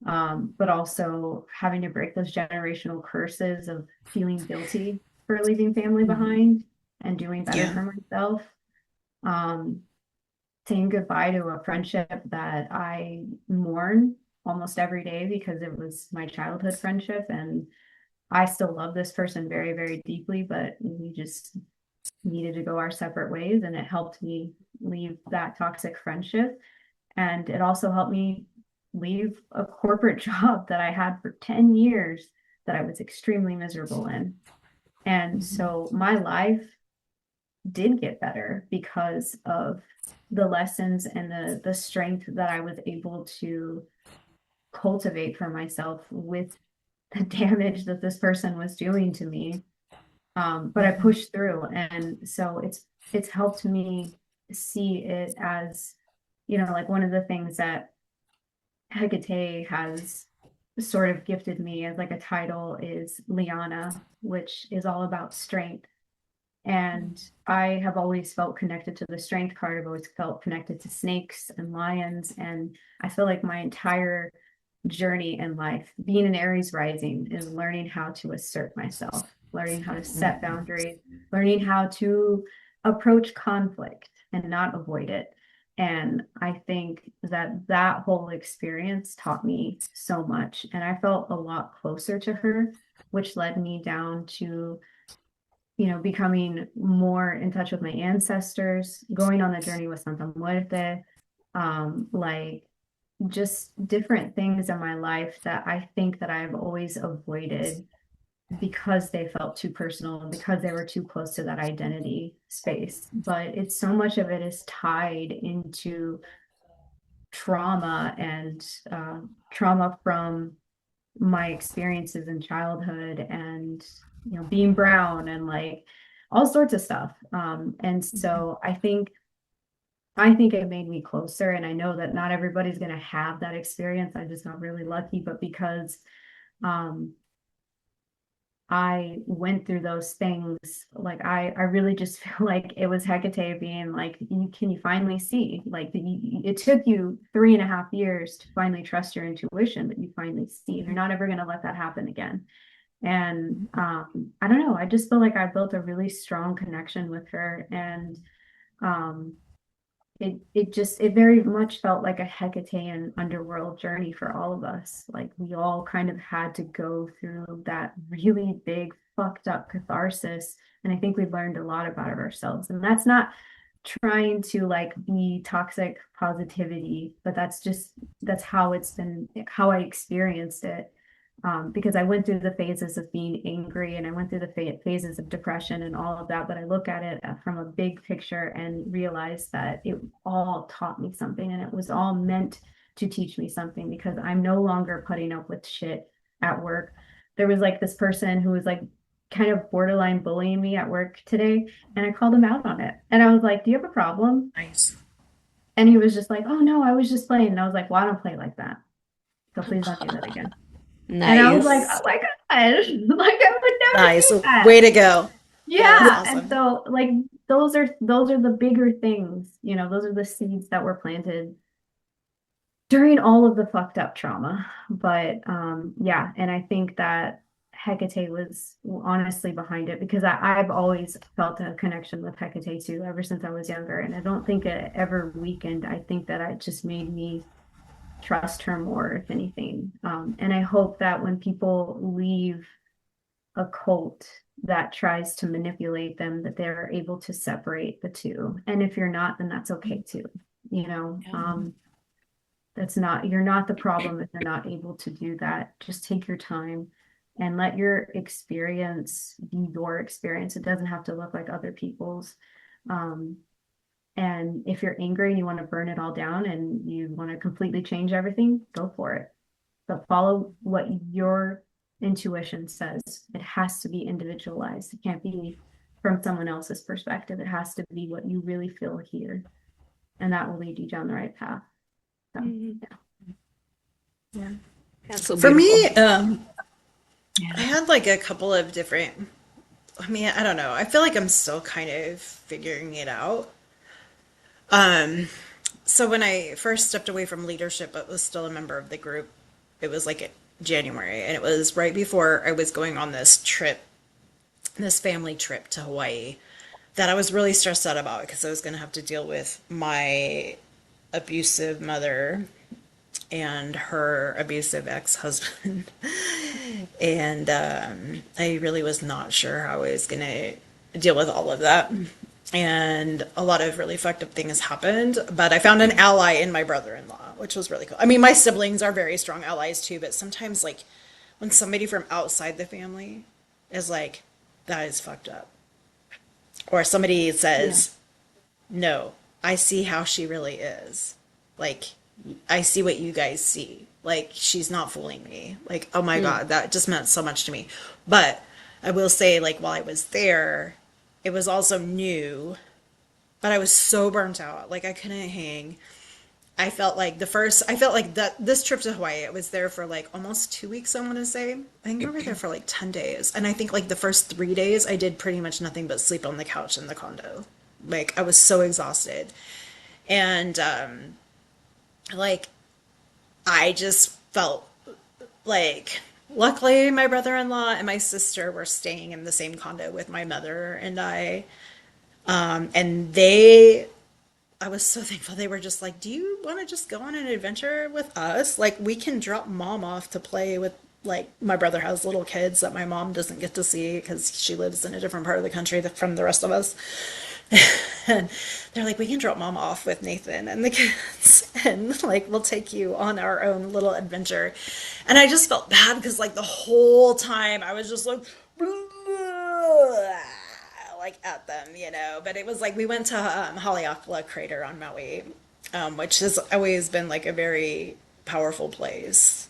But also having to break those generational curses of feeling guilty for leaving family behind and doing better Yeah. for myself. Um, Saying goodbye to a friendship that I mourn almost every day because it was my childhood friendship and I still love this person very, very deeply, but we just needed to go our separate ways. And it helped me leave that toxic friendship. And it also helped me leave a corporate job that I had for 10 years that I was extremely miserable in. And so my life did get better because of the lessons and the strength that I was able to cultivate for myself with the damage that this person was doing to me. But I pushed through, and so it's helped me see it as, like one of the things that Hecate has sort of gifted me as like a title is Liana, which is all about strength. And I have always felt connected to the strength card. I've always felt connected to snakes and lions. And I feel like my entire journey in life, being an Aries rising, is learning how to assert myself, learning how to set boundaries, learning how to approach conflict and not avoid it. And I think that that whole experience taught me so much. And I felt a lot closer to her, which led me down to, becoming more in touch with my ancestors, going on the journey with Santa Muerte, like just different things in my life that I think that I've always avoided because they felt too personal and because they were too close to that identity space. But it's so much of it is tied into trauma and trauma from my experiences in childhood and being brown and like all sorts of stuff. And so I think it made me closer, and I know that not everybody's going to have that experience. I just got really lucky, but because um, I went through those things, like I really just feel like it was Hecate being like, you finally see, like it took you 3.5 years to finally trust your intuition, but you finally see, you're not ever going to let that happen again. And I don't know, I just feel like I built a really strong connection with her, and um, it very much felt like a Hecatean underworld journey for all of us. Like we all kind of had to go through that really big fucked up catharsis. And I think we learned a lot about ourselves. And that's not trying to like be toxic positivity, but that's how it's been, how I experienced it. Because I went through the phases of being angry, and I went through the phases of depression and all of that. But I look at it from a big picture and realize that it all taught me something, and it was all meant to teach me something, because I'm no longer putting up with shit at work. There was like this person who was like kind of borderline bullying me at work today, and I called him out on it. And I was like, "Do you have a problem?" Nice. And he was just like, "Oh no, I was just playing." And I was like, "Well, I don't play like that. So please don't do that again." And I was like, oh Nice. my God, like I would never Nice. do that. Way to go. Yeah, that's Yeah. And awesome. so like those are the bigger things, those are the seeds that were planted during all of the fucked up trauma. But yeah, and I think that Hecate was honestly behind it, because I've always felt a connection with Hecate too, ever since I was younger. And I don't think it ever weakened. I think that it just made me trust her more, if anything. And I hope that when people leave a cult that tries to manipulate them, that they're able to separate the two. And if you're not, then that's okay too. You know, Yeah. um, that's not, you're not the problem if you're not able to do that. Just take your time and let your experience be your experience. It doesn't have to look like other people's. Um, and if you're angry and you want to burn it all down and you want to completely change everything, go for it. But follow what your intuition says. It has to be individualized. It can't be from someone else's perspective. It has to be what you really feel here. And that will lead you down the right path. So, Mhm. yeah. Yeah. That's so For beautiful. me, I had like a couple of different, I mean, I don't know. I feel like I'm still kind of figuring it out. Um, so when I first stepped away from leadership, but was still a member of the group, it was like January, and it was right before I was going on this trip, this family trip to Hawaii, that I was really stressed out about because I was going to have to deal with my abusive mother and her abusive ex-husband. And I really was not sure how I was going to deal with all of that. And a lot of really fucked up things happened, but I found an ally in my brother-in-law, which was really cool. I mean, my siblings are very strong allies too, but sometimes like when somebody from outside the family is like, that is fucked up, or somebody Yeah. says, no, I see how she really is. Like, I see what you guys see. Like, she's not fooling me. Like, oh my Mm. God, that just meant so much to me. But I will say, like, while I was there, it was also new, but I was so burnt out. Like, I couldn't hang. I felt like that this trip to Hawaii, I was there for like almost 2 weeks, I want to say. I think we were there for like 10 days. And I think like the first 3 days, I did pretty much nothing but sleep on the couch in the condo. Like, I was so exhausted. And, like, I just felt like, luckily, my brother-in-law and my sister were staying in the same condo with my mother and I. And I was so thankful. They were just like, "Do you want to just go on an adventure with us? Like, we can drop mom off to play with." Like, my brother has little kids that my mom doesn't get to see because she lives in a different part of the country from the rest of us. And they're like, "We can drop mom off with Nathan and the kids, and like, we'll take you on our own little adventure." And I just felt bad because, like, the whole time I was just like at them, you know. But it was like we went to Haleakala Crater on Maui, which has always been like a very powerful place,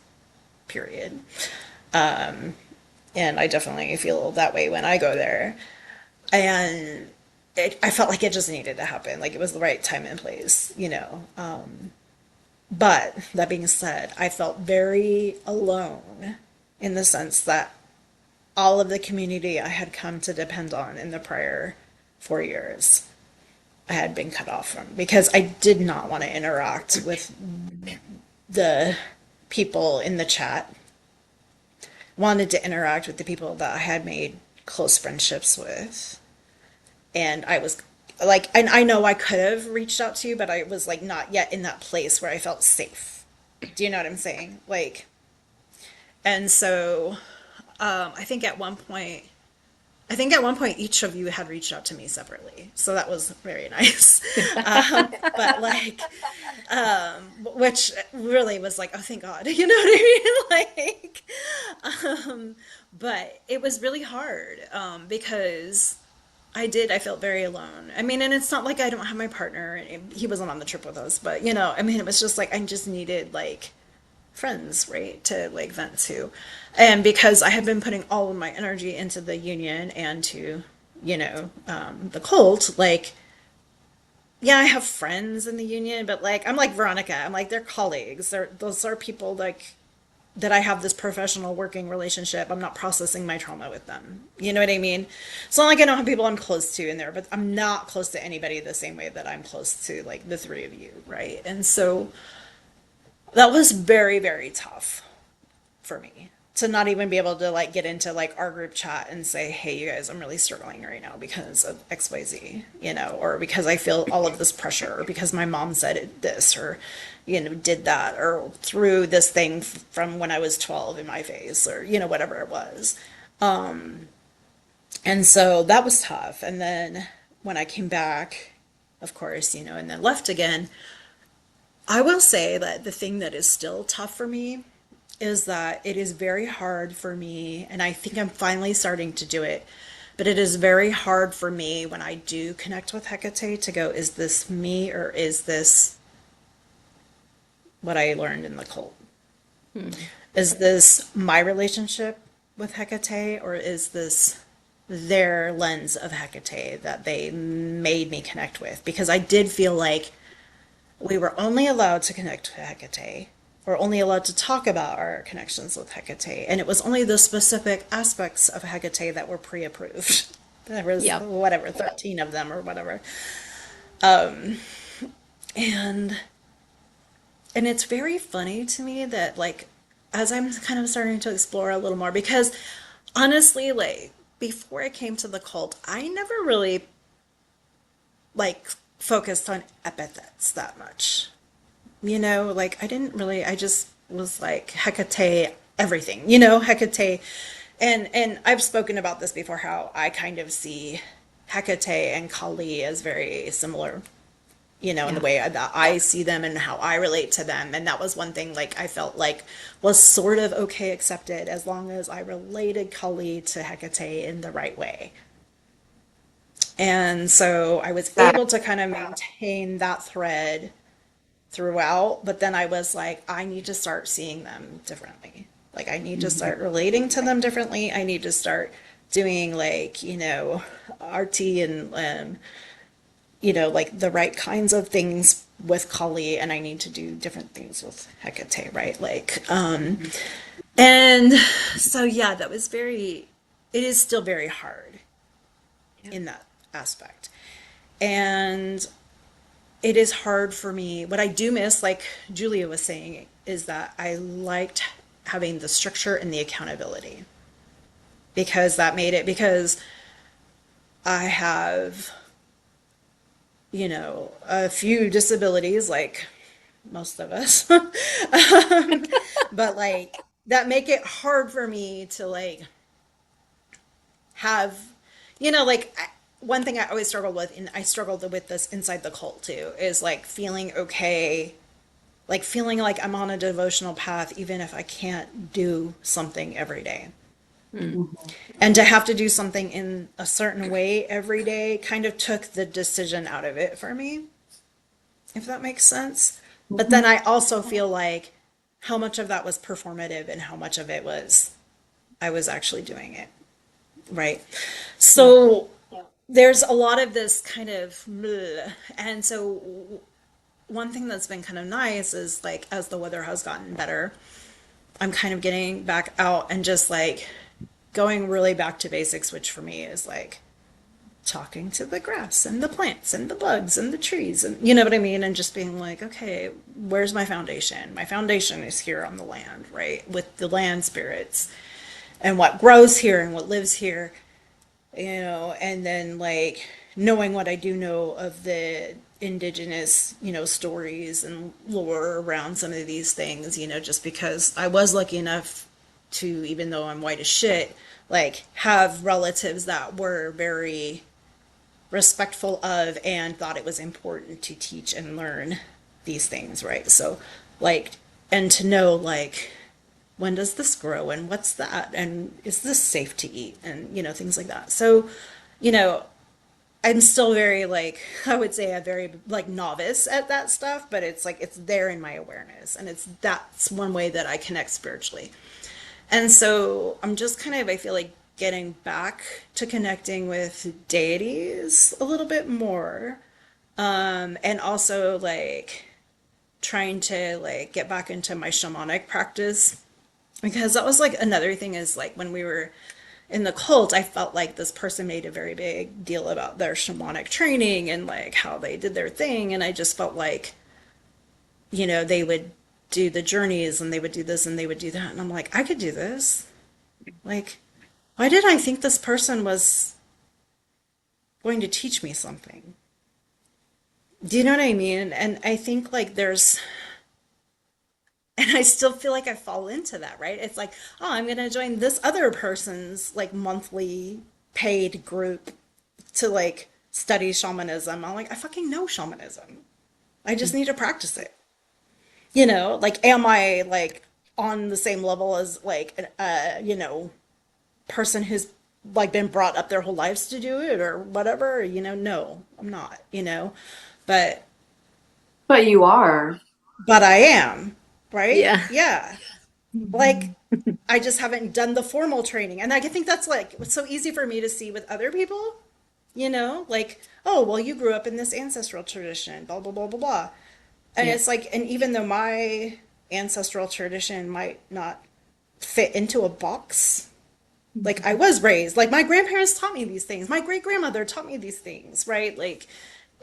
period. And I definitely feel that way when I go there. And I felt like it just needed to happen. Like, it was the right time and place, you know. But that being said, I felt very alone in the sense that all of the community I had come to depend on in the prior 4 years, I had been cut off from because I did not want to interact with the people in the chat, wanted to interact with the people that I had made close friendships with. And I was like, and I know I could have reached out to you, but I was like not yet in that place where I felt safe. Do you know what I'm saying? Like, and so I think at one point, each of you had reached out to me separately, so that was very nice. But like, which really was like, oh, thank God, you know what I mean? Like, but it was really hard because I felt very alone. I mean, and it's not like I don't have my partner, and he wasn't on the trip with us, but you know, I mean, it was just like I just needed like friends, right, to like vent to. And because I had been putting all of my energy into the union and to, you know, the cult, like, yeah, I have friends in the union, but like, I'm like Veronica. I'm like, they're colleagues. Those are people like that I have this professional working relationship. I'm not processing my trauma with them. You know what I mean? It's not like I don't have people I'm close to in there, but I'm not close to anybody the same way that I'm close to like the three of you, right? And so that was very, very tough for me to not even be able to like get into like our group chat and say, "Hey, you guys, I'm really struggling right now because of XYZ," you know, or because I feel all of this pressure, or because my mom said this, or, you know, did that, or threw this thing from when I was 12 in my face, or, you know, whatever it was. And so that was tough. And then when I came back, of course, you know, and then left again, I will say that the thing that is still tough for me is that it is very hard for me, and I think I'm finally starting to do it, but it is very hard for me when I do connect with Hecate to go, is this me or is this what I learned in the cult? Is this my relationship with Hecate or is this their lens of Hecate that they made me connect with? Because I did feel like we were only allowed to connect to Hecate. We're only allowed to talk about our connections with Hecate. And it was only the specific aspects of Hecate that were pre approved. There was, Yep. whatever, 13 of them or whatever. And it's very funny to me that, like, as I'm kind of starting to explore a little more, because honestly, like, before I came to the cult, I never really, like, focused on epithets that much. You know, like, I didn't really, I just was like Hecate everything, you know, Hecate. And I've spoken about this before, how I kind of see Hecate and Kali as very similar, you know, in the Yeah. way that I see them and how I relate to them. And that was one thing, like, I felt like was sort of okay accepted as long as I related Kali to Hecate in the right way. And so I was able to kind of maintain that thread throughout, but then I was like, I need to start seeing them differently. Like, I need to start relating to them differently. I need to start doing, like, RT and, like the right kinds of things with Kali, and I need to do different things with Hecate, right? Like, and so, yeah, it is still very hard Yeah. in that aspect. And it is hard for me. What I do miss, like Julia was saying, is that I liked having the structure and the accountability because that made it, because I have, a few disabilities, like most of us, but like that make it hard for me to like have, one thing I always struggled with, and I struggled with this inside the cult too, is like feeling okay, like feeling like I'm on a devotional path, even if I can't do something every day. And to have to do something in a certain way every day kind of took the decision out of it for me, if that makes sense. But then I also feel like how much of that was performative and how much of it was I was actually doing it, right? So there's a lot of this kind of bleh. And so one thing that's been kind of nice is like as the weather has gotten better, I'm kind of getting back out and just like going really back to basics, which for me is like talking to the grass and the plants and the bugs and the trees, and you know what I mean, and just being like, okay, where's my foundation? My foundation is here on the land, right, with the land spirits and what grows here and what lives here, and then like knowing what I do know of the indigenous, stories and lore around some of these things, just because I was lucky enough to, even though I'm white as shit, like have relatives that were very respectful of and thought it was important to teach and learn these things, right? So, like, and to know, like, when does this grow and what's that? And is this safe to eat? And, things like that. So, you know, I'm still very, like, I would say a very, like, novice at that stuff, but it's like, it's there in my awareness. And that's one way that I connect spiritually. And so I'm just kind of, I feel like getting back to connecting with deities a little bit more. And also like trying to like get back into my shamanic practice because that was like another thing is like when we were in the cult, I felt like this person made a very big deal about their shamanic training and like how they did their thing. And I just felt like, they would do the journeys and they would do this and they would do that. And I'm like, I could do this. Like, why did I think this person was going to teach me something? Do you know what I mean? And I think like and I still feel like I fall into that, right? It's like, oh, I'm going to join this other person's like monthly paid group to like study shamanism. I'm like, I fucking know shamanism. I just need to practice it. Like, am I like on the same level as like, person who's like been brought up their whole lives to do it or whatever? No, I'm not, but But you are. but I am, right? Yeah. Yeah. Like I just haven't done the formal training. And I think that's like it's so easy for me to see with other people, like, oh, well, you grew up in this ancestral tradition, blah, blah, blah, blah, blah. And Yeah. it's like, and even though my ancestral tradition might not fit into a box, like I was raised, like my grandparents taught me these things, my great grandmother taught me these things, right? Like,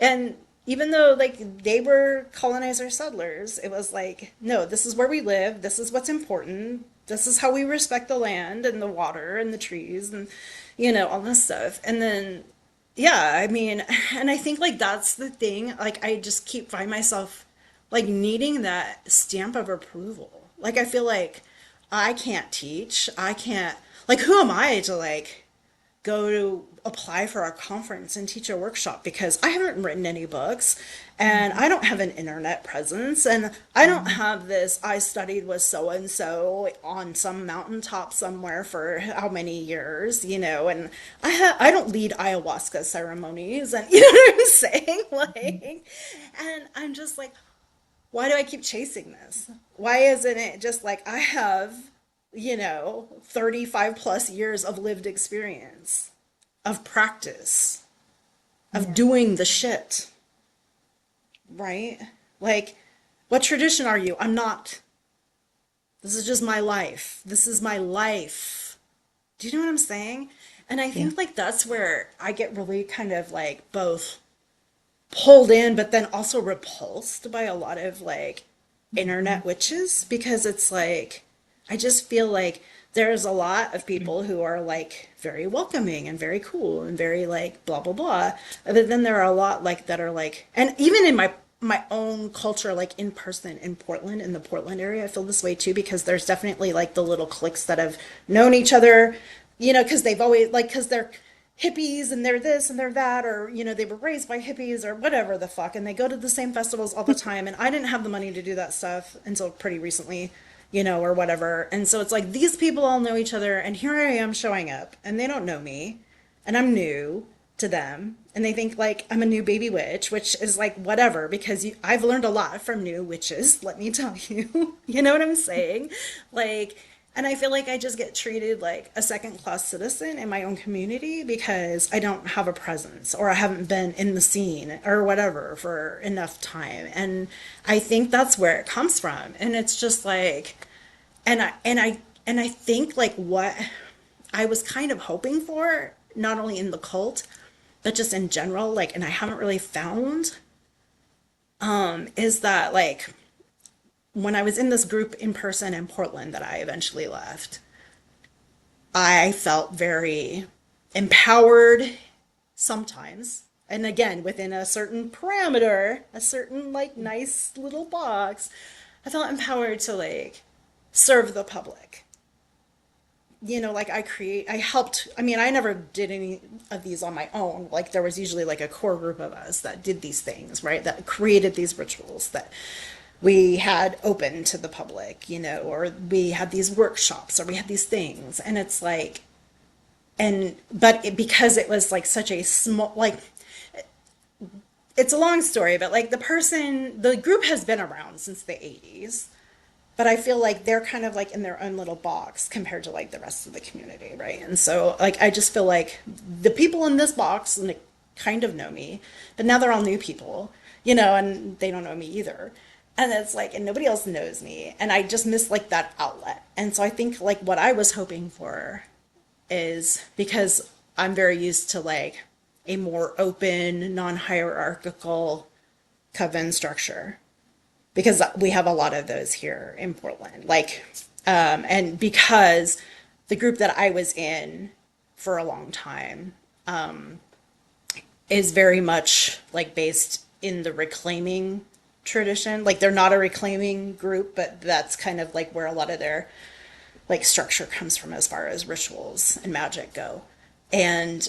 and even though like they were colonizer settlers, it was like, no, this is where we live, this is what's important, this is how we respect the land and the water and the trees and all this stuff. And then yeah, I mean, and I think like that's the thing, like I just keep find myself like needing that stamp of approval. Like I feel like I can't teach. I can't, like, who am I to like go to apply for a conference and teach a workshop because I haven't written any books and I don't have an internet presence and I don't have this I studied with so and so on some mountaintop somewhere for how many years, and I don't lead ayahuasca ceremonies and you know what I'm saying? Like, and I'm just like, why do I keep chasing this? Why isn't it just like I have, 35 plus years of lived experience, of practice, of Yeah. doing the shit, right? Like, what tradition are you? I'm not. This is just my life. This is my life. Do you know what I'm saying? And I Yeah. think like that's where I get really kind of like both pulled in, but then also repulsed by a lot of like Mhm. internet witches because it's like, I just feel like there's a lot of people who are like very welcoming and very cool and very like blah blah blah. But then there are a lot like that are like, and even in my own culture, like in person in Portland, in the Portland area, I feel this way too because there's definitely like the little cliques that have known each other, because they've always like because they're hippies and they're this and they're that, or they were raised by hippies or whatever the fuck, and they go to the same festivals all the time, and I didn't have the money to do that stuff until pretty recently, or whatever. And so it's like these people all know each other, and here I am showing up and they don't know me, and I'm new to them, and they think like I'm a new baby witch, which is like whatever, because I've learned a lot from new witches, let me tell you. You know what I'm saying? Like, and I feel like I just get treated like a second class citizen in my own community because I don't have a presence or I haven't been in the scene or whatever for enough time. And I think that's where it comes from. And it's just like, and I think like what I was kind of hoping for, not only in the cult, but just in general, like, and I haven't really found, is that like when I was in this group in person in Portland that I eventually left, I felt very empowered sometimes. And again, within a certain parameter, a certain like nice little box, I felt empowered to like serve the public. Like I helped. I mean, I never did any of these on my own. Like there was usually like a core group of us that did these things, right? That created these rituals that we had open to the public, or we had these workshops or we had these things. And it's like, because it was like such a small, like, it's a long story, but like the group has been around since the 80s, but I feel like they're kind of like in their own little box compared to like the rest of the community, right? And so like I just feel like the people in this box like kind of know me, but now they're all new people, and they don't know me either. And it's like, and nobody else knows me, and I just miss like that outlet. And so I think like what I was hoping for is because I'm very used to like a more open, non-hierarchical coven structure because we have a lot of those here in Portland. Like, and because the group that I was in for a long time is very much like based in the reclaiming tradition. Like, they're not a reclaiming group, but that's kind of like where a lot of their like structure comes from as far as rituals and magic go. And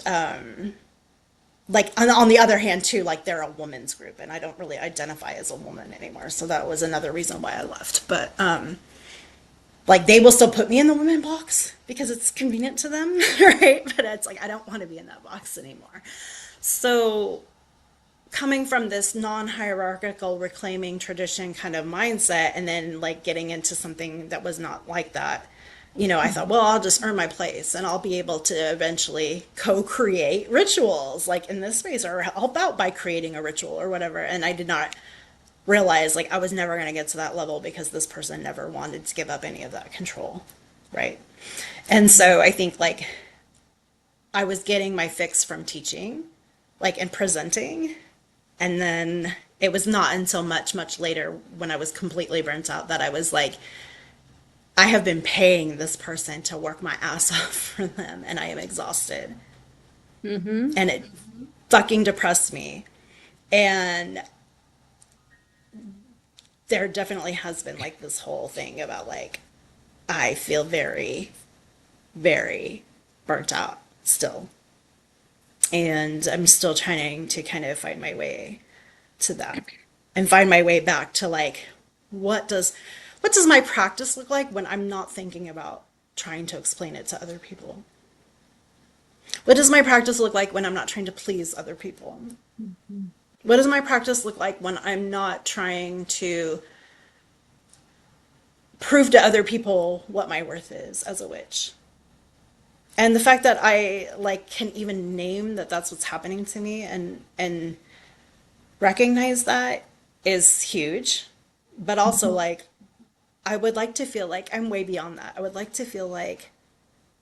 like on the other hand too, like they're a woman's group and I don't really identify as a woman anymore, so that was another reason why I left. But like they will still put me in the women box because it's convenient to them. Right? But it's like I don't want to be in that box anymore. So coming from this non-hierarchical reclaiming tradition kind of mindset and then like getting into something that was not like that, I thought, well, I'll just earn my place and I'll be able to eventually co-create rituals like in this space or help out by creating a ritual or whatever. And I did not realize like I was never going to get to that level because this person never wanted to give up any of that control, right? And so I think like I was getting my fix from teaching, like and presenting, and then it was not until much, much later when I was completely burnt out that I was like, I have been paying this person to work my ass off for them and I am exhausted. Mm-hmm. And it fucking depressed me. And there definitely has been like this whole thing about like, I feel very, very burnt out still. And I'm still trying to kind of find my way to that and find my way back to like what does what does my practice look like when I'm not thinking about trying to explain it to other people? What does my practice look like when I'm not trying to please other people? What does my practice look like when I'm not trying to prove to other people what my worth is as a witch? And the fact that I like can even name that that's what's happening to me and recognize that is huge. But also like I would like to feel like I'm way beyond that. I would like to feel like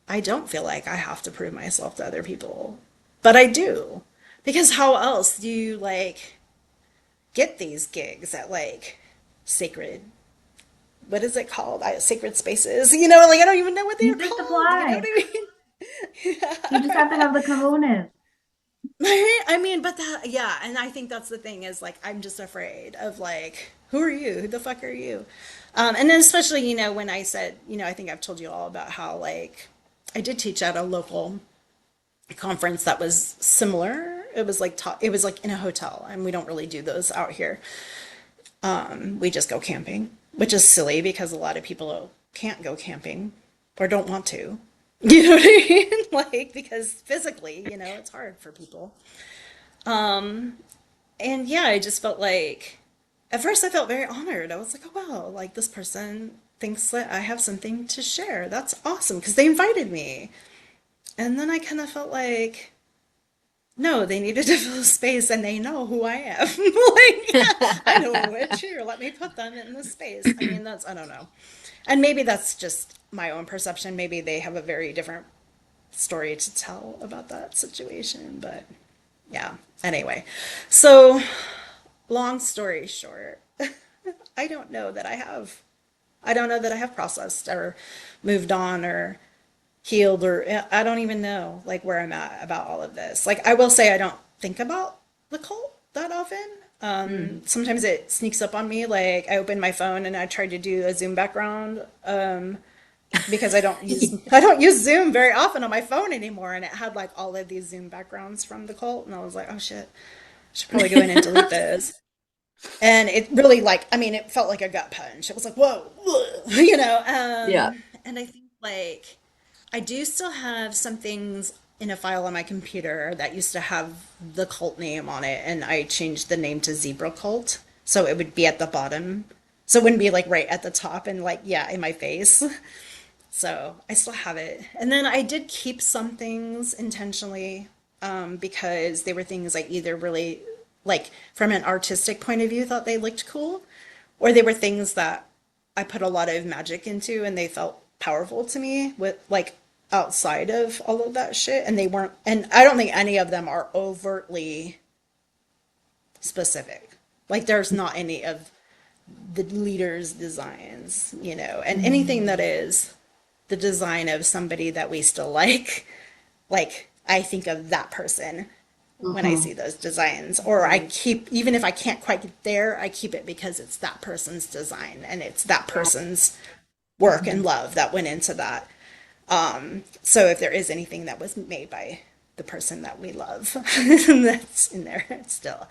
I don't feel like I have to prove myself to other people. But I do. Because how else do you like get these gigs at like sacred, what is it called? Sacred spaces. You know, like I don't even know what You they're just called. You know what apply. I mean? You just have to have the cojones. I mean, but that, yeah, and I think that's the thing is like I'm just afraid of like, who are you? Who the fuck are you? And then especially, you know, when I said, you know, I think I've told you all about how like I did teach at a local conference that was similar. It was like it was like in a hotel, and we don't really do those out here. We just go camping, which is silly because a lot of people can't go camping or don't want to. You know what I mean? Like because physically, you know, it's hard for people. And yeah, I just felt like at first I felt very honored. I was like, oh wow, like this person thinks that I have something to share. That's awesome because they invited me. And then I kind of felt like, no, they needed to fill a space and they know who I am. Like, I know a witch here. Let me put them in this space. I mean, that's, I don't know. And maybe that's just my own perception. Maybe they have a very different story to tell about that situation. But yeah, anyway. So, long story short, I don't know that I have. I don't know that I have processed or moved on or healed or I don't even know like where I'm at about all of this. Like I will say I don't think about the cult that often. Mm. Sometimes it sneaks up on me. Like I open my phone and I tried to do a Zoom background because I don't use Zoom very often on my phone anymore, and it had like all of these Zoom backgrounds from the cult, and I was like, oh shit, I should probably go in and delete those. And it really like I mean it felt like a gut punch. It was like whoa, you know. Yeah. And I think like I do still have some things in a file on my computer that used to have the cult name on it, and I changed the name to Zebra Cult, so it would be at the bottom. So it wouldn't be like right at the top and like yeah, in my face. So I still have it. And then I did keep some things intentionally because they were things I either really like from an artistic point of view thought they looked cool, or they were things that I put a lot of magic into and they felt powerful to me with like outside of all of that shit. And they weren't, and I don't think any of them are overtly specific. Like there's not any of the leaders' designs, you know, and anything that is the design of somebody that we still like I think of that person when I Mm-hmm. see those designs, or I keep, even if I can't quite get there, I keep it because it's that person's design and it's that person's work and love that went into that. So if there is anything that was made by the person that we love, that's in there still.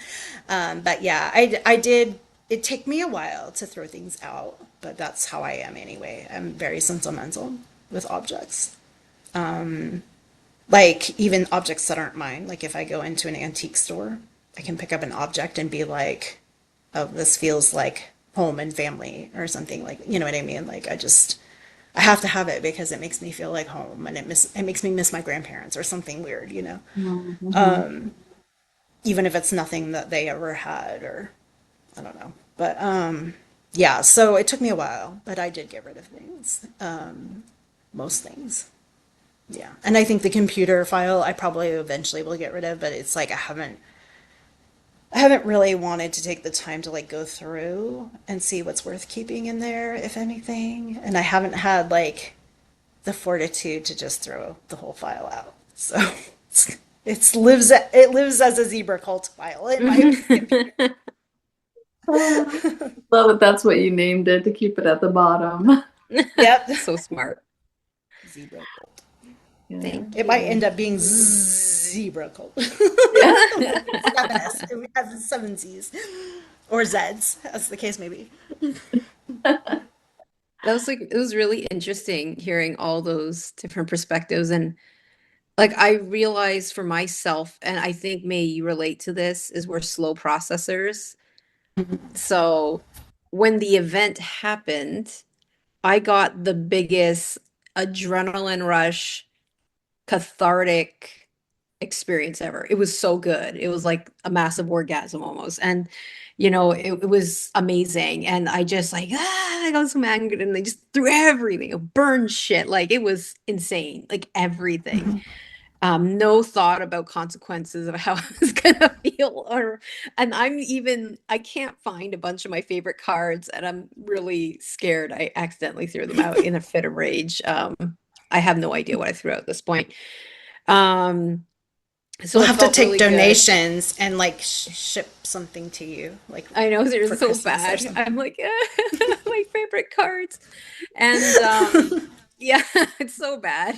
But yeah, I did, it took me a while to throw things out, but that's how I am anyway. I'm very sentimental with objects. Like even objects that aren't mine. Like if I go into an antique store, I can pick up an object and be like, oh, this feels like home and family or something like, you know what I mean? Like I have to have it because it makes me feel like home and it makes me miss my grandparents or something weird, you know? Mm-hmm. Even if it's nothing that they ever had or I don't know. But yeah, so it took me a while, but I did get rid of things. Most things. Yeah. And I think the computer file I probably eventually will get rid of, but it's like I haven't really wanted to take the time to like go through and see what's worth keeping in there, if anything. And I haven't had like the fortitude to just throw the whole file out. So it lives as a zebra cult file in my computer. Love it. That's what you named it to keep it at the bottom. Yep. So smart. Zebra cult. Yeah. Thank It might you. end up being zebra cult. Yeah. Seven S. It has seven Z's or Z's, as the case may be. That was like it was really interesting hearing all those different perspectives and Like I realized for myself, and I think May you relate to this, is we're slow processors. So when the event happened, I got the biggest adrenaline rush, cathartic experience ever. It was so good. It was like a massive orgasm almost. And it was amazing. And I just like, I got so angry and they just threw everything, burned shit. Like it was insane, like everything. No thought about consequences of how I was gonna feel, and I can't find a bunch of my favorite cards, and I'm really scared I accidentally threw them out in a fit of rage. I have no idea what I threw out at this point. So We'll it have to felt take really good. donations and like ship something to you, like I know they're for so Christmas or bad. something. I'm like, my favorite cards. And yeah, it's so bad.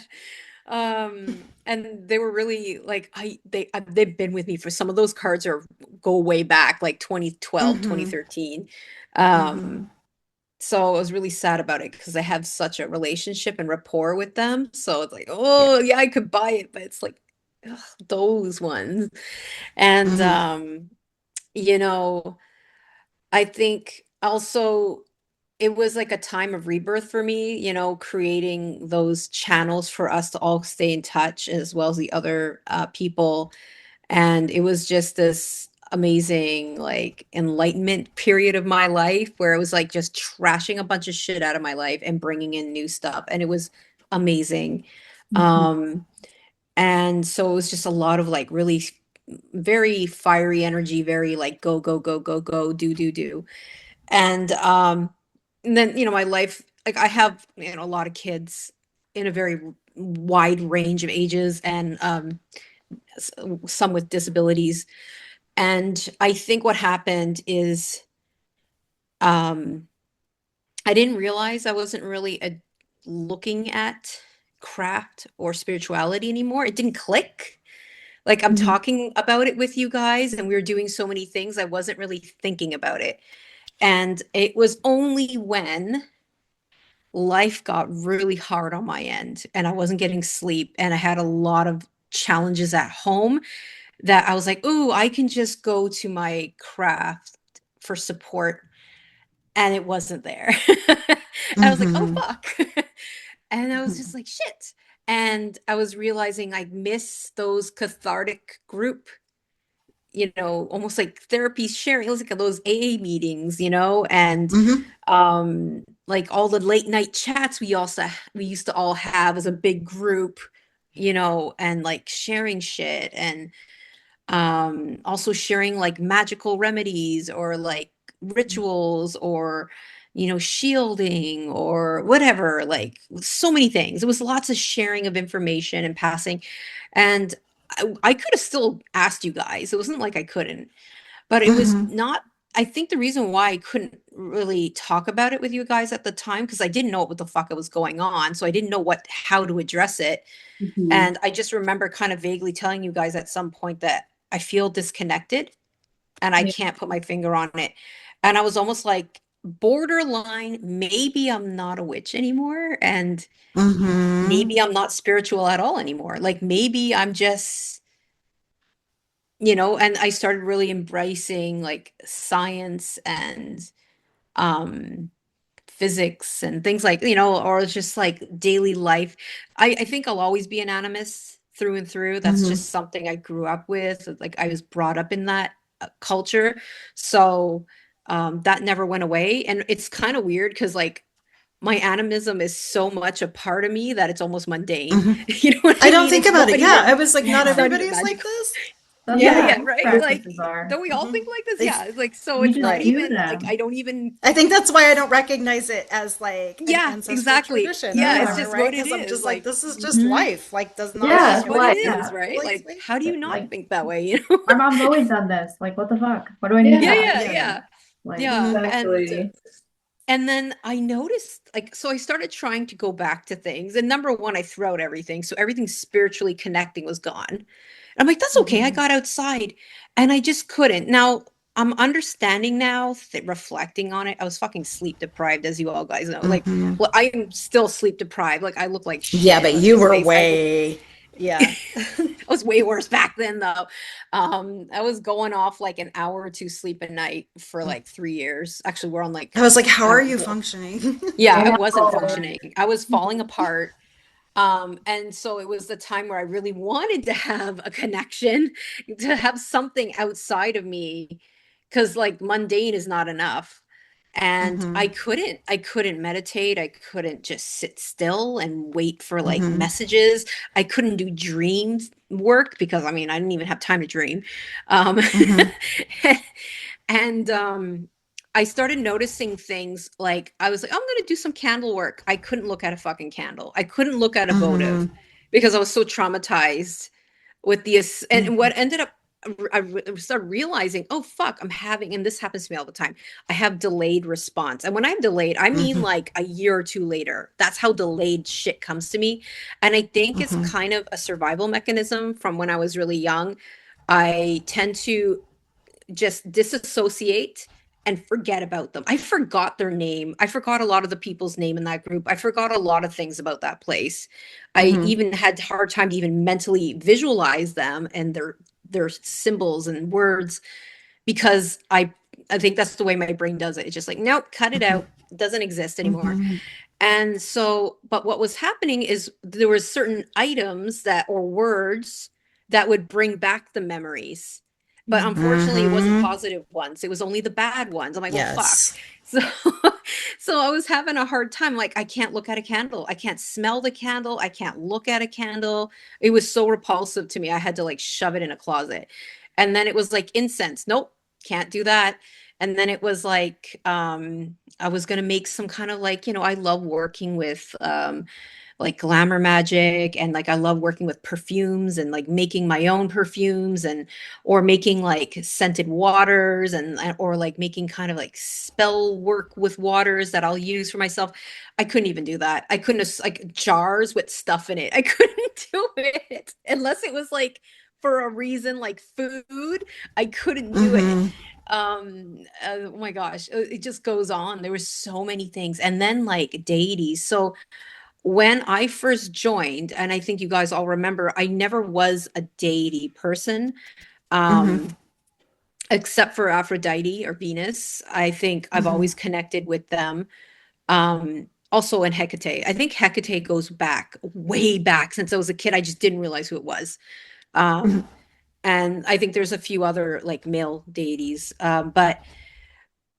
And they were really like they've been with me for some of those cards are go way back like 2012, Mm-hmm. 2013. Mm-hmm. Um, so I was really sad about it because I have such a relationship and rapport with them. So it's like, Yeah. oh yeah, I could buy it, but it's like ugh, those ones. And Mm-hmm. you know, I think also it was like a time of rebirth for me, creating those channels for us to all stay in touch as well as the other people. And it was just this amazing, like, enlightenment period of my life where it was like just trashing a bunch of shit out of my life and bringing in new stuff. And it was amazing. Mhm. Um, and so it was just a lot of like really very fiery energy, very like go, go, go, go, go, do, do, do. And then my life, like I have a lot of kids in a very wide range of ages, and s- some with disabilities. And I think what happened is um I didn't realize I wasn't really looking at craft or spirituality anymore. It didn't click. Like I'm Mhm. talking about it with you guys and we were doing so many things, I wasn't really thinking about it. And it was only when life got really hard on my end and I wasn't getting sleep and I had a lot of challenges at home that I was like, "Ooh, I can just go to my craft for support." And it wasn't there. And I was like, "Oh Mm-hmm. fuck." And I was just like, "Shit." And I was realizing I miss those cathartic group, almost like therapy sharing. It was like those AA meetings, and Mm-hmm. like all the late night chats we used to all have as a big group, and like sharing shit and also sharing like magical remedies or like rituals or shielding or whatever, like so many things. It was lots of sharing of information and passing, and I could have still asked you guys. It wasn't like I couldn't, but it was Mm-hmm. not. I think the reason why I couldn't really talk about it with you guys at the time because I didn't know what the fuck was going on, so I didn't know how to address it. Mhm. And I just remember kind of vaguely telling you guys at some point that I feel disconnected and I Yeah. can't put my finger on it. And I was almost like borderline, maybe I'm not a witch anymore. And Mm-hmm. maybe I'm not spiritual at all anymore. Like maybe I'm just, and I started really embracing like science and um physics and things like or it's just like daily life. I think I'll always be an animist through and through. That's Mm-hmm. just something I grew up with, like I was brought up in that culture. So that never went away, and it's kind of weird because like my animism is so much a part of me that it's almost mundane. Mm-hmm. You know what I I don't mean? think It's about not it. Yeah, I even was like, not it's Yeah. not even everybody's like magical. this. That's Yeah, what yeah, Yeah. most right. Like, practices are. don't we all Mm-hmm. think like this? It's Yeah, it's like so You it's just not right. do even like I them. don't even. I think that's why I don't recognize it as like an Yeah, ancestral exactly. tradition or Yeah, it's Yeah. whatever, just right? what it Because I'm is. just like, Like, this is just Hmm. life. Like, does not it's Yeah. just what necessarily it What? mean is, Yeah. right? Like, completely. how do you not Like think that way, you know? my mom's always done this. Like, what the fuck? What do I need Yeah, that Yeah. yeah, for? Yeah. yeah. Like, Yeah. Exactly. And then I noticed like so I started trying to go back to things. And number one, I threw out everything. So everything spiritually connecting was gone. I'm like, that's okay. I mhm. got outside and I just couldn't. Now I'm understanding now, reflecting on it. I was fucking sleep deprived, as you all guys know. Like, Mm-hmm. well, I am still sleep deprived. Like, I look like Yeah, shit. but Let's you just were face. way. Yeah. It was way worse back then though. I was going off like an hour or two sleep a night for like 3 years. Actually, we're on like, I was like, how I are don't you know. functioning? Yeah, I I wasn't know. functioning. I was falling apart. And so it was the time where I really wanted to have a connection, to have something outside of me, because like mundane is not enough. And Mm-hmm. I couldn't meditate. I couldn't just sit still and wait for like Mm-hmm. messages. I couldn't do dream work because I mean, I didn't even have time to dream. Um, Mm-hmm. and I started noticing things like I was like, I'm gonna do some candle work. I couldn't look at a fucking candle. I couldn't look at a votive Mm-hmm. because I was so traumatized with the and what ended up I started realizing, oh fuck, I'm having, and this happens to me all the time. I have delayed response. And when I'm delayed, I mean Mm-hmm. like a year or two later. That's how delayed shit comes to me. And I think it's Mm-hmm. kind of a survival mechanism from when I was really young. I tend to just disassociate and forget about them. I forgot their name. I forgot a lot of the people's name in that group. I forgot a lot of things about that place. I Mm-hmm. even had a hard time to even mentally visualize them and their symbols and words because I think that's the way my brain does it. It's just like, nope, cut it out. It doesn't exist anymore. Mm-hmm. And so, but what was happening is there was certain items that or words that would bring back the memories. But unfortunately, it wasn't Mm-hmm. positive ones. It was only the bad ones. I'm like, well, fuck. Yes. So, so I was having a hard time. Like, I can't look at a candle. I can't smell the candle. I can't look at a candle. It was so repulsive to me. I had to like shove it in a closet. And then it was like incense. Nope, can't do that. And then it was like, I was going to make some kind of like, I love working with like glamour magic and like I love working with perfumes and like making my own perfumes and or making like scented waters and or like making kind of like spell work with waters that I'll use for myself. I couldn't even do that. I couldn't like jars with stuff in it. I couldn't do it unless it was like for a reason like food. I couldn't do it. Mm-hmm. Oh my gosh, it just goes on. There were so many things and then like deities. So when I first joined, and I think you guys all remember, I never was a deity person, Mm-hmm. um, except for Aphrodite or Venus. I think I've Mm-hmm. always connected with them. Also in Hecate. I think Hecate goes back, way back since I was a kid. I just didn't realize who it was. Mm-hmm. Um, and I think there's a few other like male deities. But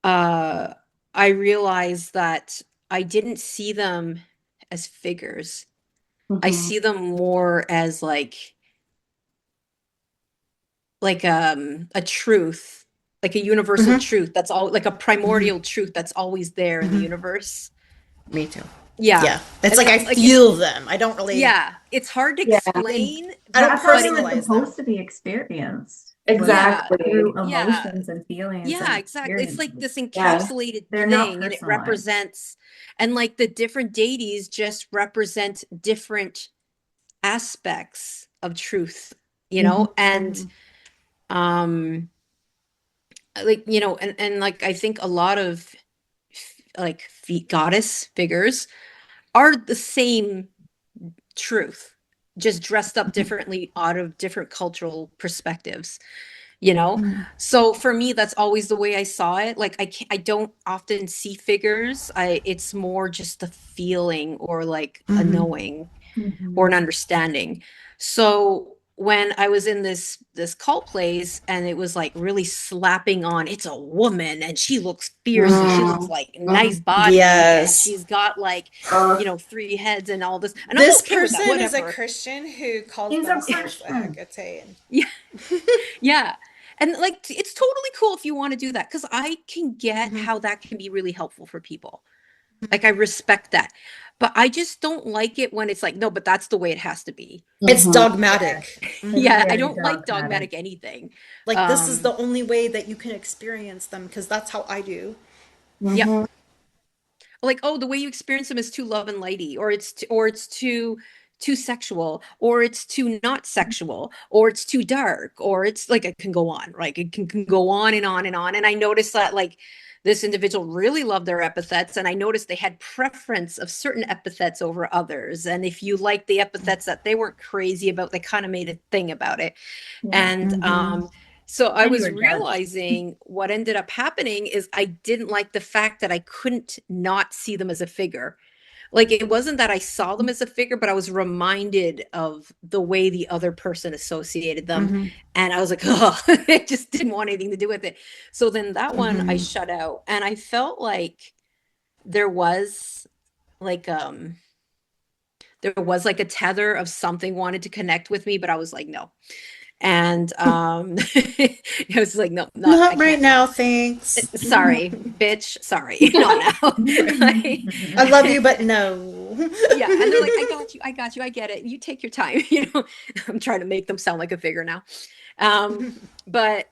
uh, I realized that I didn't see them as figures. I Mhm. see them more as like a truth, like a universal Mm-hmm. truth that's all like a Mm-hmm. primordial truth that's always there in the Mm-hmm. universe. Me too. Yeah. Yeah. It's And like I that's like feel them. I don't really yeah, it's hard to Yeah, explain, I don't That's how they but were personalize them. supposed to be experienced, was yeah, through exactly. yeah, emotions and feelings yeah, and exactly. It's like this experiences. Yes. encapsulated They're not thing and it personalized. represents and like the different deities just represent different aspects of truth, Mhm. and Mm-hmm. um like and like I think a lot of like goddess figures are the same truth, just dressed up differently out of different cultural perspectives, you know Mm-hmm. so for me that's always the way I saw it. Like I don't often see figures. It's more just a feeling or like a Mm-hmm. knowing or an Mhm. understanding. So when I was in this cult place and it was like really slapping on, it's a woman and she looks fierce and she looks Mm. like Mhm. nice body and Yes. she's got like, Uh, 3 heads and all this. And I'm This okay with that, person is a whatever. Christian who calls He's a themselves a Christian. Hecatean. Yeah, yeah. And like it's totally cool if you want to do that because I can get Mm-hmm. how that can be really helpful for people. Like I respect that. But I just don't like it when it's like, no, but that's the way it has to be. It's mhm. Yeah, dogmatic. it's Mm-hmm. Yeah, I very don't like dogmatic. dogmatic anything. Like this is Um, the only way that you can experience them because that's how I do. yep. Mhm. Like, oh, the way you experience them is too love and lighty, or it's too too sexual, or it's too not sexual, or it's too dark, or it's like, it can go on, like it can go on and on and on. And I noticed that like this individual really loved their epithets, and I noticed they had preference of certain epithets over others. And if you like the epithets that they weren't crazy about, they kind of made a thing about it. Yeah. And Mhm. so I And you was were judged. realizing what ended up happening is I didn't like the fact that I couldn't not see them as a figure. Like, it wasn't that I saw them as a figure, but I was reminded of the way the other person associated them. Mhm. And I was like, oh, I just didn't want anything to do with it. So then that one I Mhm. shut out. And I felt like there was like a tether of something wanted to connect with me, but I was like, no. And I was like, no, I Not right can't now, now. thanks. Sorry, bitch. Sorry, not now. Like, I love you, but no. yeah, and they're like, I got you, I get it. You take your time. I'm trying to make them sound like a figure now. But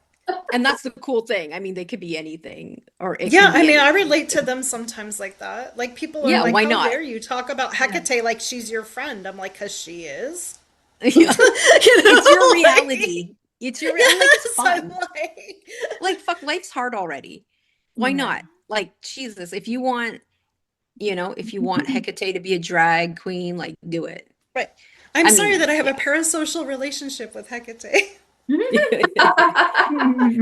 and that's the cool thing. I mean, they could be anything, or it Yeah, can I be mean, I anything. relate to them sometimes like that. Like, people are Yeah, like, why how not? dare you talk about Yeah. Hecate like she's your friend? I'm like, because she is. Yeah, You it's your know, like, reality. And like, it's yes, I'm fun. like, Like, fuck, life's hard already. Why Yeah. not? Like, Jesus, if you want Hecate to be a drag queen, like, do it. right. I'm I sorry mean, that I have a yeah. parasocial relationship with Hecate.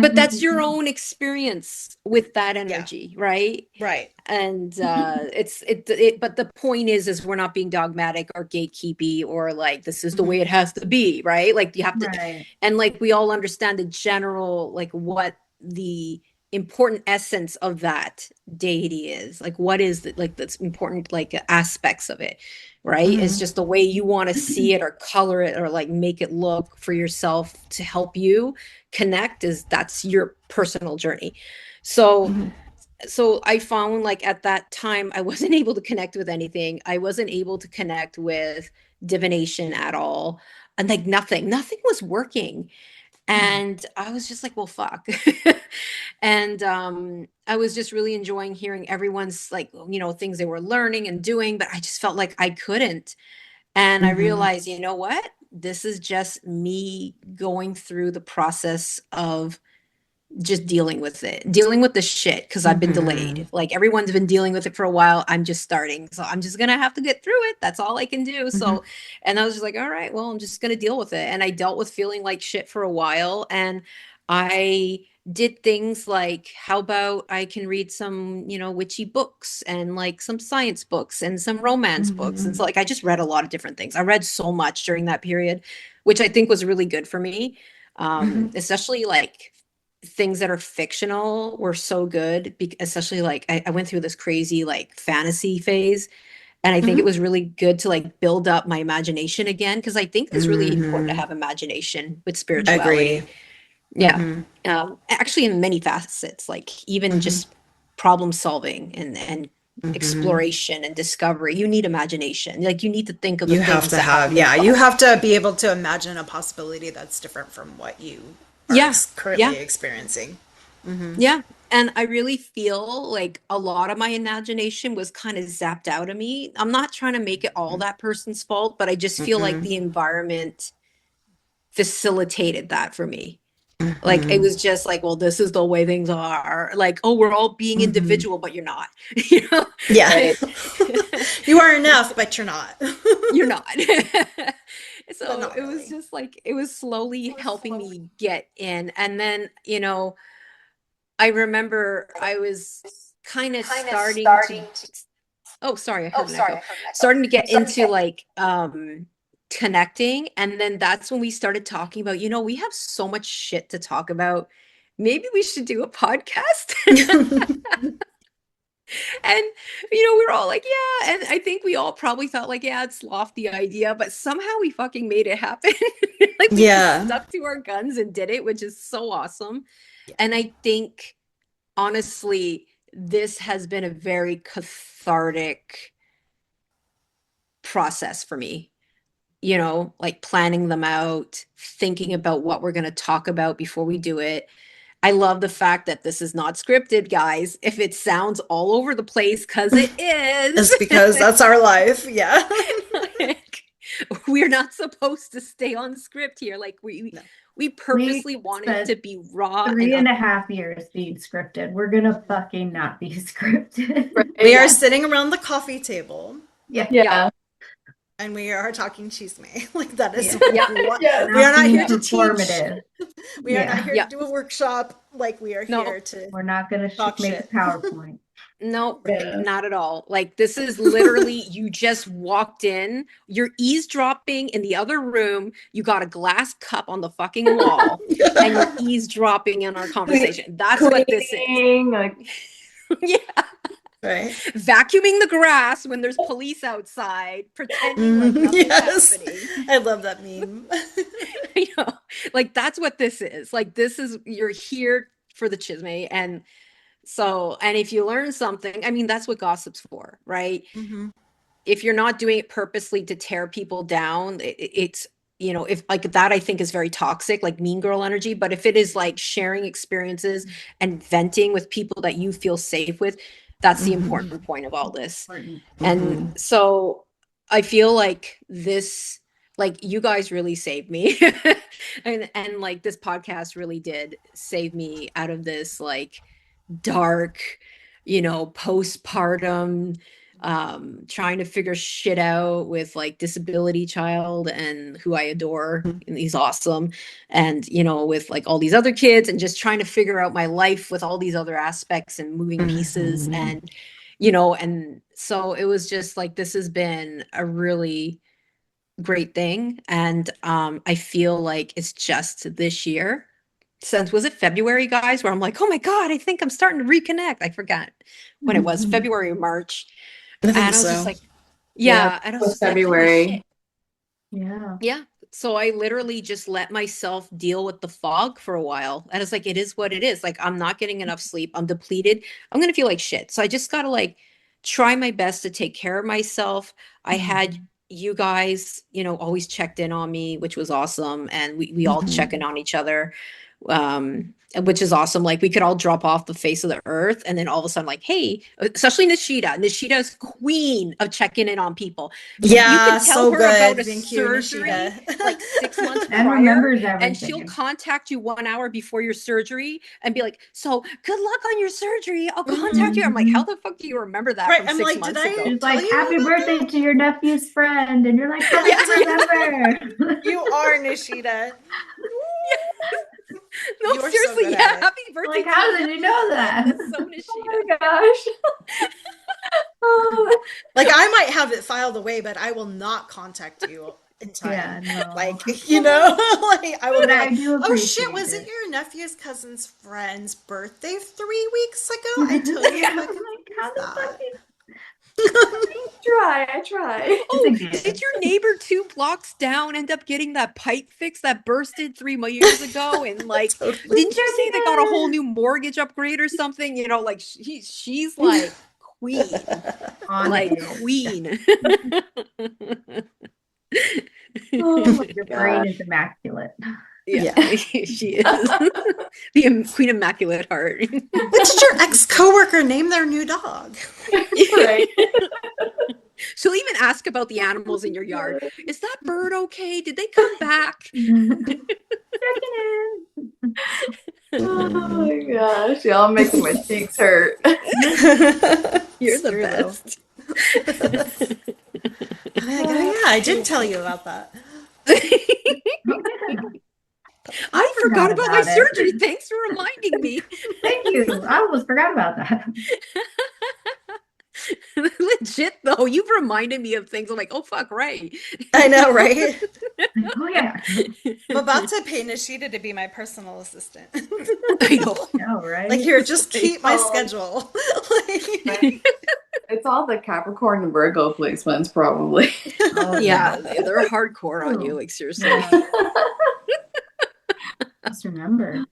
But that's your own experience with that Yeah, energy, right? right. And but the point is we're not being dogmatic or gatekeepy, or like this is the Hmm. way it has to be, right? Like, you have to, Right. and like we all understand the general, like, what the important essence of that deity is, like what is the, like, that's important, like, aspects of it, right? It's Hmm. just the way you want to see it or color it or like make it look for yourself to help you connect, is that's your personal journey. So Mhm. I found, like, at that time I wasn't able to connect with anything. I wasn't able to connect with divination at all. And like nothing was working. And I was just like, well, fuck. And I was just really enjoying hearing everyone's, like, things they were learning and doing, but I just felt like I couldn't. And I Hmm. realized, you know what? This is just me going through the process of just dealing with the shit, because I've been Hmm. delayed. Like, everyone's been dealing with it for a while. I'm just starting. So I'm just gonna have to get through it. That's all I can do. Hmm. So, and I was just like, all right, well, I'm just gonna deal with it. And I dealt with feeling like shit for a while. And I did things like, how about I can read some, witchy books, and like some science books and some romance books. And so, Mhm. like, I just read a lot of different things. I read so much during that period, which I think was really good for me. Mhm. Especially like things that are fictional were so good, especially like I went through this crazy like fantasy phase, and I think it Hmm. was really good to like build up my imagination again, because I think it's really important to Hmm. have imagination with Agree. spirituality. Yeah. Hmm. Actually, in many facets, like even Hmm. just problem solving and Hmm. exploration and discovery, you need imagination. Like, you need to think of the You have things to that haven't have, been yeah, you thought. have to be able to imagine a possibility that's different from what you are Yeah. currently Yeah. experiencing. Hmm. Yeah. And I really feel like a lot of my imagination was kind of zapped out of me. I'm not trying to make it all that person's fault, but I just feel like Hmm. the environment facilitated that for me. Like, it Hmm. was just like, well, this is the way things are. Like, oh, we're all being Hmm. individual, but you're not. You know? Yeah. Right. You are enough, but you're not. You're not. But So not it was really. just like, it was slowly helping me get in. And then, I remember I was kind of starting to, oh, sorry, I heard an echo. Starting to get into like connecting. And then that's when we started talking about, we have so much shit to talk about. Maybe we should do a podcast. And we were all like, yeah. And I think we all probably thought like, yeah, it's lofty idea, but somehow we fucking made it happen. Like, we just Yeah. stuck to our guns and did it, which is so awesome. And I think, honestly, this has been a very cathartic process for me. Like, planning them out, thinking about what we're going to talk about before we do it. I love the fact that this is not scripted, guys. If it sounds all over the place, because it is. It's because that's our life. Yeah. we're not supposed to stay on script here. Like we purposely wanted spent to be raw and 3.5 years being scripted. We're gonna fucking not be scripted. We Yeah. are sitting around the coffee table Yeah. Yeah. and we are talking chisme. Like that is Yeah. what Yes. we are not being here to teach. performative. We are not here Yeah. to do a workshop. Like we are No. here to We're not gonna talk make shit. a PowerPoint. No, Yeah. not at all. Like this is literally you just walked in, you're eavesdropping in the other room, you got a glass cup on the fucking wall, and you're eavesdropping in our conversation. That's what this is. Cleaning, like, Yeah. Right. Vacuuming the grass when there's police outside, pretending like nothing's Yes. happening. I love that meme. You know, like that's what this is. Like this is you're here for the chisme. And so, and if you learn something, I mean, that's what gossip's for, right? Mm-hmm. If you're not doing it purposely to tear people down, it's, you know, if like that, I think is very toxic, like mean girl energy. But if it is like sharing experiences and venting with people that you feel safe with, that's the important point of all this. And so I feel like this, like you guys really saved me. and like this podcast really did save me out of this like dark, you know, postpartum trying to figure shit out with like disability child and who I adore and he's awesome, and you know, with like all these other kids and just trying to figure out my life with all these other aspects and moving pieces. And you know, and so it was just like this has been a really great thing. And I feel like it's just this year since, was it February, guys, where I'm like, oh my God, I think I'm starting to reconnect. I forgot when it was, February or March. I think And I was so. just like, yeah. And I was just like, holy February. shit. Yeah. Yeah. So I literally just let myself deal with the fog for a while. And it's like, it is what it is. Like, I'm not getting enough sleep. I'm depleted. I'm going to feel like shit. So I just got to like try my best to take care of myself. I had you guys, you know, always checked in on me, which was awesome. And we all check in on each other. Which is awesome. Like we could all drop off the face of the earth and then all of a sudden like, hey, especially Nishida's queen of checking in on people. Yeah, You can tell so her good. about a Thank you, surgery Nishida. like 6 months And prior, remembers and she'll everything. contact you 1 hour before your surgery and be like, so good luck on your surgery, I'll contact you. I'm like, how the fuck do you remember that Right, from I'm 6 like, did months I ago? She's tell like, you happy about birthday that? to your nephew's friend. And you're like, how did you remember? You are Nishida. No, You are so seriously, good yeah, at it. happy birthday Like, to how your did you know that? nephew's friend. That's so Oh Nishida. my gosh. Oh. Like I might have it filed away, but I will not contact you in time. Yeah, no. Like, you know, like I will But be I like, do oh shit, appreciate was it it. your nephew's cousin's friend's birthday 3 weeks ago? I totally Yeah, I'm fucking like, how the fuck that. I try. It's a Oh, gift. did your neighbor 2 blocks down end up getting that pipe fixed that bursted 3 years ago? And like, Totally. didn't you say they got a whole Checking new mortgage upgrade or something? You know, like she's like queen, on like it. queen. Oh my Your brain gosh. is immaculate. Yeah, she is the Queen Immaculate Heart. What did your ex-coworker name their new dog? Right. She'll even ask about the animals in your yard. Is that bird okay? Did they come back? Checking in. Oh my gosh. Y'all making my cheeks hurt. You're It's the true, though. best. I'm like, oh yeah, I did tell you about that. I forgot about my it. surgery. Thanks for reminding me. Thank you. I almost forgot about that. Legit though, you've reminded me of things. I'm like, oh fuck, right. I know, right? Oh yeah. I'm about to pay Nishida to be my personal assistant. I know. No, right? Like, here, just Like, keep my oh. schedule. Like, It's all the Capricorn and Virgo placements, probably. Oh, yeah, they're hardcore on you. Like seriously. Yeah. Just remember.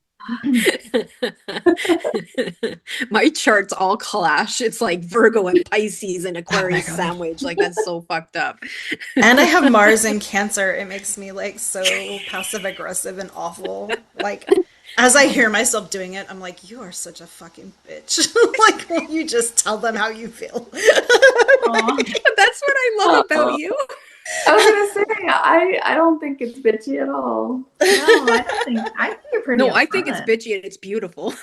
My charts all clash. It's like Virgo and Pisces and Aquarius God. sandwich. Like that's so fucked up. and I have Mars in Cancer. It makes me like so passive aggressive and awful. Like, as I hear myself doing it, I'm like, you are such a fucking bitch. Like, will you just tell them how you feel? Aw. That's what I love about you. I was gonna say, I don't think it's bitchy at all. No, I think you're pretty No, I think it's upfront. bitchy and it's beautiful.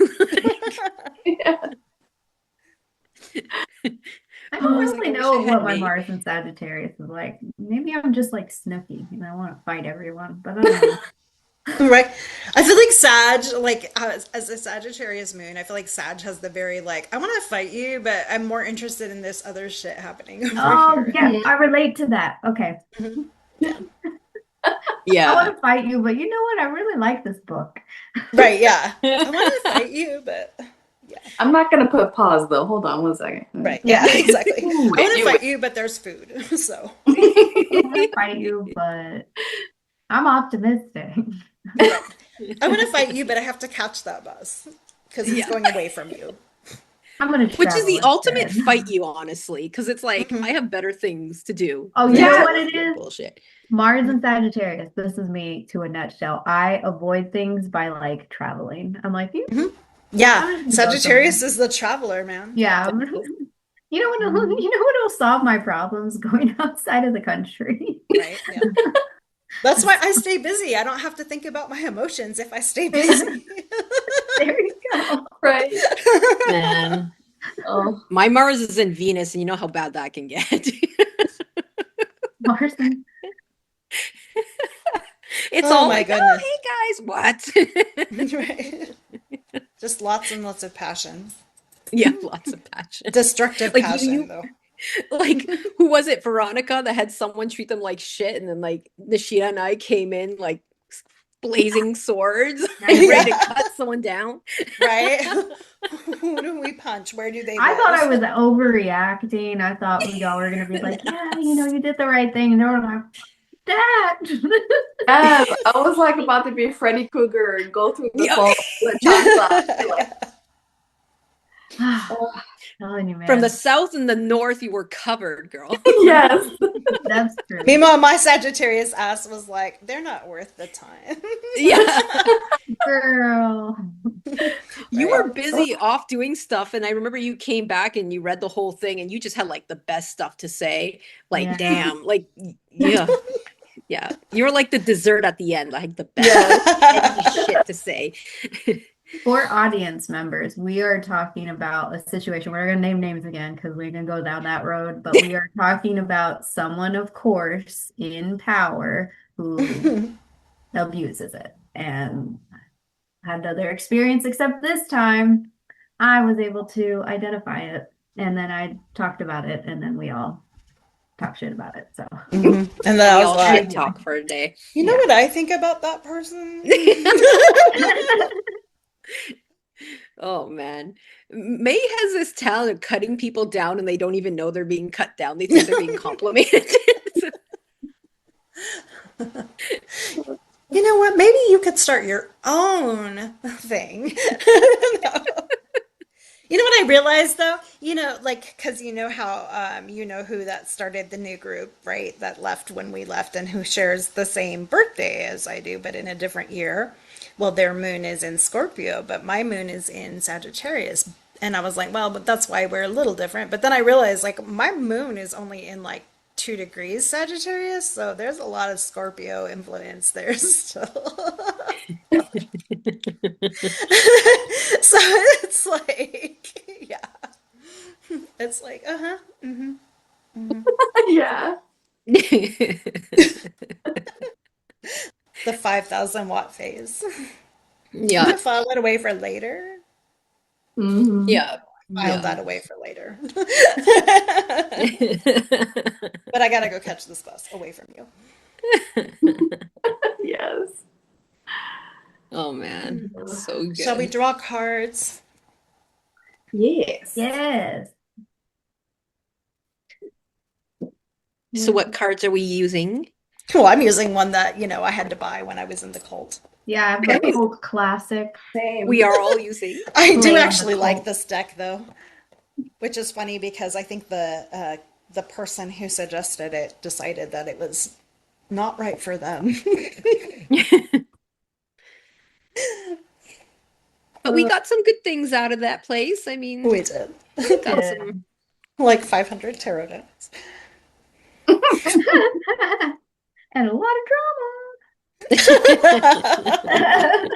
Yeah. I don't It's like, really I wish I know had what my me. Mars and Sagittarius is like. Maybe I'm just like Snooky and I want to fight everyone, but I don't know. Right. I feel like Sag, like as a Sagittarius moon, I feel like Sag has the very like, I want to fight you, but I'm more interested in this other shit happening over Oh, here. yeah, I relate to that. Okay. Mhm. Yeah. I Yeah. want to fight you, but you know what? I really like this book. Right. Yeah. I want to fight you, but yeah. I'm not gonna put pause though. Hold on one second. Right. Yeah. Yeah. Exactly. Food. I want to Do fight you, but there's food. So I want to fight you, but I'm optimistic. right. I want to it. fight you, but I have to catch that bus because it's Yeah. going away from you. I'm going to Which is travel the ultimate instead. fight you, honestly, because it's like I Mhm. have better things to do Oh, you than know to Yeah. what it your is? bullshit. Mars and Sagittarius. This is me to a nutshell. I avoid things by like traveling. I'm like, you, Mhm. Yeah. I'm just gonna go somewhere. Sagittarius is the traveler, man. Yeah. You know what? Mhm. You know what will solve my problems? Going outside of the country. Right. Yeah. That's why I stay busy. I don't have to think about my emotions if I stay busy. There you go. Right. Man, Oh. my Mars is in Venus, and you know how bad that can get. Mars and It's Oh all my like, oh, goodness. hey guys, what? Right. Just lots and lots of passion. Yeah, lots of passion. Destructive Like passion, though. like who was it? Veronica that had someone treat them like shit, and then like Nishida and I came in like blazing swords, like ready to Yeah. cut someone down. Right? Who do we punch? Where do they I thought I live? was overreacting. I thought y'all were gonna be like, yeah, you know, you did the right thing. And they were like, Dad. Yes, I was like about to be Freddy Krueger and go through the Yeah. phone with chancla. Like, oh, Telling you, From the man. south and the north, you were covered, girl. yes. That's true. Meanwhile, my Sagittarius ass was like, they're not worth the time. Yeah. Girl. You Right? were busy off doing stuff, and I remember you came back and you read the whole thing, and you just had like the best stuff to say. Like, Yeah. damn, like, yeah, yeah. You were like the dessert at the end, like the best Yes. heady shit to say. For audience members, we are talking about a situation. We're going to name names again because we're going to go down that road, but we are talking about someone, of course, in power who abuses it and had another experience, except this time I was able to identify it and then I talked about it and then we all talk shit about it. So, And then And I we was all like, shit anyway. talk for a day. you know Yeah. what I think about that person? Oh man. May has this talent of cutting people down and they don't even know they're being cut down. They think they're being complimented. You know what? Maybe you could start your own thing. No. You know what I realized though? You know, like, because you know how, you know who that started the new group, right? That left when we left and who shares the same birthday as I do, but in a different year. Well, their moon is in Scorpio, but my moon is in Sagittarius. And I was like, well, but that's why we're a little different. But then I realized, like, my moon is only in like 2 degrees Sagittarius, so there's a lot of Scorpio influence there still. So it's like, yeah, it's like, uh-huh, Yeah. the 5,000 watt phase. I'm Yeah. gonna file it away for later. Hmm. Yeah. Filed Yeah. that away for later. But I gotta go catch this bus away from you. Yes. Oh man, so Shall we good. draw cards? Yes. Yes. So what cards are we using? Well, I'm using one that, I had to buy when I was in the cult. Yeah, I have a cult classic. Same. We are all using. I do Blade of actually the like Cult. this deck though, which is funny because I think the person who suggested it decided that it was not right for them. But we got some good things out of that place. I mean, We did. we got Yeah. some. Like 500 tarot decks. And a lot of drama.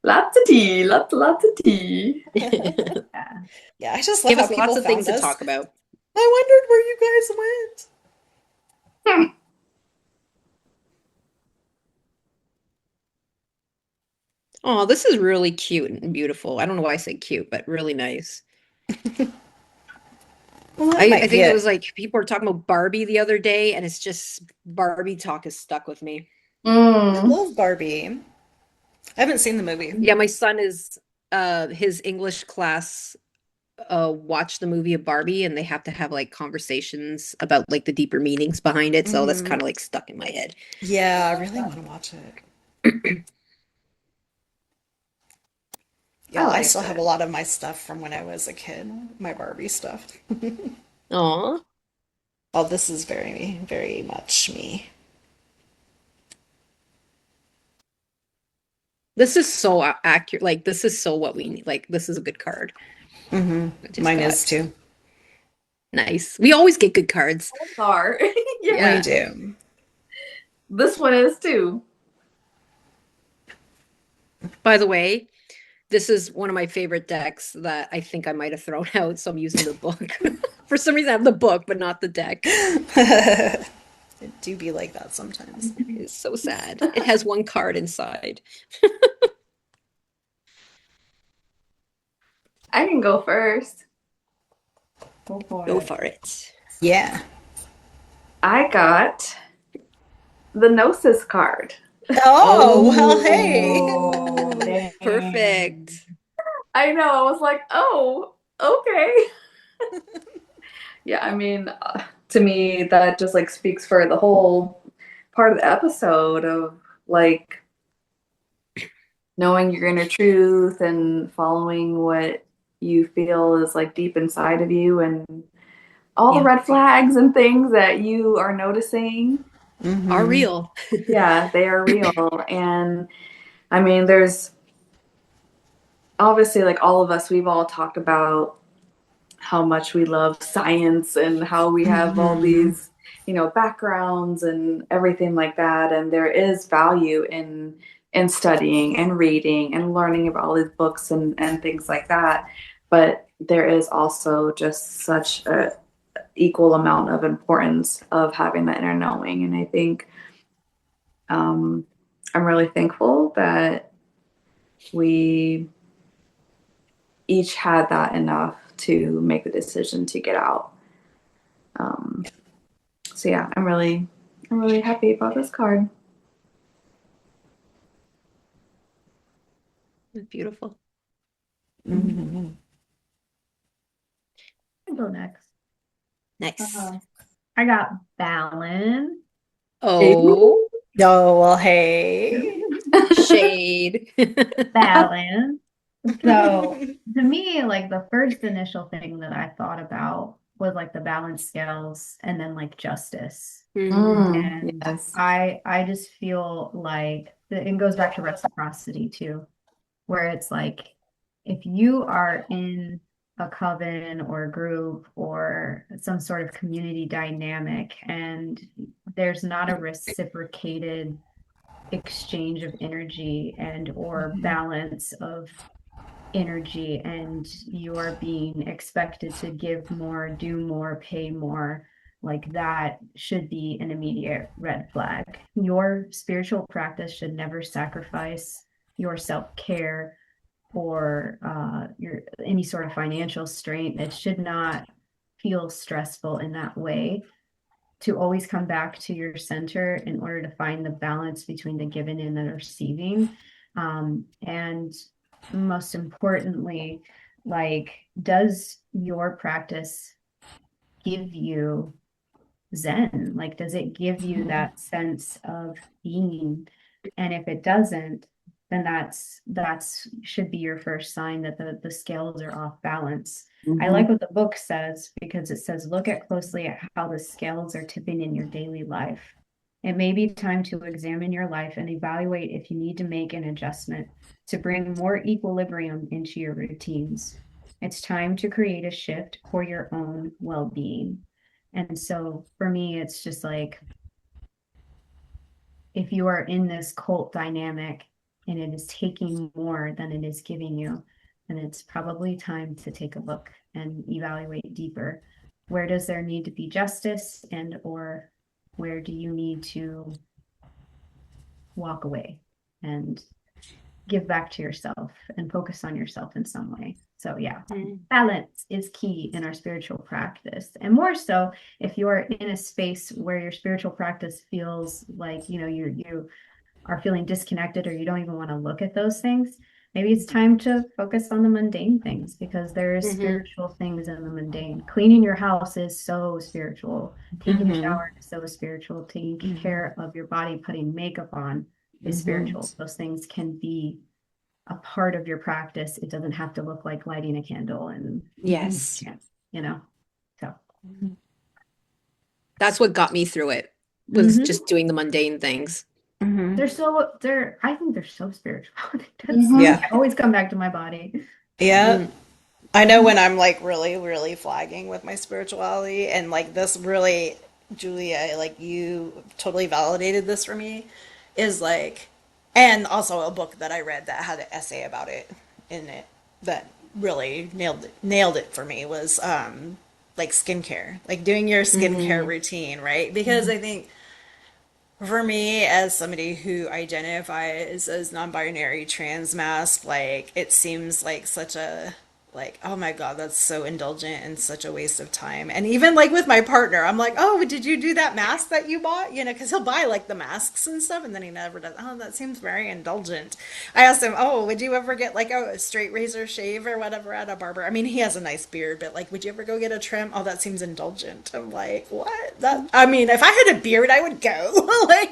Lots of tea, lots of tea. Yeah. Yeah, I just love Give how us lots people of things found to us. talk about. I wondered where you guys went. Oh, this is really cute and beautiful. I don't know why I say cute, but really nice. Well, that I might be think it it. was like people were talking about Barbie the other day, and it's just Barbie talk has stuck with me. I Mm. love Barbie. I haven't seen the movie. Yeah, my son is his English class watch the movie of Barbie, and they have to have like conversations about like the deeper meanings behind it. So that's kind of like stuck in my head. Yeah, I really want to watch it. I Yeah, I liked still have a it. lot of my stuff from when I was a kid, my Barbie stuff. Aw. Oh, this is very, very much me. This is so accurate. Like this is so what we need. Like this is a good card. I just Mine got is too. nice. We always get good cards. Are. We Yeah. Yeah. do. This one is too. By the way, this is one of my favorite decks that I think I might have thrown out, so I'm using the book. For some reason, I have the book, but not the deck. It do be like that sometimes. It's so sad. It has one card inside. I can go first. Go for Go it. for it. Yeah. I got the Gnosis card. Oh, well, hey. Oh, dang. Perfect. I know. I was like, oh, okay. Yeah, I mean, to me, that just like speaks for the whole part of the episode of like knowing your inner truth and following what you feel is like deep inside of you and all the Yeah. red flags and things that you are noticing. Are real. Yeah, they are real. And I mean, there's obviously like all of us, we've all talked about how much we love science and how we have all these, backgrounds and everything like that. And there is value in studying and reading and learning about all these books and things like that. But there is also just such a equal amount of importance of having that inner knowing. And I think I'm really thankful that we each had that enough to make the decision to get out. So yeah, I'm really happy about this card. Beautiful. I'll go next. Nice. I got balance. Oh, Oh, well, hey. shade. Balance. So to me, like the first initial thing that I thought about was like the balance scales and then like justice. And Yes. I just feel like it goes back to reciprocity too, where it's like if you are in a coven or a group or some sort of community dynamic and there's not a reciprocated exchange of energy and or balance of energy and you are being expected to give more, do more, pay more, like that should be an immediate red flag. Your spiritual practice should never sacrifice your self-care or your any sort of financial strain. It should not feel stressful in that way. To always come back to your center in order to find the balance between the giving and the receiving. And most importantly, like, does your practice give you Zen? Like, does it give you that sense of being? And if it doesn't, then that's should be your first sign that the scales are off balance. I like what the book says because it says look at closely at how the scales are tipping in your daily life. It may be time to examine your life and evaluate if you need to make an adjustment to bring more equilibrium into your routines. It's time to create a shift for your own well-being. And so for me, it's just like, if you are in this cult dynamic and it is taking more than it is giving you, then it's probably time to take a look and evaluate deeper. Where does there need to be justice, and or where do you need to walk away and give back to yourself and focus on yourself in some way? So yeah, balance is key in our spiritual practice. And more so if you are in a space where your spiritual practice feels like, you are feeling disconnected, or you don't even want to look at those things, maybe it's time to focus on the mundane things, because there is spiritual things in the mundane. Cleaning your house is so spiritual. Taking a shower is so spiritual. Taking care of your body, putting makeup on is spiritual. Those things can be a part of your practice. It doesn't have to look like lighting a candle and Yes. you know. So That's what got me through it, was just doing the mundane things. I think they're so spiritual. Yeah. I always come back to my body. Yeah. I know when I'm like really, really flagging with my spirituality, and like this really, Julia, like you totally validated this for me, is like, and also a book that I read that had an essay about it in it that really nailed it for me was like skincare, like doing your skincare routine, right? Because I think for me, as somebody who identifies as non-binary trans masc, like it seems like such a like, oh my God, that's so indulgent and such a waste of time. And even like with my partner, I'm like, oh, did you do that mask that you bought? You know, because he'll buy like the masks and stuff, and then he never does. Oh, that seems very indulgent. I asked him, oh, would you ever get like a straight razor shave or whatever at a barber? I mean, he has a nice beard, but like, would you ever go get a trim? Oh, that seems indulgent. I'm like, what? That, I mean, if I had a beard, I would go. Like,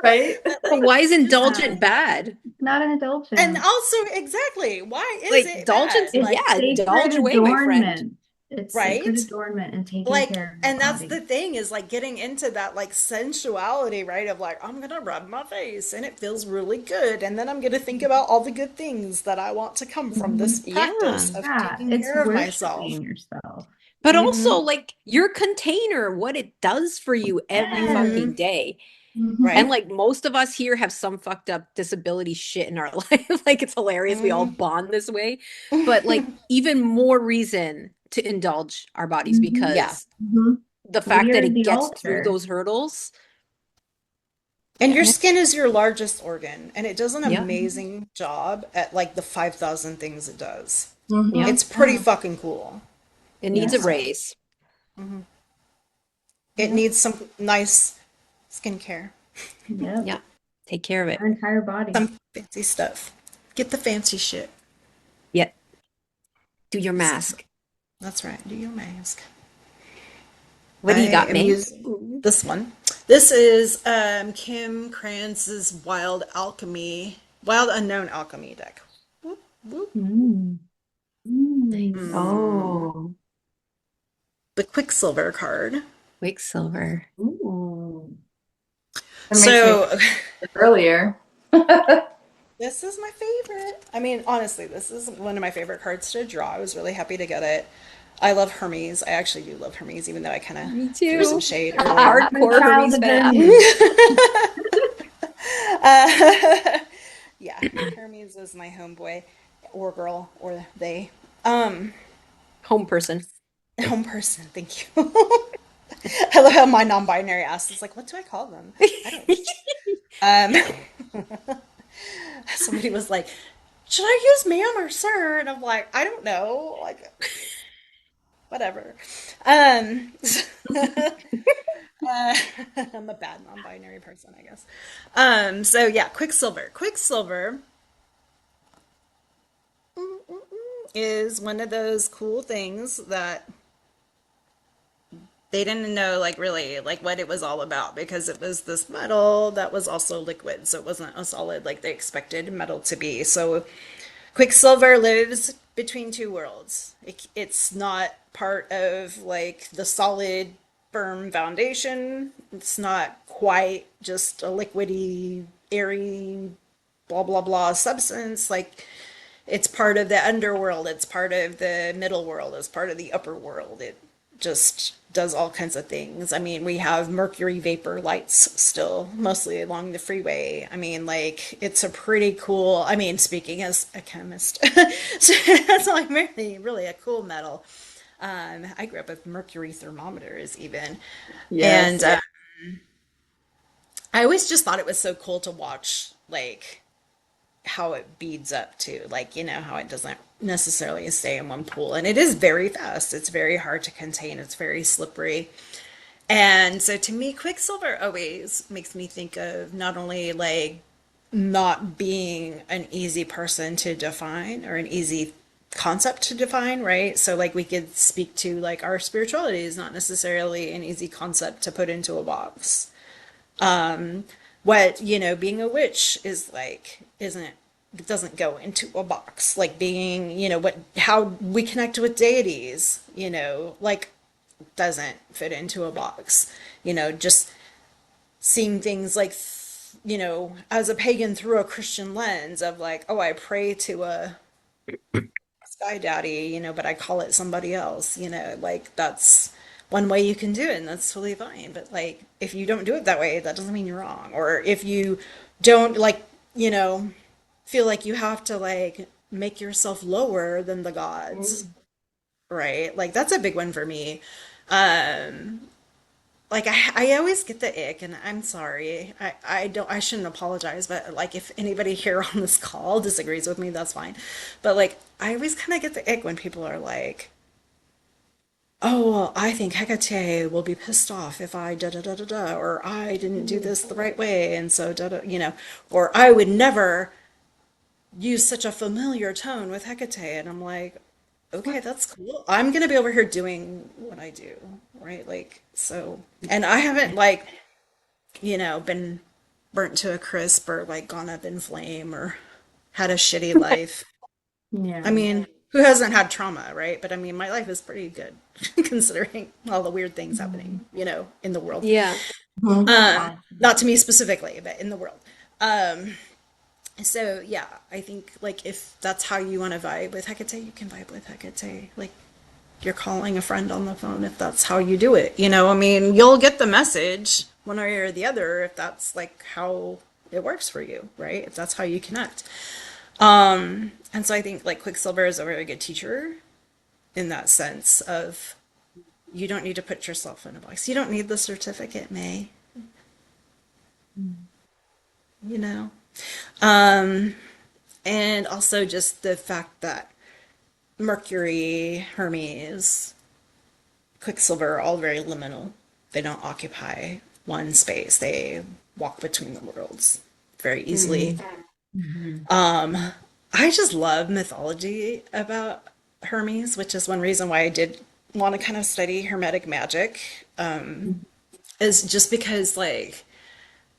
Right? But why is indulgent bad? Not an and indulgence. also, exactly, why is Like, it indulgence, bad? It's Like, yeah, sacred indulge away, my friend. adornment. It's sacred right? adornment and taking Like, care of your and that's body. the thing is like getting into that like sensuality, right? Of like, I'm gonna rub my face and it feels really good. And then I'm gonna think about all the good things that I want to come from this Yeah. practice of Yeah, taking it's care of myself. worshiping yourself. But also, like, your container, what it does for you every Yes. fucking day. And Right? like most of us here have some fucked up disability shit in our life. Like, it's hilarious. We all bond this way. But like, even more reason to indulge our bodies, Yeah. because the fact We that are it the gets through altar. those hurdles. And your Yeah. skin is your largest organ, and it does an Yeah. amazing job at like the 5,000 things it does. Yeah. It's pretty fucking cool. It needs a Yes. raise. It Yep. needs some nice skincare, Yep. Yeah. Take care of it. Our entire body. some fancy stuff. Get the fancy shit. Yeah. Do your mask. That's right. Do your mask. What I do you got, am May? using this one. This is Kim Kranz's Wild Unknown Alchemy deck. Whoop, whoop. Mm. Nice. Oh. The Quicksilver card. Quicksilver. Ooh. That makes me So earlier. this is my favorite. I mean, honestly, this is one of my favorite cards to draw. I was really happy to get it. I love Hermes. I actually do love Hermes, even though I kind Me of threw some too. shade I'm a earlier. hardcore Child Hermes of fan. Hermes. Yeah, Hermes is my homeboy or girl or they. Home person. Home person, thank you. I love how my non-binary ass is like, what do I call them? I don't. Somebody was like, should I use ma'am or sir? And I'm like, I don't know, like, whatever. Um, I'm a bad non-binary person, I guess. So yeah, Quicksilver. Quicksilver is one of those cool things that they didn't know like really like what it was all about, because it was this metal that was also liquid, so it wasn't a solid like they expected metal to be. So Quicksilver lives between two worlds. It's not part of like the solid firm foundation. It's not quite just a liquidy airy blah blah blah substance. Like it's part of the underworld, it's part of the middle world, it's part of the upper world. just does all kinds of things. I mean, we have mercury vapor lights still, mostly along the freeway. I mean, like, it's a pretty cool, I mean, speaking as a chemist, so that's like really a cool metal. I grew up with mercury thermometers even. And Yes. I always just thought it was so cool to watch, like, how it beads up too. Like, how it doesn't necessarily stay in one pool. And it is very fast. It's very hard to contain. It's very slippery. And so to me, Quicksilver always makes me think of not only like not being an easy person to define or an easy concept to define, right? So like we could speak to like our spirituality is not necessarily an easy concept to put into a box. What, being a witch is like isn't it doesn't go into a box. Like being, how we connect with deities, like doesn't fit into a box. Just seeing things like, as a pagan through a Christian lens of like, oh, I pray to a sky daddy, but I call it somebody else, like that's one way you can do it and that's totally fine. But like, if you don't do it that way, that doesn't mean you're wrong. Or if you don't like, feel like you have to like make yourself lower than the gods, right? Like that's a big one for me. Um, like I always get the ick and I'm sorry. I shouldn't apologize, but like if anybody here on this call disagrees with me, that's fine. But like I always kind of get the ick when people are like, "Oh, well, I think Hecate will be pissed off if I da da da da da," or "I didn't do this the right way," and so da da, or "I would never use such a familiar tone with Hecate," and I'm like, okay, that's cool. I'm gonna be over here doing what I do, right? Like, so, and I haven't like, been burnt to a crisp or like gone up in flame or had a shitty life. I Yeah. mean, who hasn't had trauma, right? But I mean, my life is pretty good considering all the weird things happening, in the world. Yeah. Mhm. Awesome. Not to me specifically, but in the world. Um, so yeah, I think like if that's how you want to vibe with Hecate, you can vibe with Hecate. Like you're calling a friend on the phone if that's how you do it. I mean, you'll get the message one way or the other if that's like how it works for you, right? If that's how you connect. And so I think like Quicksilver is a very good teacher in that sense of you don't need to put yourself in a box. You don't need the certificate, May, you know? Um, and also just the fact that Mercury, Hermes, Quicksilver are all very liminal. They don't occupy one space. They walk between the worlds very easily. Mhm. I just love mythology about Hermes, which is one reason why I did want to kind of study Hermetic magic. Is just because like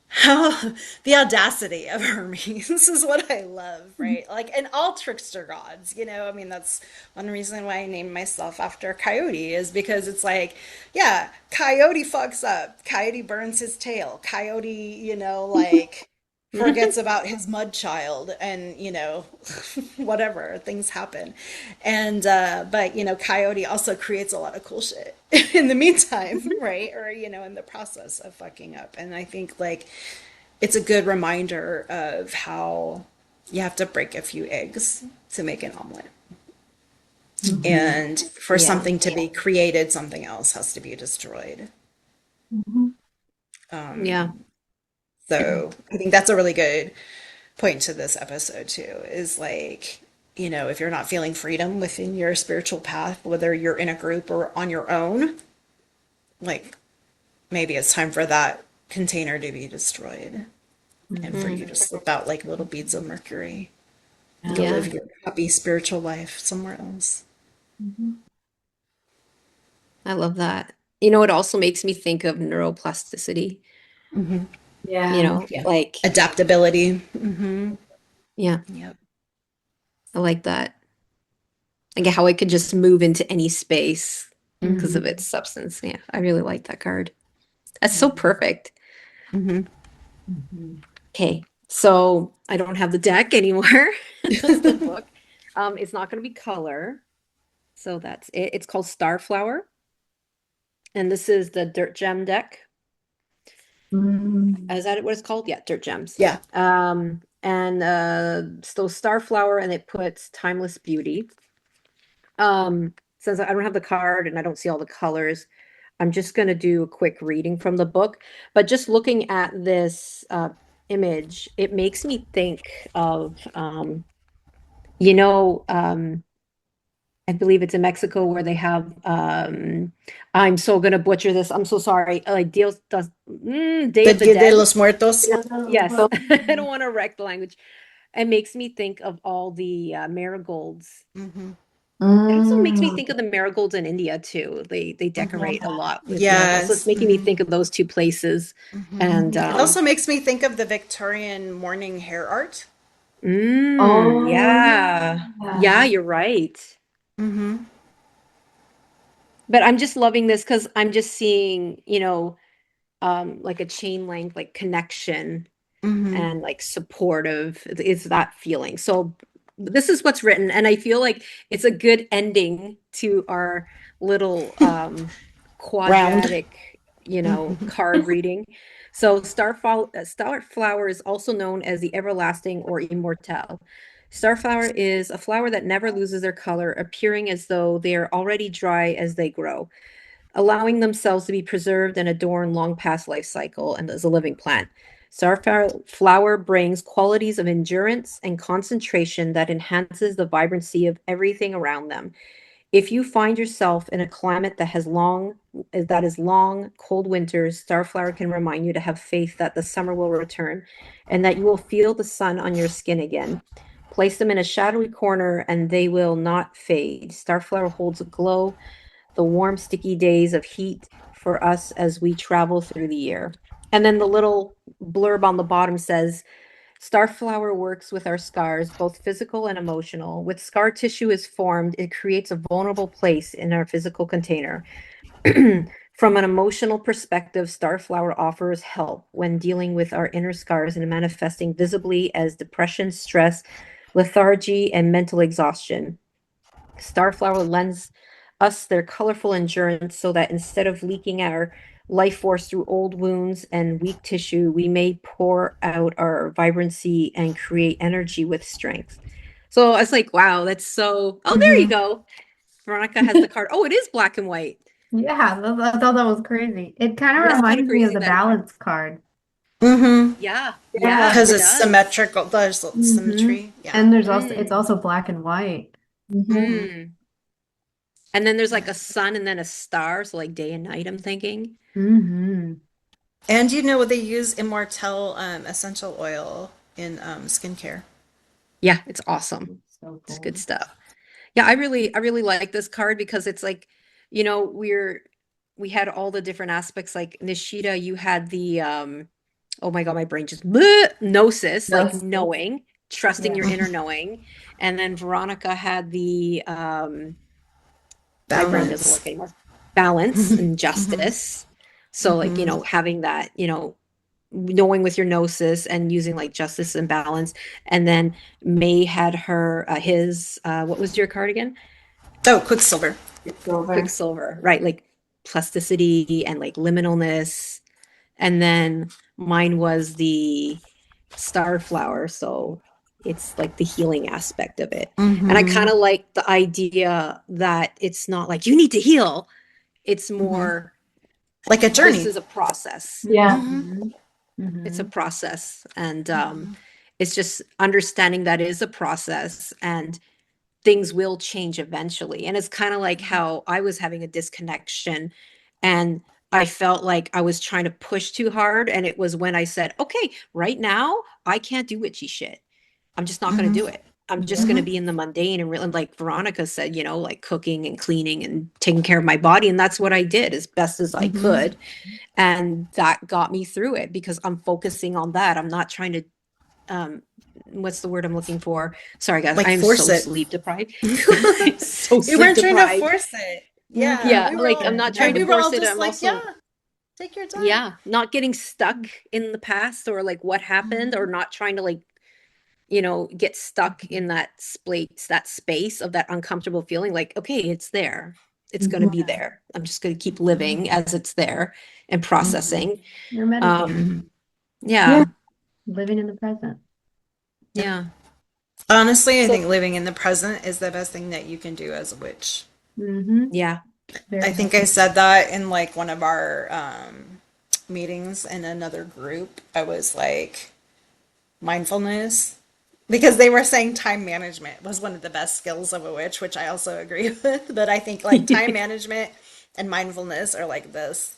how the audacity of Hermes is what I love, right? Like, and all trickster gods, I mean, that's one reason why I named myself after Coyote is because it's like, yeah, Coyote fucks up, Coyote burns his tail, Coyote, like forgets about his mud child and, whatever, things happen. And, but, Coyote also creates a lot of cool shit in the meantime, right? Or, in the process of fucking up. And I think like, it's a good reminder of how you have to break a few eggs to make an omelet. Mhm. And for Yeah. something to be created, something else has to be destroyed. Mhm. Yeah. So I think that's a really good point to this episode too, is like, if you're not feeling freedom within your spiritual path, whether you're in a group or on your own, like maybe it's time for that container to be destroyed and for Mhm. you to slip out like little beads of mercury and go Yeah. live your happy spiritual life somewhere else. Mhm. I love that. It also makes me think of neuroplasticity, Yeah. Yeah. like, Adaptability. Hmm. yeah, Yep. I like that. Like how it could just move into any space because of its substance. Yeah, I really like that card. That's so perfect. Hmm. Mhm. Okay, so I don't have the deck anymore. That's the book. It's not going to be color, so that's it. It's called Starflower. And this is the Dirt Gem deck. Mm. Is that what it's called? Yeah, Dirt Gems. Yeah. And so Starflower, and it puts Timeless Beauty. Since I don't have the card and I don't see all the colors, I'm just going to do a quick reading from the book. But just looking at this image, it makes me think of, you know, I believe it's in Mexico where they have, I'm so going to butcher this. I'm so sorry. Day The of the Dia de Dead. los Muertos. Yes, I don't want to wreck the language. It makes me think of all the marigolds. Mm-hmm. It also makes me Mm. think of the marigolds in India too. They decorate a lot with marigolds. So it's Yes. making me think of those two places. And It also makes me think of the Victorian morning hair art. Oh, yeah. Yeah, yeah. you're right. Mm-hmm. But I'm just loving this because I'm just seeing, like a chain link, like connection Mm-hmm. and like supportive is that feeling. So this is what's written, and I feel like it's a good ending to our little Round. quadratic, Mm-hmm. card reading. So starflower is also known as the everlasting or immortal. Starflower is a flower that never loses their color, appearing as though they are already dry as they grow, allowing themselves to be preserved and adorned long past life cycle and as a living plant. Starflower brings qualities of endurance and concentration that enhances the vibrancy of everything around them. If you find yourself in a climate that is long, cold winters, Starflower can remind you to have faith that the summer will return and that you will feel the sun on your skin again. Place them in a shadowy corner and they will not fade. Starflower holds a glow, the warm, sticky days of heat for us as we travel through the year. And then the little blurb on the bottom says, Starflower works with our scars, both physical and emotional. With scar tissue is formed, it creates a vulnerable place in our physical container. From an emotional perspective, Starflower offers help when dealing with our inner scars and manifesting visibly as depression, stress, lethargy, and mental exhaustion. Starflower lends us their colorful endurance so that instead of leaking our life force through old wounds and weak tissue, we may pour out our vibrancy and create energy with strength. So I was like, wow, that's so. Oh, there you Mm-hmm. go. Veronica has the card. Oh, it is black and white. Yeah, I thought that was crazy. It kind of That's kind of reminds me of crazy the that. balance card. Mm-hmm. Yeah, Yeah. yeah, Because it it's does. symmetrical. There's Hmm. symmetry. Yeah. And it's Mm, also black and white. Mm-hmm. Mm-hmm. mm. And then there's like Yeah. a sun and then a star, so like day and night, I'm thinking. Hmm. And they use Immortel essential oil in skincare. Yeah, it's awesome. So It's good cool. stuff. Yeah, I really like this card because it's like, we had all the different aspects. Like Nishida, you had the oh my God, my brain just bleh, gnosis, like Yes. knowing, trusting Yeah. your inner knowing. And then Veronica had the my brain doesn't Balance. work anymore. Balance and Mm-hmm. justice. So like, Mm-hmm. having that, knowing with your gnosis and using like justice and balance. And then May had her his what was your card again? Oh, Quicksilver. It's over. Quicksilver, right? Like plasticity and like liminalness. And then mine was the star flower. So it's like the healing aspect of it. And I kind Mm-hmm. of like the idea that it's not like you need to heal. It's Mm-hmm. more, Like a this journey. is a process. Yeah. Mm-hmm. It's a Hmm. process. And Mm-hmm. it's just understanding that is a process and things will change eventually. And it's kind of like how I was having a disconnection and I felt like I was trying to push too hard. And it was when I said, okay, right now, I can't do witchy shit. I'm just not going to Mm-hmm. do it. I'm just Yep. going to Mm-hmm. be in the mundane and really, like Veronica said, like cooking and cleaning and taking care of my body. And that's what I did as best as I Mm-hmm. could. And that got me through it because I'm focusing on that. I'm not trying to um what's the word I'm looking for? Sorry guys, Like I'm force so it. sleep deprived. I'm so We sleep weren't trying to deprived. force it. Yeah, Yeah, we were like all I'm not trying and to we were all force it. just I'm like, yeah, also, take your time. yeah, not getting stuck in the past or like what happened or not trying to like, get stuck in that space of that uncomfortable feeling like, okay, it's there. it's going to be there. I'm just going to keep living as it's there and processing. You're meditating, Yeah. living in the present. Yeah. Honestly, I So, think living in the present is the best thing that you can do as a witch. yeah. I think I said that in like one of our meetings in another group. I was like, mindfulness, because they were saying time management was one of the best skills of a witch, which I also agree with. But I think like time management and mindfulness are like this,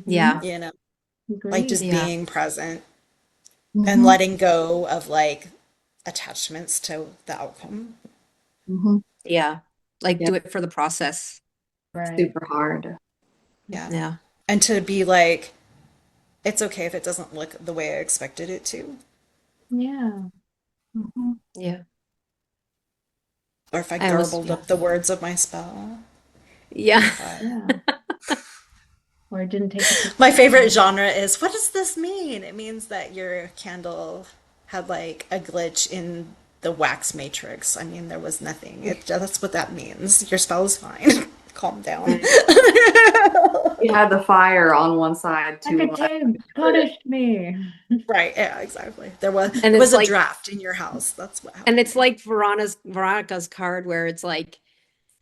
Yeah. you know, like Agreed. just Yeah. being present and letting go of like attachments to the outcome. Yeah. Like Yeah. do it for the process. Right. Super hard. Yeah. Yeah. And to be like, it's okay if it doesn't look the way I expected it to, Yeah. Yeah. or if I I almost, garbled yeah. up the words of my spell. Yeah. If I, Yeah. Or it didn't take the picture. my favorite genre is, what does this mean? It means that your candle had like a glitch in the wax matrix. I mean, there was nothing. That's what that means. Your spell is fine. Calm down. You had the fire on one side too. Negative punished me. Right. Yeah, exactly. There was And there was it's a like, draft in your house. That's what and happened. it's like Veronica's card where it's like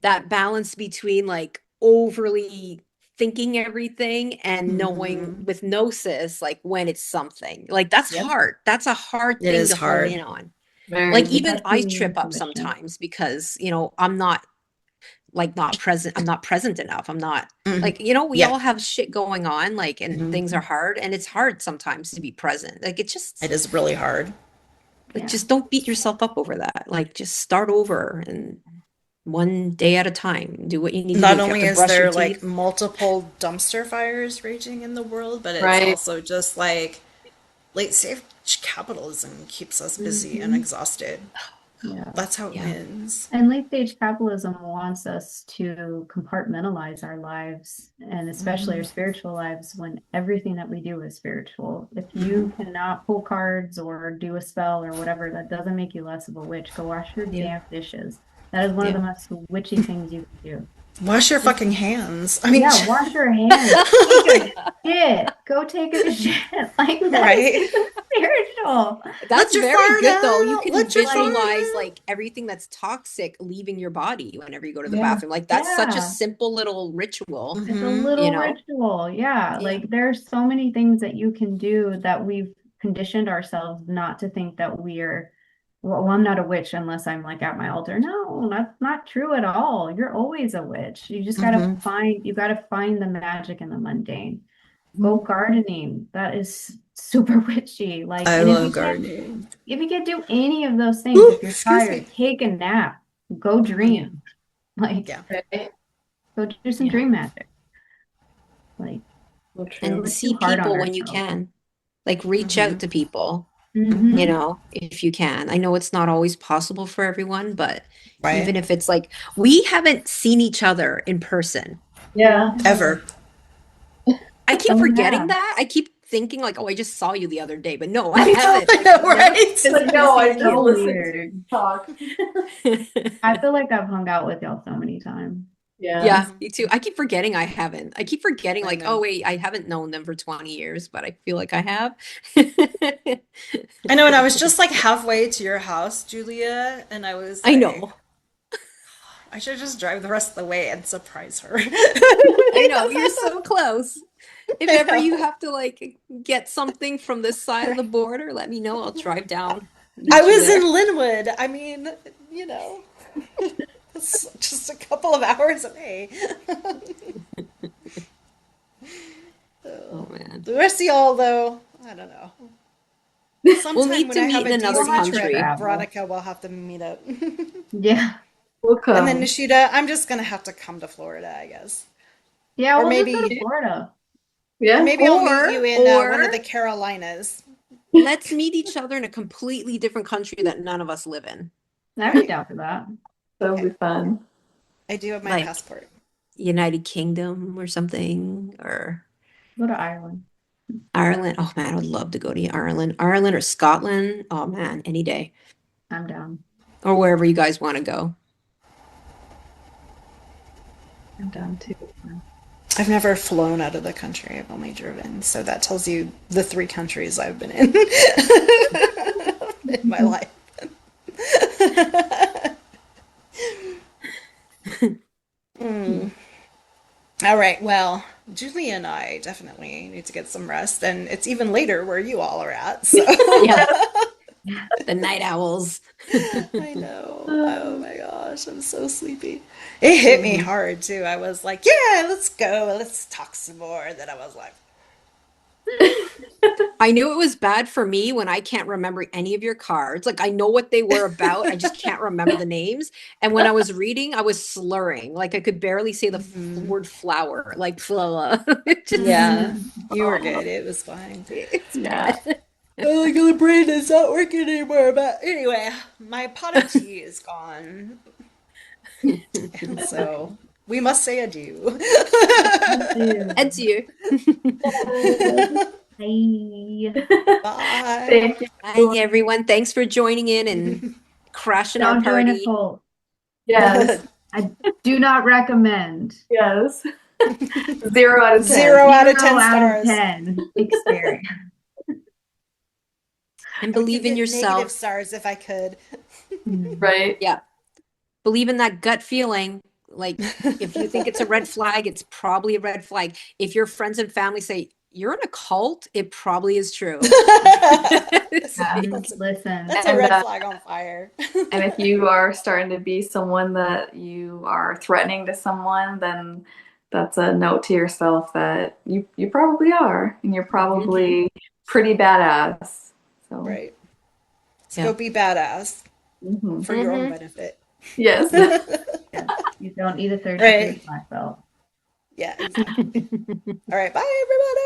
that balance between like overly thinking everything and knowing Mm-hmm. with gnosis, like when it's something. Like that's Yep. hard. That's a hard It thing is to hone hard. in on. Very. Like even I Especially trip up intuition. sometimes because, I'm not like not present. I'm not present enough. I'm not Mm. like, we Yeah. all have shit going on, like, and things Hmm. are hard and it's hard sometimes to be present. Like It is really hard. Yeah. just don't beat yourself up over that. Like just start over and one day at a time, do what you need to do. Not If you have only to is brush your there like teeth, multiple dumpster fires raging in the world, but it's Right. also just like late stage capitalism keeps us busy and Mhm. exhausted. Yeah. That's how it Yeah. wins. And late stage capitalism wants us to compartmentalize our lives, and especially our spiritual lives, when everything that we do is spiritual. If you cannot pull cards or do a spell or whatever, that doesn't make you less of a witch. Go wash your yeah, damn dishes. That is one of yeah. the most witchy things you can do. Wash your Just, fucking hands. I mean, yeah, wash your hands. Take a shit. Go take a shit. Like that is right? even spiritual. That's Let your very fart good though. You out. can Let your fart Like, visualize out. like everything that's toxic leaving your body whenever you go to the Yeah. bathroom. Like that's such a yeah. simple little ritual, It's a Mm-hmm. you little know? ritual. Yeah. Yeah. Like there's so many things that you can do that we've conditioned ourselves not to think that we're, well, I'm not a witch unless I'm like at my altar. No, that's not true at all. You're always a witch. Mm-hmm. You gotta find the magic in the mundane. Go gardening. That is super witchy. Like, I and love gardening. if you can't do any of those things, Ooh, if you're excuse me. tired, take a nap, go Yeah. dream. Like, Yeah. Right. go do some Yeah. dream magic. Like, So true. And we're too see hard on people when you ourselves. can. Like reach out to people, Mm-hmm. if you can. I know it's not always possible for everyone, but Right. even if it's like we haven't seen each other in person. Yeah. Ever. I keep Oh forgetting yeah. that. I keep thinking like, oh, I just saw you the other day, but no, I I haven't. Like know, I've never right? Like, physically no, I seen just So you. listened to weird. you talk. I feel like I've hung out with y'all so many times. Yeah. Yeah, me too. I keep forgetting I haven't. I keep forgetting I like, oh know. wait, I haven't known them for 20 years, but I feel like I have. I know, and I was just like halfway to your house, Julia, and I was I like, know. I should just drive the rest of the way and surprise her. I know. You're so close. If I ever you know. have to like get something from this side of the border, let me know. I'll drive down, I meet you was in there. Linwood. I mean, you know, it's just a couple of hours away. Oh man. The rest of y'all, though, I don't know. We'll Sometime need when to I meet have in a another We'll DC have to trip, country. travel. Veronica will have to meet up. Yeah. We'll And then come. Nishida, I'm just gonna have to come to Florida, I guess. Yeah, Or we'll just go to maybe, Florida. or Yeah. maybe I'll meet you in one of Or the Carolinas. let's meet each other in a completely different country that none of us live in. I'd be Right. down for that. That'll Okay. be fun. I do have my Like passport. United Kingdom or something, or Go to Ireland. Ireland. Oh man, I would love to go to Ireland. Ireland or Scotland. Oh man, any day. I'm down. Or wherever you guys want to go. I'm down too. I've never flown out of the country. I've only driven, so that tells you the 3 countries I've been in in my life. All right, well, Julie and I definitely need to get some rest, and it's even later where you all are at, so Yeah, the night owls. I know. Oh my gosh, I'm so sleepy. It hit me hard too. I was like, yeah, let's go, let's talk some more. And then I was like, I knew it was bad for me when I can't remember any of your cards. Like I know what they were about, I just can't remember the names. And when I was reading, I was slurring. Like I could barely say the word flower. Like blah, blah. It just yeah, you were Oh, good. It was fine. it's yeah. bad. Oh, like the brain is not working anymore. But anyway, my pot of tea is gone, and so we must say adieu. Adieu. Bye. Bye. Thank you. Bye, everyone. Thanks for joining in and crashing our Don't join a party. cult. Yes. I do not recommend. Yes. 0 out of 10. 0 out of 10 Out of stars. 10 experience. And I would believe give in it negative yourself. stars if I could. Right? Yeah. Believe in that gut feeling. Like if you think it's a red flag, it's probably a red flag. If your friends and family say you're in a cult, it probably is true. Yeah. Listen, That's a And red flag on fire. and if you are starting to be someone that you are threatening to someone, then that's a note to yourself that you probably are, and you're probably pretty badass. So, Right. So Yeah. go be badass mhm. for your own Mhm. benefit. Yes. yes, you don't need a third degree Right. black belt. Yeah, exactly. All right. Bye, everybody.